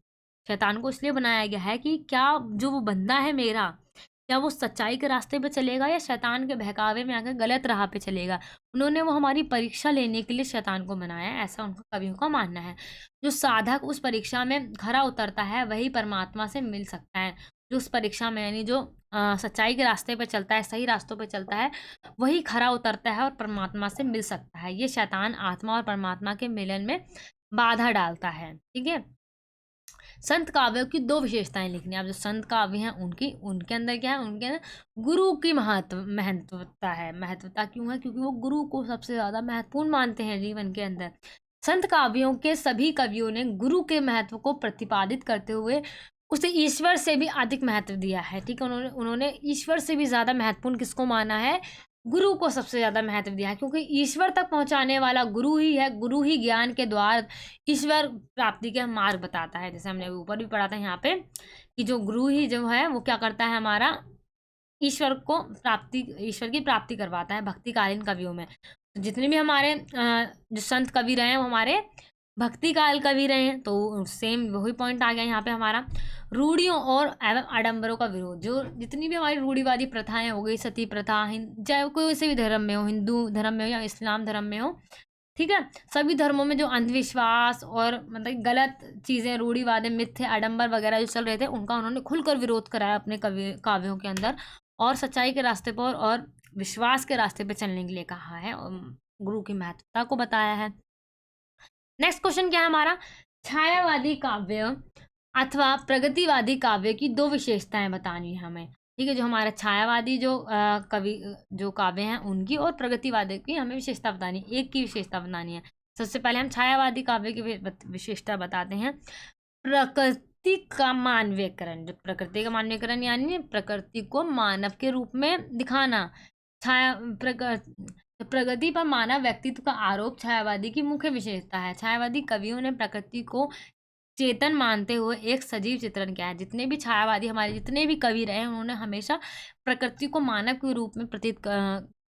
शैतान को इसलिए बनाया गया है कि क्या जो वो बंदा है मेरा, क्या वो सच्चाई के रास्ते पे चलेगा या शैतान के बहकावे में आकर गलत राह पे चलेगा। उन्होंने वो हमारी परीक्षा लेने के लिए शैतान को बनाया है, ऐसा उनका कवियों का मानना है। जो साधक उस परीक्षा में खरा उतरता है वही परमात्मा से मिल सकता है। जो उस परीक्षा में यानी जो सच्चाई के रास्ते पे चलता है, सही रास्तों पे चलता है, वही खरा उतरता है और परमात्मा से मिल सकता है। ये शैतान आत्मा और परमात्मा के मिलन में बाधा डालता है। ठीक है। संत काव्यों की दो विशेषताएं लिखनी है। अब जो संत काव्य हैं उनकी, उनके अंदर क्या है, उनके अंदर गुरु की महत्वता है। महत्वता क्यों है? क्योंकि वो गुरु को सबसे ज्यादा महत्वपूर्ण मानते हैं जीवन के अंदर। संत काव्यों के सभी कवियों ने गुरु के महत्व को प्रतिपादित करते हुए उसे ईश्वर से भी अधिक महत्व दिया है। ठीक है। उन्होंने उन्होंने ईश्वर से भी ज्यादा महत्वपूर्ण किसको माना है? गुरु को सबसे ज्यादा महत्व दिया है, क्योंकि ईश्वर तक पहुंचाने वाला गुरु ही है। गुरु ही ज्ञान के द्वार, ईश्वर प्राप्ति का मार्ग बताता है। जैसे हमने ऊपर भी पढ़ा था यहाँ पे कि जो गुरु ही जो है वो क्या करता है, हमारा ईश्वर को प्राप्ति, ईश्वर की प्राप्ति करवाता है भक्तिकालीन कवियों में। तो जितने भी हमारे जो संत कवि रहे हैं वो हमारे भक्ति काल कवि रहे हैं। तो सेम वही पॉइंट आ गया यहाँ पे हमारा। रूढ़ियों और एवं आडंबरों का विरोध। जो जितनी भी हमारी रूढ़िवादी प्रथाएं हो गई, सती प्रथा, चाहे कोई से भी धर्म में हो, हिंदू धर्म में हो या इस्लाम धर्म में हो, ठीक है, सभी धर्मों में जो अंधविश्वास और मतलब गलत चीज़ें, रूढ़िवादी, मिथ्य, आडंबर वगैरह जो चल रहे थे, उनका उन्होंने खुलकर विरोध कराया अपने काव्यों के अंदर, और सच्चाई के रास्ते पर और विश्वास के रास्ते पर चलने के लिए कहा है और गुरु की महत्वता को बताया है। नेक्स्ट क्वेश्चन क्या है हमारा? छायावादी काव्य अथवा प्रगतिवादी काव्य की दो विशेषताएं बतानी है हमें। ठीक है। जो हमारा छायावादी जो कवि जो काव्य हैं उनकी, और प्रगतिवादी की हमें विशेषता बतानी, एक की विशेषता बतानी है। सबसे पहले हम छायावादी काव्य की विशेषता बताते हैं। प्रकृति का मानवीकरण। जो प्रकृति का मानवीकरण यानी प्रकृति को मानव के रूप में दिखाना। छाया प्रगति पर मानव व्यक्तित्व का आरोप छायावादी की मुख्य विशेषता है। छायावादी कवियों ने प्रकृति को चेतन मानते हुए एक सजीव चित्रण किया है। जितने भी छायावादी हमारे जितने भी कवि रहे हैं, उन्होंने हमेशा प्रकृति को मानव के रूप में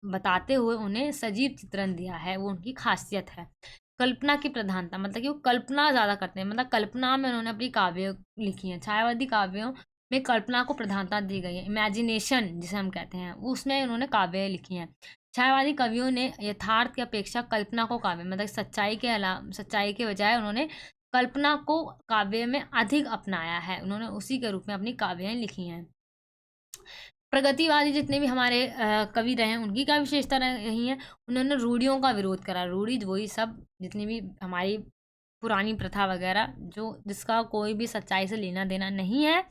बताते हुए उन्हें सजीव चित्रण दिया है। वो उनकी खासियत है। कल्पना की प्रधानता, मतलब कि वो कल्पना ज़्यादा करते हैं, मतलब कल्पना में उन्होंने अपनी काव्य लिखी है। छायावादी काव्यों में कल्पना को प्रधानता दी गई है। इमेजिनेशन जिसे हम कहते हैं, उसमें उन्होंने काव्य लिखी हैं। छायावादी कवियों ने यथार्थ की अपेक्षा कल्पना को काव्य, मतलब सच्चाई के बजाय उन्होंने कल्पना को काव्य में अधिक अपनाया है। उन्होंने उसी के रूप में अपनी काव्यें लिखी हैं। प्रगतिवादी जितने भी हमारे कवि रहे हैं उनकी क्या विशेषता रही है? उन्होंने रूढ़ियों का विरोध करा। रूढ़ी वही सब जितनी भी हमारी पुरानी प्रथा वगैरह जो जिसका कोई भी सच्चाई से लेना देना नहीं है,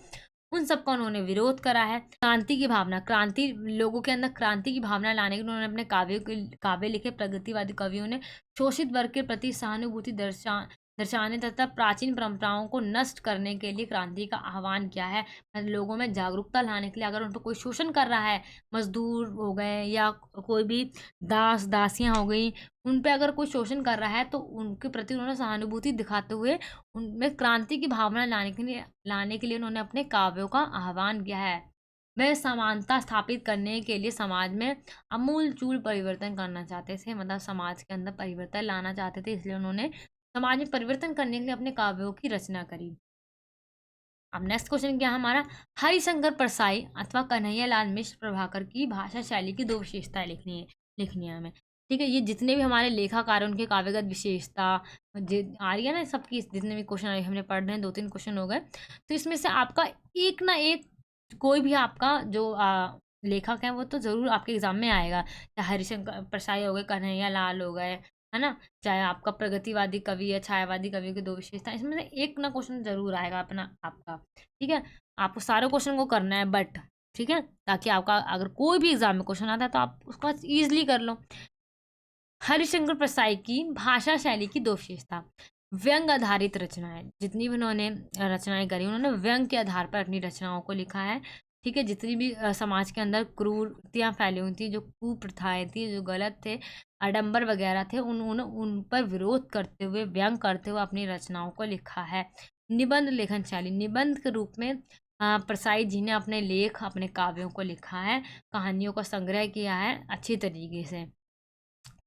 उन सबका उन्होंने विरोध करा है। क्रांति की भावना, क्रांति लोगों के अंदर क्रांति की भावना लाने के लिए उन्होंने अपने काव्य लिखे। प्रगतिवादी कवियों ने शोषित वर्ग के प्रति सहानुभूति दर्शाने तथा प्राचीन परंपराओं को नष्ट करने के लिए क्रांति का आह्वान किया है। लोगों में जागरूकता लाने के लिए, अगर उन पर कोई शोषण कर रहा है, मजदूर हो गए या कोई भी दासियां हो गई, उन पे अगर कोई शोषण कर रहा है तो उनके प्रति उन्होंने सहानुभूति दिखाते हुए उनमें क्रांति की भावना लाने के लिए उन्होंने अपने काव्यों का आह्वान किया है। वे समानता स्थापित करने के लिए समाज में आमूल-चूल परिवर्तन करना चाहते थे, मतलब समाज के अंदर परिवर्तन लाना चाहते थे, इसलिए उन्होंने समाज में परिवर्तन करने के लिए अपने काव्यों की रचना करी। अब नेक्स्ट क्वेश्चन क्या है हमारा? हरिशंकर परसाई अथवा कन्हैयालाल मिश्र प्रभाकर की भाषा शैली की दो विशेषताएं लिखनी है हमें। ठीक है। ये जितने भी हमारे लेखाकार हैं उनके काव्यगत विशेषता आ रही है ना, सबकी जितने भी क्वेश्चन हमने पढ़ रहे हैं, 2-3 क्वेश्चन हो गए, तो इसमें से आपका एक ना एक कोई भी आपका जो लेखक है वो तो ज़रूर आपके एग्जाम में आएगा। चाहे हरिशंकर परसाई हो गए, कन्हैयालाल हो गए, है ना, चाहे आपका प्रगतिवादी कवि या छायावादी कवि की दो विशेषता, इसमें से एक ना क्वेश्चन जरूर आएगा अपना आपका। ठीक है। आपको सारे क्वेश्चन को करना है बट, ठीक है, ताकि आपका अगर कोई भी एग्जाम में क्वेश्चन आता है तो आप उसको ईजिली कर लो। हरिशंकर परसाई की भाषा शैली की दो विशेषता। व्यंग आधारित रचनाएं। जितनी भी उन्होंने रचनाएं करी, उन्होंने व्यंग के आधार पर अपनी रचनाओं को लिखा है। ठीक है। जितनी भी समाज के अंदर क्रूरतियाँ फैली हुई थी, जो कुप्रथाएं थी, जो गलत थे, आडंबर वगैरह थे, उन्होंने उन पर विरोध करते हुए, व्यंग करते हुए अपनी रचनाओं को लिखा है। निबंध लेखन शैली। निबंध के रूप में परसाई जी ने अपने लेख, अपने काव्यों को लिखा है, कहानियों का संग्रह किया है अच्छी तरीके से।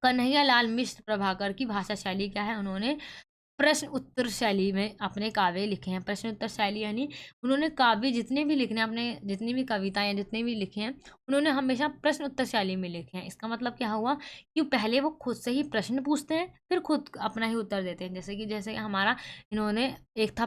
कन्हैयालाल मिश्र प्रभाकर की भाषा शैली क्या है? उन्होंने प्रश्न उत्तर शैली में अपने काव्य लिखे हैं। प्रश्न उत्तर शैली यानी उन्होंने काव्य जितने भी लिखे हैं, अपने जितनी भी कविताएं जितने भी लिखे हैं, उन्होंने हमेशा प्रश्न उत्तर शैली में लिखे हैं। इसका मतलब क्या हुआ कि पहले वो खुद से ही प्रश्न पूछते हैं, फिर खुद अपना ही उत्तर देते हैं। जैसे कि हमारा इन्होंने एक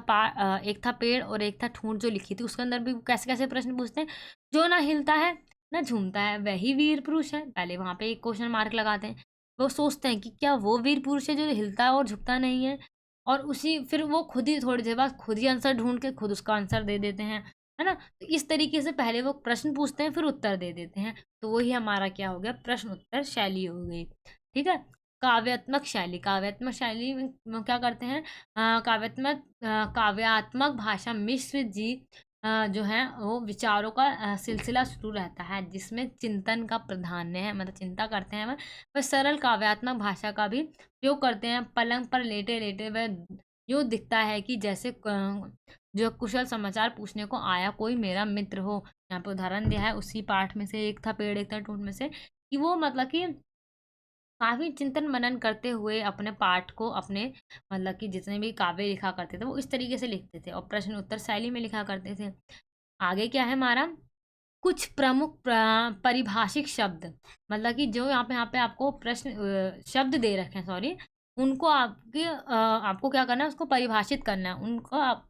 था पेड़ और एक था ठूंठ जो लिखी थी, उसके अंदर भी कैसे कैसे प्रश्न पूछते हैं। जो ना हिलता है ना झूमता है वही वीर पुरुष है, पहले वहां पे एक क्वेश्चन मार्क लगाते हैं। वो सोचते हैं कि क्या वो वीर पुरुष है जो हिलता है और झुकता नहीं है, और उसी फिर वो खुद ही थोड़ी देर बाद खुद ही आंसर ढूंढ के खुद उसका आंसर दे देते हैं, है ना। तो इस तरीके से पहले वो प्रश्न पूछते हैं फिर उत्तर दे देते हैं, तो वही हमारा क्या हो गया, प्रश्न उत्तर शैली हो गई। ठीक है। काव्यात्मक शैली में क्या करते हैं, काव्यात्मक भाषा मिश्र जी जो है वो विचारों का सिलसिला शुरू रहता है, जिसमें चिंतन का प्राधान्य है, मतलब चिंता करते हैं वह सरल काव्यात्मक भाषा का भी उपयोग करते हैं। पलंग पर लेटे लेटे वह यूँ दिखता है कि जैसे जो कुशल समाचार पूछने को आया कोई मेरा मित्र हो। यहाँ पे उदाहरण दिया है उसी पाठ में से, एक था पेड़ एक था टूट में से, कि वो मतलब कि काफ़ी चिंतन मनन करते हुए अपने पाठ को, अपने मतलब कि जितने भी काव्य लिखा करते थे वो इस तरीके से लिखते थे और प्रश्न उत्तर शैली में लिखा करते थे। आगे क्या है हमारा, कुछ प्रमुख परिभाषिक शब्द, मतलब कि जो यहाँ पे आपको प्रश्न शब्द दे रखे हैं, सॉरी, उनको आपको क्या करना है, उसको परिभाषित करना है, उनको आप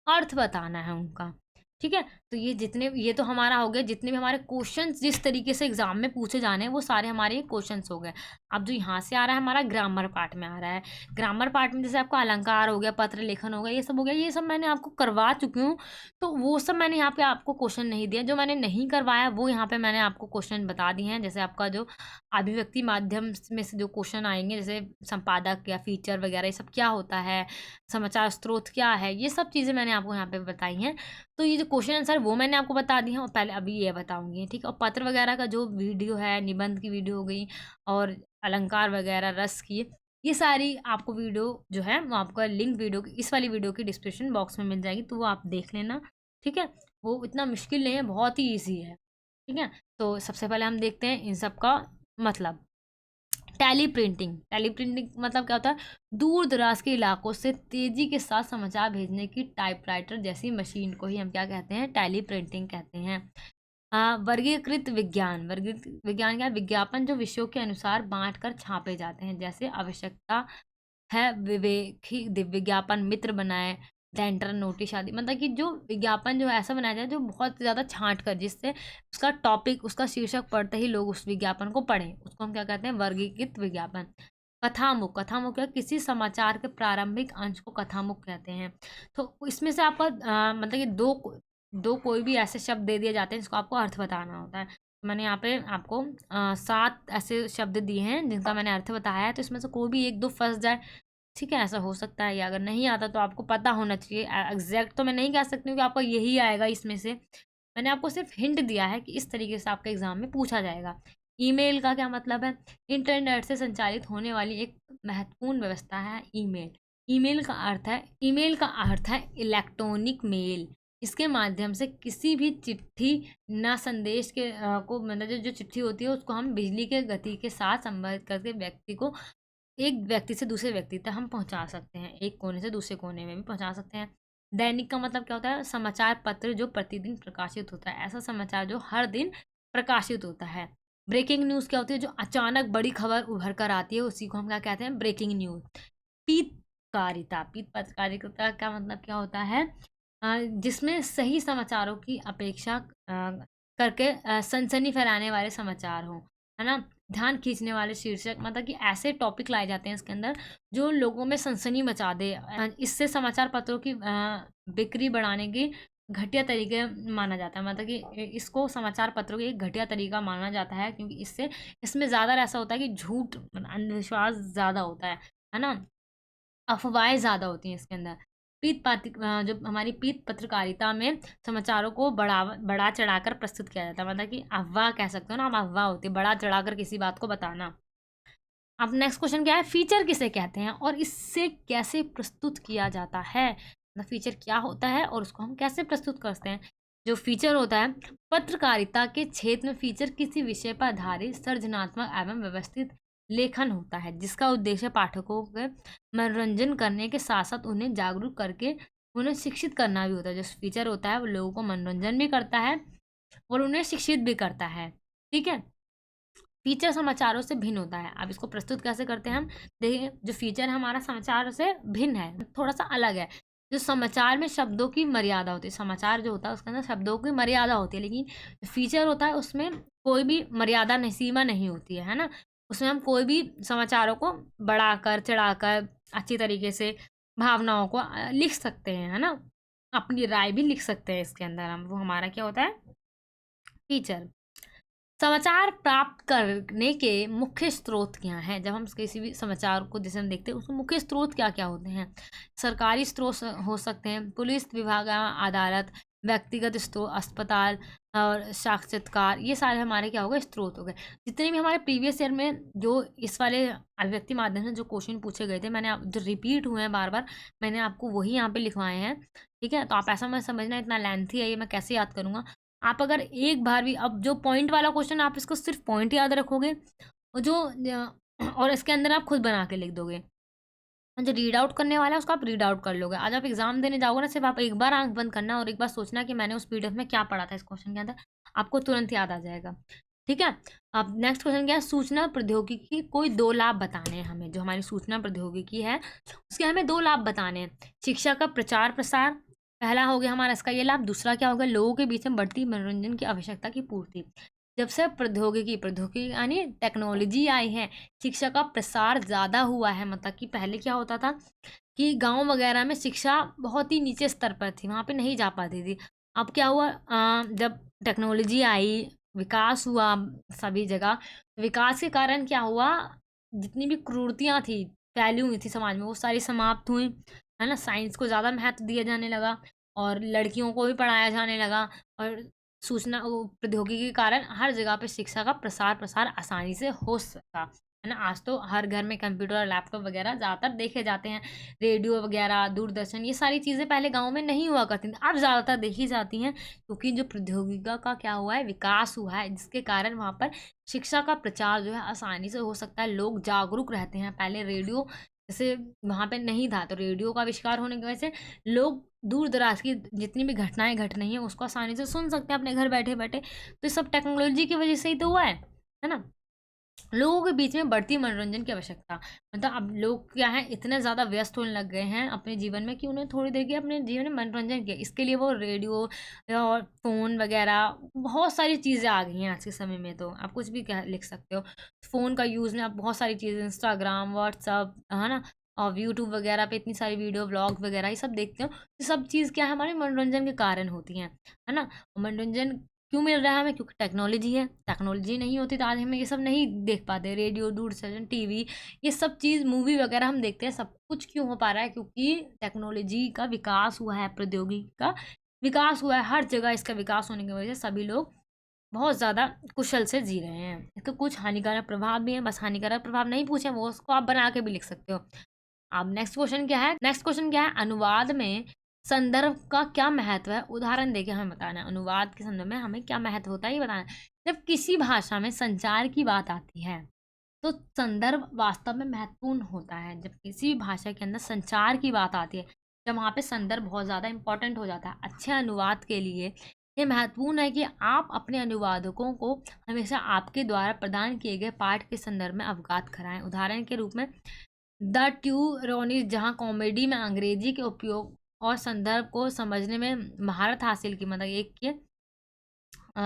अर्थ बताना है उनका। ठीक है। तो ये तो हमारा हो गया, जितने भी हमारे क्वेश्चंस जिस तरीके से एग्जाम में पूछे जाने हैं वो सारे हमारे क्वेश्चंस हो गए। अब जो यहाँ से आ रहा है हमारा ग्रामर पार्ट में आ रहा है। ग्रामर पार्ट में जैसे आपको अलंकार हो गया, पत्र लेखन हो गया, ये सब हो गया, ये सब मैंने आपको करवा चुकी हूँ, तो वो सब मैंने यहाँ पे आपको क्वेश्चन नहीं दिया। जो मैंने नहीं करवाया वो यहाँ पे मैंने आपको क्वेश्चन बता दिए हैं। जैसे आपका जो अभिव्यक्ति माध्यम में से जो क्वेश्चन आएंगे, जैसे संपादक या फीचर वगैरह, ये सब क्या होता है, समाचार स्रोत क्या है, ये सब चीज़ें मैंने आपको यहाँ पे बताई हैं। तो ये जो क्वेश्चन आंसर वो मैंने आपको बता दी हैं, और पहले अभी ये बताऊंगी। ठीक है। और पत्र वगैरह का जो वीडियो है, निबंध की वीडियो हो गई, और अलंकार वगैरह, रस की, ये सारी आपको वीडियो जो है वो आपका लिंक वीडियो की, इस वाली वीडियो की डिस्क्रिप्शन बॉक्स में मिल जाएगी, तो वो आप देख लेना। ठीक है। वो इतना मुश्किल नहीं है, बहुत ही ईजी है। ठीक है। तो सबसे पहले हम देखते हैं इन सब का मतलब। टेली प्रिंटिंग मतलब क्या होता है, दूर दराज के इलाकों से तेजी के साथ समाचार भेजने की टाइपराइटर जैसी मशीन को ही हम क्या कहते हैं, टेली प्रिंटिंग कहते हैं। वर्गीकृत विज्ञान क्या है? विज्ञापन जो विषयों के अनुसार बांट कर छापे जाते हैं, जैसे आवश्यकता है विवेकी विज्ञापन मित्र बनाए, डेंटर नोटिस आदि, मतलब कि जो विज्ञापन जो है ऐसा बनाया जाए जो बहुत ज़्यादा छांट कर, जिससे उसका टॉपिक, उसका शीर्षक पढ़ते ही लोग उस विज्ञापन को पढ़ें, उसको हम क्या कहते हैं, वर्गीकृत विज्ञापन। कथामुख क्या, किसी समाचार के प्रारंभिक अंश को कथामुख कहते हैं। तो इसमें से आपका मतलब कि दो कोई भी ऐसे शब्द दे दिए जाते हैं जिसको आपको अर्थ बताना होता है। मैंने यहाँ पे आपको 7 ऐसे शब्द दिए हैं जिनका मैंने अर्थ बताया है, तो इसमें से कोई भी एक दो फंस जाए, ठीक है, ऐसा हो सकता है, या अगर नहीं आता तो आपको पता होना चाहिए। एग्जैक्ट तो मैं नहीं कह सकती हूँ कि आपका यही आएगा इसमें से, मैंने आपको सिर्फ हिंट दिया है कि इस तरीके से आपके एग्जाम में पूछा जाएगा। ईमेल का क्या मतलब है? इंटरनेट से संचालित होने वाली एक महत्वपूर्ण व्यवस्था है ईमेल। ईमेल का अर्थ है इलेक्ट्रॉनिक मेल। इसके माध्यम से किसी भी चिट्ठी ना संदेश के को, मतलब जो चिट्ठी होती है उसको हम बिजली के गति के साथ संवाद करके व्यक्ति को, एक व्यक्ति से दूसरे व्यक्ति तक हम पहुंचा सकते हैं, एक कोने से दूसरे कोने में भी पहुंचा सकते हैं। दैनिक का मतलब क्या होता है? समाचार पत्र जो प्रतिदिन प्रकाशित होता है, ऐसा समाचार जो हर दिन प्रकाशित होता है। ब्रेकिंग न्यूज़ क्या होती है? जो अचानक बड़ी खबर उभर कर आती है, उसी को हम क्या कहते हैं, ब्रेकिंग न्यूज़। पीत पत्रकारिता का मतलब क्या होता है? जिसमें सही समाचारों की अपेक्षा करके सनसनी फैलाने वाले समाचार हों, है ना। ध्यान खींचने वाले शीर्षक, मतलब कि ऐसे टॉपिक लाए जाते हैं इसके अंदर जो लोगों में सनसनी मचा दे। इससे समाचार पत्रों की बिक्री बढ़ाने की घटिया तरीके माना जाता है, मतलब कि इसको समाचार पत्रों की एक घटिया तरीका माना जाता है, क्योंकि इसमें ज़्यादा ऐसा होता है कि झूठ, अंधविश्वास ज़्यादा होता है ना, अफवाहें ज़्यादा होती हैं इसके अंदर। जो हमारी पीत पत्रकारिता में समाचारों को बढ़ा चढ़ाकर प्रस्तुत किया जाता है, मतलब कि अफवाह कह सकते हो ना, हम अफवाह होती है बढ़ा चढ़ाकर किसी बात को बताना। अब नेक्स्ट क्वेश्चन क्या है, फीचर किसे कहते हैं और इससे कैसे प्रस्तुत किया जाता है? मतलब फीचर क्या होता है और उसको हम कैसे प्रस्तुत करते हैं? जो फीचर होता है, पत्रकारिता के क्षेत्र में फीचर किसी विषय पर आधारित सृजनात्मक एवं व्यवस्थित लेखन होता है, जिसका उद्देश्य पाठकों के मनोरंजन करने के साथ साथ उन्हें जागरूक करके उन्हें शिक्षित करना भी होता है। जो फीचर होता है वो लोगों को मनोरंजन भी करता है और उन्हें शिक्षित भी करता है। ठीक है, फीचर समाचारों से भिन्न होता है। अब इसको प्रस्तुत कैसे करते हैं हम, देखिए जो फीचर हमारा समाचार से भिन्न है, थोड़ा सा अलग है। जो समाचार में शब्दों की मर्यादा होती है, समाचार जो होता है उसके अंदर शब्दों की मर्यादा होती है, लेकिन जो फीचर होता है उसमें कोई भी मर्यादा नहीं, सीमा नहीं होती है ना। उसमें हम कोई भी समाचारों को बढ़ाकर चढ़ाकर अच्छी तरीके से भावनाओं को लिख सकते हैं, है ना। अपनी राय भी लिख सकते हैं इसके अंदर हम, वो हमारा क्या होता है, फीचर। समाचार प्राप्त करने के मुख्य स्रोत क्या हैं, जब हम किसी भी समाचार को जैसे हम देखते हैं उसके मुख्य स्रोत क्या क्या होते हैं। सरकारी स्रोत हो सकते हैं, पुलिस विभाग, अदालत, व्यक्तिगत स्रोत, अस्पताल और साक्षात्कार, ये सारे हमारे क्या हो गए, स्रोत हो गए। जितने भी हमारे प्रीवियस ईयर में जो इस वाले अभिव्यक्ति माध्यम से जो क्वेश्चन पूछे गए थे, जो रिपीट हुए हैं बार बार, मैंने आपको वही यहाँ पे लिखवाए हैं। ठीक है, तो आप ऐसा मत समझना इतना लेंथी है ये, मैं कैसे याद करूँगा। आप अगर एक बार भी, अब जो पॉइंट वाला क्वेश्चन आप इसको सिर्फ पॉइंट याद रखोगे और और इसके अंदर आप खुद बना के लिख दोगे। जो रीड आउट करने वाला है उसको आप रीड आउट कर लोगे। आज आप एग्जाम देने जाओगे ना, सिर्फ आप एक बार आंख बंद करना और एक बार सोचना कि मैंने उस पीडीएफ में क्या पढ़ा था इस क्वेश्चन के अंदर, आपको तुरंत याद आ जाएगा। ठीक है, अब नेक्स्ट क्वेश्चन क्या है, सूचना प्रौद्योगिकी के कोई 2 लाभ बताने हैं हमें। जो हमारी सूचना प्रौद्योगिकी है उसके हमें 2 लाभ बताने हैं। शिक्षा का प्रचार प्रसार पहला हो गया हमारा इसका ये लाभ। दूसरा क्या होगा, लोगों के बीच में बढ़ती मनोरंजन की आवश्यकता की पूर्ति। जब से प्रौद्योगिकी यानी टेक्नोलॉजी आई है, शिक्षा का प्रसार ज़्यादा हुआ है। मतलब कि पहले क्या होता था कि गांव वगैरह में शिक्षा बहुत ही नीचे स्तर पर थी, वहाँ पे नहीं जा पाती थी। अब क्या हुआ, जब टेक्नोलॉजी आई, विकास हुआ सभी जगह, विकास के कारण क्या हुआ, जितनी भी क्रूरतियाँ थी, फैली हुई थी समाज में, वो सारी समाप्त हुई, है ना। साइंस को ज़्यादा महत्व दिया जाने लगा और लड़कियों को भी पढ़ाया जाने लगा, और सूचना प्रौद्योगिकी के कारण हर जगह पे शिक्षा का प्रसार आसानी से हो सका, है ना। आज तो हर घर में कंप्यूटर और लैपटॉप वगैरह ज़्यादातर देखे जाते हैं। रेडियो वगैरह, दूरदर्शन, ये सारी चीज़ें पहले गांव में नहीं हुआ करती थी, अब ज़्यादातर देखी जाती हैं, क्योंकि जो प्रौद्योगिकी का क्या हुआ है, विकास हुआ है, जिसके कारण वहाँ पर शिक्षा का प्रचार जो है आसानी से हो सकता है। लोग जागरूक रहते हैं। पहले रेडियो जैसे वहाँ पे नहीं था, तो रेडियो का आविष्कार होने की वजह से लोग दूर दराज की जितनी भी घटनाएं घट रही हैं उसको आसानी से सुन सकते हैं अपने घर बैठे बैठे। तो ये सब टेक्नोलॉजी की वजह से ही तो हुआ है ना। लोगों के बीच में बढ़ती मनोरंजन की आवश्यकता, मतलब अब लोग क्या है, इतने ज़्यादा व्यस्त होने लग गए हैं अपने जीवन में कि उन्हें थोड़ी देर के अपने जीवन में मनोरंजन किया, इसके लिए वो रेडियो और फ़ोन वगैरह बहुत सारी चीज़ें आ गई हैं आज के समय में। तो आप कुछ भी लिख सकते हो। फ़ोन का यूज़ में आप बहुत सारी चीज़ें, इंस्टाग्राम, व्हाट्सअप, है ना, और यूट्यूब वगैरह पे इतनी सारी वीडियो व्लॉग वगैरह ये सब देखते हो। ये सब चीज़ क्या है, हमारे मनोरंजन के कारण होती हैं, है ना। मनोरंजन क्यों मिल रहा है हमें, क्योंकि टेक्नोलॉजी है। टेक्नोलॉजी नहीं होती तो आज हमें ये सब नहीं देख पाते। रेडियो, दूरदर्शन, टीवी, ये सब चीज़, मूवी वगैरह हम देखते हैं। सब कुछ क्यों हो पा रहा है, क्योंकि टेक्नोलॉजी का विकास हुआ है, प्रौद्योगिकी का विकास हुआ है। हर जगह इसका विकास होने की वजह से सभी लोग बहुत ज़्यादा कुशल से जी रहे हैं। इसके कुछ हानिकारक प्रभाव भी हैं, बस हानिकारक प्रभाव नहीं पूछे, वो उसको आप बना के भी लिख सकते हो। अब नेक्स्ट क्वेश्चन क्या है, अनुवाद में संदर्भ का क्या महत्व है, उदाहरण देके हमें बताना है। अनुवाद के संदर्भ में हमें क्या महत्व होता है ये बताना है। जब किसी भाषा में संचार की बात आती है तो संदर्भ वास्तव में महत्वपूर्ण होता है। जब किसी भी भाषा के अंदर संचार की बात आती है, जब वहाँ पे संदर्भ बहुत ज़्यादा इंपॉर्टेंट हो जाता है। अच्छे अनुवाद के लिए ये महत्वपूर्ण है कि आप अपने अनुवादकों को हमेशा आपके द्वारा प्रदान किए गए पाठ के संदर्भ में अवगत कराएं। उदाहरण के रूप में द ट्यूरोनिस, जहाँ कॉमेडी में अंग्रेजी के उपयोग और संदर्भ को समझने में महारत हासिल की, मतलब एक के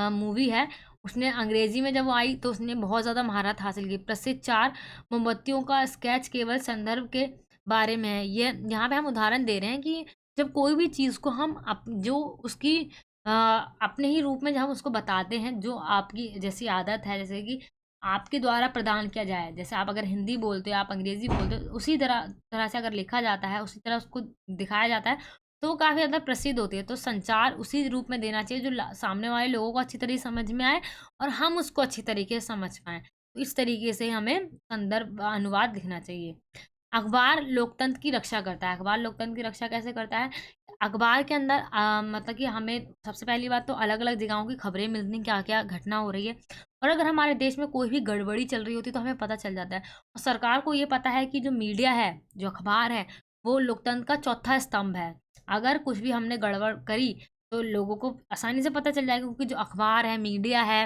मूवी है, उसने अंग्रेजी में जब वो आई तो उसने बहुत ज़्यादा महारत हासिल की। प्रसिद्ध 4 मोमबत्तियों का स्केच केवल संदर्भ के बारे में है। ये यहाँ पे हम उदाहरण दे रहे हैं कि जब कोई भी चीज़ को हम जो उसकी अपने ही रूप में जब हम उसको बताते हैं, जो आपकी जैसी आदत है, जैसे कि आपके द्वारा प्रदान किया जाए, जैसे आप अगर हिंदी बोलते हो, आप अंग्रेजी बोलते हो, उसी तरह से अगर लिखा जाता है, उसी तरह उसको दिखाया जाता है, तो वो काफ़ी ज़्यादा प्रसिद्ध होती है। तो संचार उसी रूप में देना चाहिए जो सामने वाले लोगों को अच्छी तरह समझ में आए और हम उसको अच्छी तरीके से समझ पाएँ। तो इस तरीके से हमें संदर्भ अनुवाद लिखना चाहिए। अखबार लोकतंत्र की रक्षा करता है। अखबार लोकतंत्र की रक्षा कैसे करता है? अखबार के अंदर मतलब कि हमें सबसे पहली बात तो अलग-अलग जगहों की खबरें मिलती हैं, क्या-क्या घटना हो रही है, और अगर हमारे देश में कोई भी गड़बड़ी चल रही होती है तो हमें पता चल जाता है। और सरकार को ये पता है कि जो मीडिया है, जो अखबार है, वो लोकतंत्र का चौथा स्तंभ है। अगर कुछ भी हमने गड़बड़ करी तो लोगों को आसानी से पता चल जाएगा, क्योंकि जो अखबार है, मीडिया है,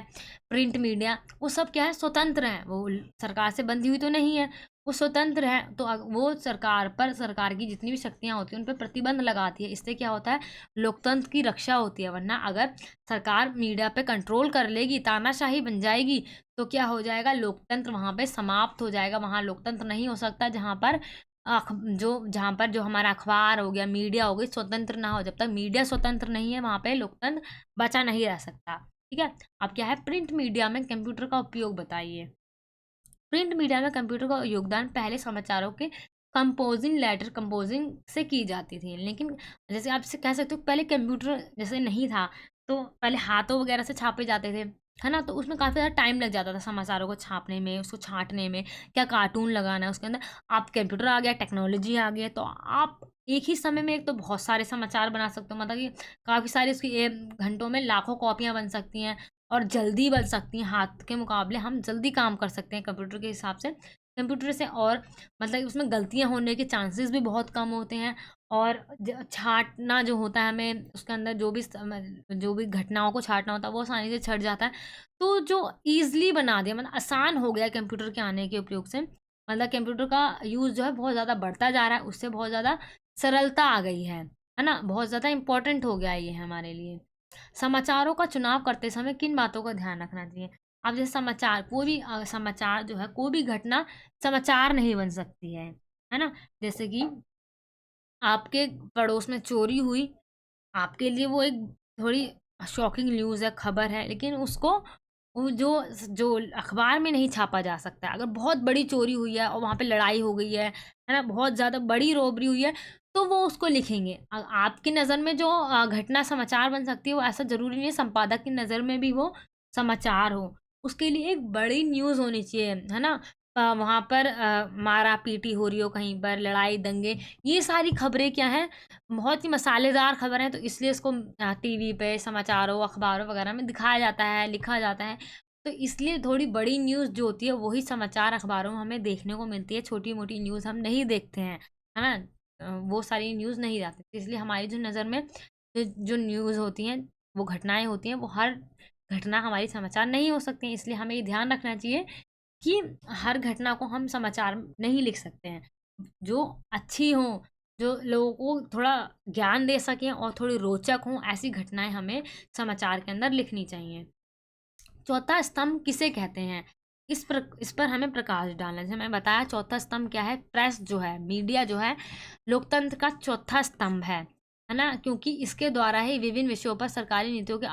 प्रिंट मीडिया, वो सब क्या है, स्वतंत्र हैं। वो सरकार से बंधी हुई तो नहीं है, वो स्वतंत्र है। तो वो सरकार की जितनी भी शक्तियाँ होती हैं उन पे प्रतिबंध लगाती है। इससे क्या होता है, लोकतंत्र की रक्षा होती है। वरना अगर सरकार मीडिया पे कंट्रोल कर लेगी, तानाशाही बन जाएगी, तो क्या हो जाएगा, लोकतंत्र वहाँ पे समाप्त हो जाएगा। वहाँ लोकतंत्र नहीं हो सकता जहाँ पर जहाँ पर जो हमारा अखबार हो गया, मीडिया हो गई, स्वतंत्र ना हो। जब तक मीडिया स्वतंत्र नहीं है, वहाँ पे लोकतंत्र बचा नहीं रह सकता। ठीक है। अब क्या है, प्रिंट मीडिया में कंप्यूटर का उपयोग बताइए। प्रिंट मीडिया में कंप्यूटर का योगदान पहले समाचारों के कंपोजिंग, लेटर कंपोजिंग से की जाती थी। लेकिन जैसे आप से कह सकते हो, पहले कंप्यूटर जैसे नहीं था, तो पहले हाथों वगैरह से छापे जाते थे, है ना। तो उसमें काफ़ी ज़्यादा टाइम लग जाता था समाचारों को छापने में, उसको छाँटने में, क्या कार्टून लगाना है उसके अंदर। आप कंप्यूटर आ गया, टेक्नोलॉजी आ गई है, तो आप एक ही समय में एक तो बहुत सारे समाचार बना सकते हो। मतलब कि काफ़ी सारी उसकी घंटों में लाखों कॉपियाँ बन सकती हैं, और जल्दी बन सकती हैं। हाथ के मुकाबले हम जल्दी काम कर सकते हैं कंप्यूटर के हिसाब से, कंप्यूटर से। और मतलब उसमें गलतियाँ होने के चांसेस भी बहुत कम होते हैं। और छाँटना जो होता है, हमें उसके अंदर जो भी घटनाओं को छाँटना होता है, वो आसानी से छँट जाता है। तो जो ईज़िली बना दिया, मतलब आसान हो गया कंप्यूटर के आने के उपयोग से। मतलब कंप्यूटर का यूज़ जो है बहुत ज़्यादा बढ़ता जा रहा है, उससे बहुत ज़्यादा सरलता आ गई है ना? बहुत ज़्यादा इम्पोर्टेंट हो गया है ये हमारे लिए। समाचारों का चुनाव करते समय किन बातों का ध्यान रखना चाहिए? अब जैसे समाचार, कोई भी समाचार जो है, कोई भी घटना समाचार नहीं बन सकती है ना? जैसे कि आपके पड़ोस में चोरी हुई, आपके लिए वो एक थोड़ी शॉकिंग न्यूज़ है, खबर है, लेकिन उसको वो जो अखबार में नहीं छापा जा सकता है। अगर बहुत बड़ी चोरी हुई है और वहाँ पे लड़ाई हो गई है ना? बहुत ज़्यादा बड़ी रॉबरी हुई है, तो वो उसको लिखेंगे। आपकी नज़र में जो घटना समाचार बन सकती है, वो ऐसा ज़रूरी नहीं है संपादक की नज़र में भी वो समाचार हो। उसके लिए एक बड़ी न्यूज़ होनी चाहिए, है ना? वहाँ पर मारा-पीटी हो रही हो कहीं पर, लड़ाई, दंगे, ये सारी खबरें क्या हैं, बहुत ही मसालेदार खबर है, तो इसलिए इसको टीवी पे, समाचारों, अखबारों वगैरह में दिखाया जाता है, लिखा जाता है। तो इसलिए थोड़ी बड़ी न्यूज़ जो होती है, वही समाचार अखबारों में हमें देखने को मिलती है। छोटी-मोटी न्यूज़ हम नहीं देखते हैं, है ना? वो सारी न्यूज़ नहीं आती। तो इसलिए हमारी जो नज़र में जो न्यूज़ होती हैं, वो घटनाएँ होती हैं, वो हर घटना हमारी समाचार नहीं हो सकती हैं। इसलिए हमें ये ध्यान रखना चाहिए कि हर घटना को हम समाचार नहीं लिख सकते हैं। जो अच्छी हों, जो लोगों को थोड़ा ज्ञान दे सकें और थोड़ी रोचक हों, ऐसी घटनाएँ हमें समाचार के अंदर लिखनी चाहिए। चौथा स्तंभ किसे कहते हैं? इस पर हमें प्रकाश डालना है। जैसे मैंने बताया, चौथा स्तंभ क्या है? प्रेस जो है, मीडिया जो है, लोकतंत्र का चौथा स्तंभ है ना? क्योंकि इसके द्वारा ही विभिन्न विषयों पर सरकारी नीतियों के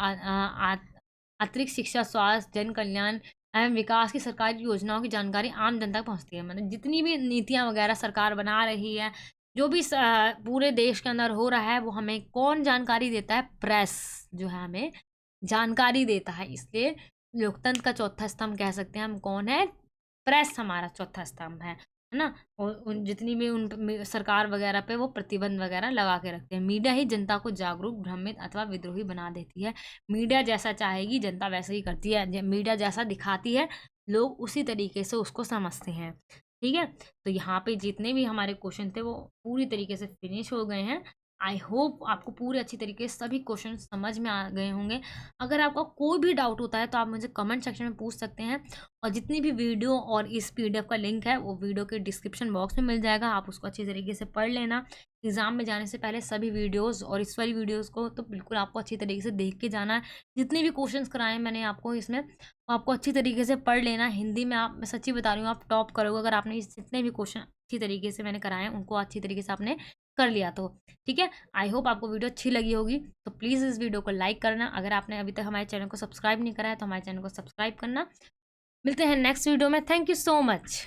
अतिरिक्त शिक्षा, स्वास्थ्य, जन कल्याण एवं विकास की सरकारी योजनाओं की जानकारी आम जनता तक पहुँचती है। मतलब जितनी भी नीतियाँ वगैरह सरकार बना रही है, जो भी पूरे देश के अंदर हो रहा है, वो हमें कौन जानकारी देता है? प्रेस जो है हमें जानकारी देता है। इसलिए लोकतंत्र का चौथा स्तंभ कह सकते हैं हम, कौन है? प्रेस हमारा चौथा स्तंभ है ना? और उन जितनी भी उन सरकार वगैरह पे वो प्रतिबंध वगैरह लगा के रखते हैं। मीडिया ही जनता को जागरूक, भ्रमित अथवा विद्रोही बना देती है। मीडिया जैसा चाहेगी, जनता वैसा ही करती है। मीडिया जैसा दिखाती है, लोग उसी तरीके से उसको समझते हैं। ठीक है? तो यहाँ पे जितने भी हमारे क्वेश्चन थे, वो पूरी तरीके से फिनिश हो गए हैं। आई होप आपको पूरे अच्छी तरीके से सभी क्वेश्चन समझ में आ गए होंगे। अगर आपका कोई भी डाउट होता है, तो आप मुझे कमेंट सेक्शन में पूछ सकते हैं। और जितनी भी वीडियो और इस पीडीएफ का लिंक है, वो वीडियो के डिस्क्रिप्शन बॉक्स में मिल जाएगा। आप उसको अच्छी तरीके से पढ़ लेना। एग्ज़ाम में जाने से पहले सभी वीडियोज़ और इस वाली वीडियोज़ को तो बिल्कुल आपको अच्छी तरीके से देख के जाना है। जितने भी क्वेश्चंस कराए मैंने आपको इसमें, वो आपको अच्छी तरीके से पढ़ लेना। हिंदी में मैं सच्ची बता रही हूँ, आप टॉप करोगे अगर आपने इस जितने भी क्वेश्चन अच्छी तरीके से मैंने कराए हैं, उनको अच्छी तरीके से आपने कर लिया तो। ठीक है? आई होप आपको वीडियो अच्छी लगी होगी। तो प्लीज़ इस वीडियो को लाइक करना। अगर आपने अभी तक हमारे चैनल को सब्सक्राइब नहीं करा है, तो हमारे चैनल को सब्सक्राइब करना। मिलते हैं नेक्स्ट वीडियो में। Thank you so much.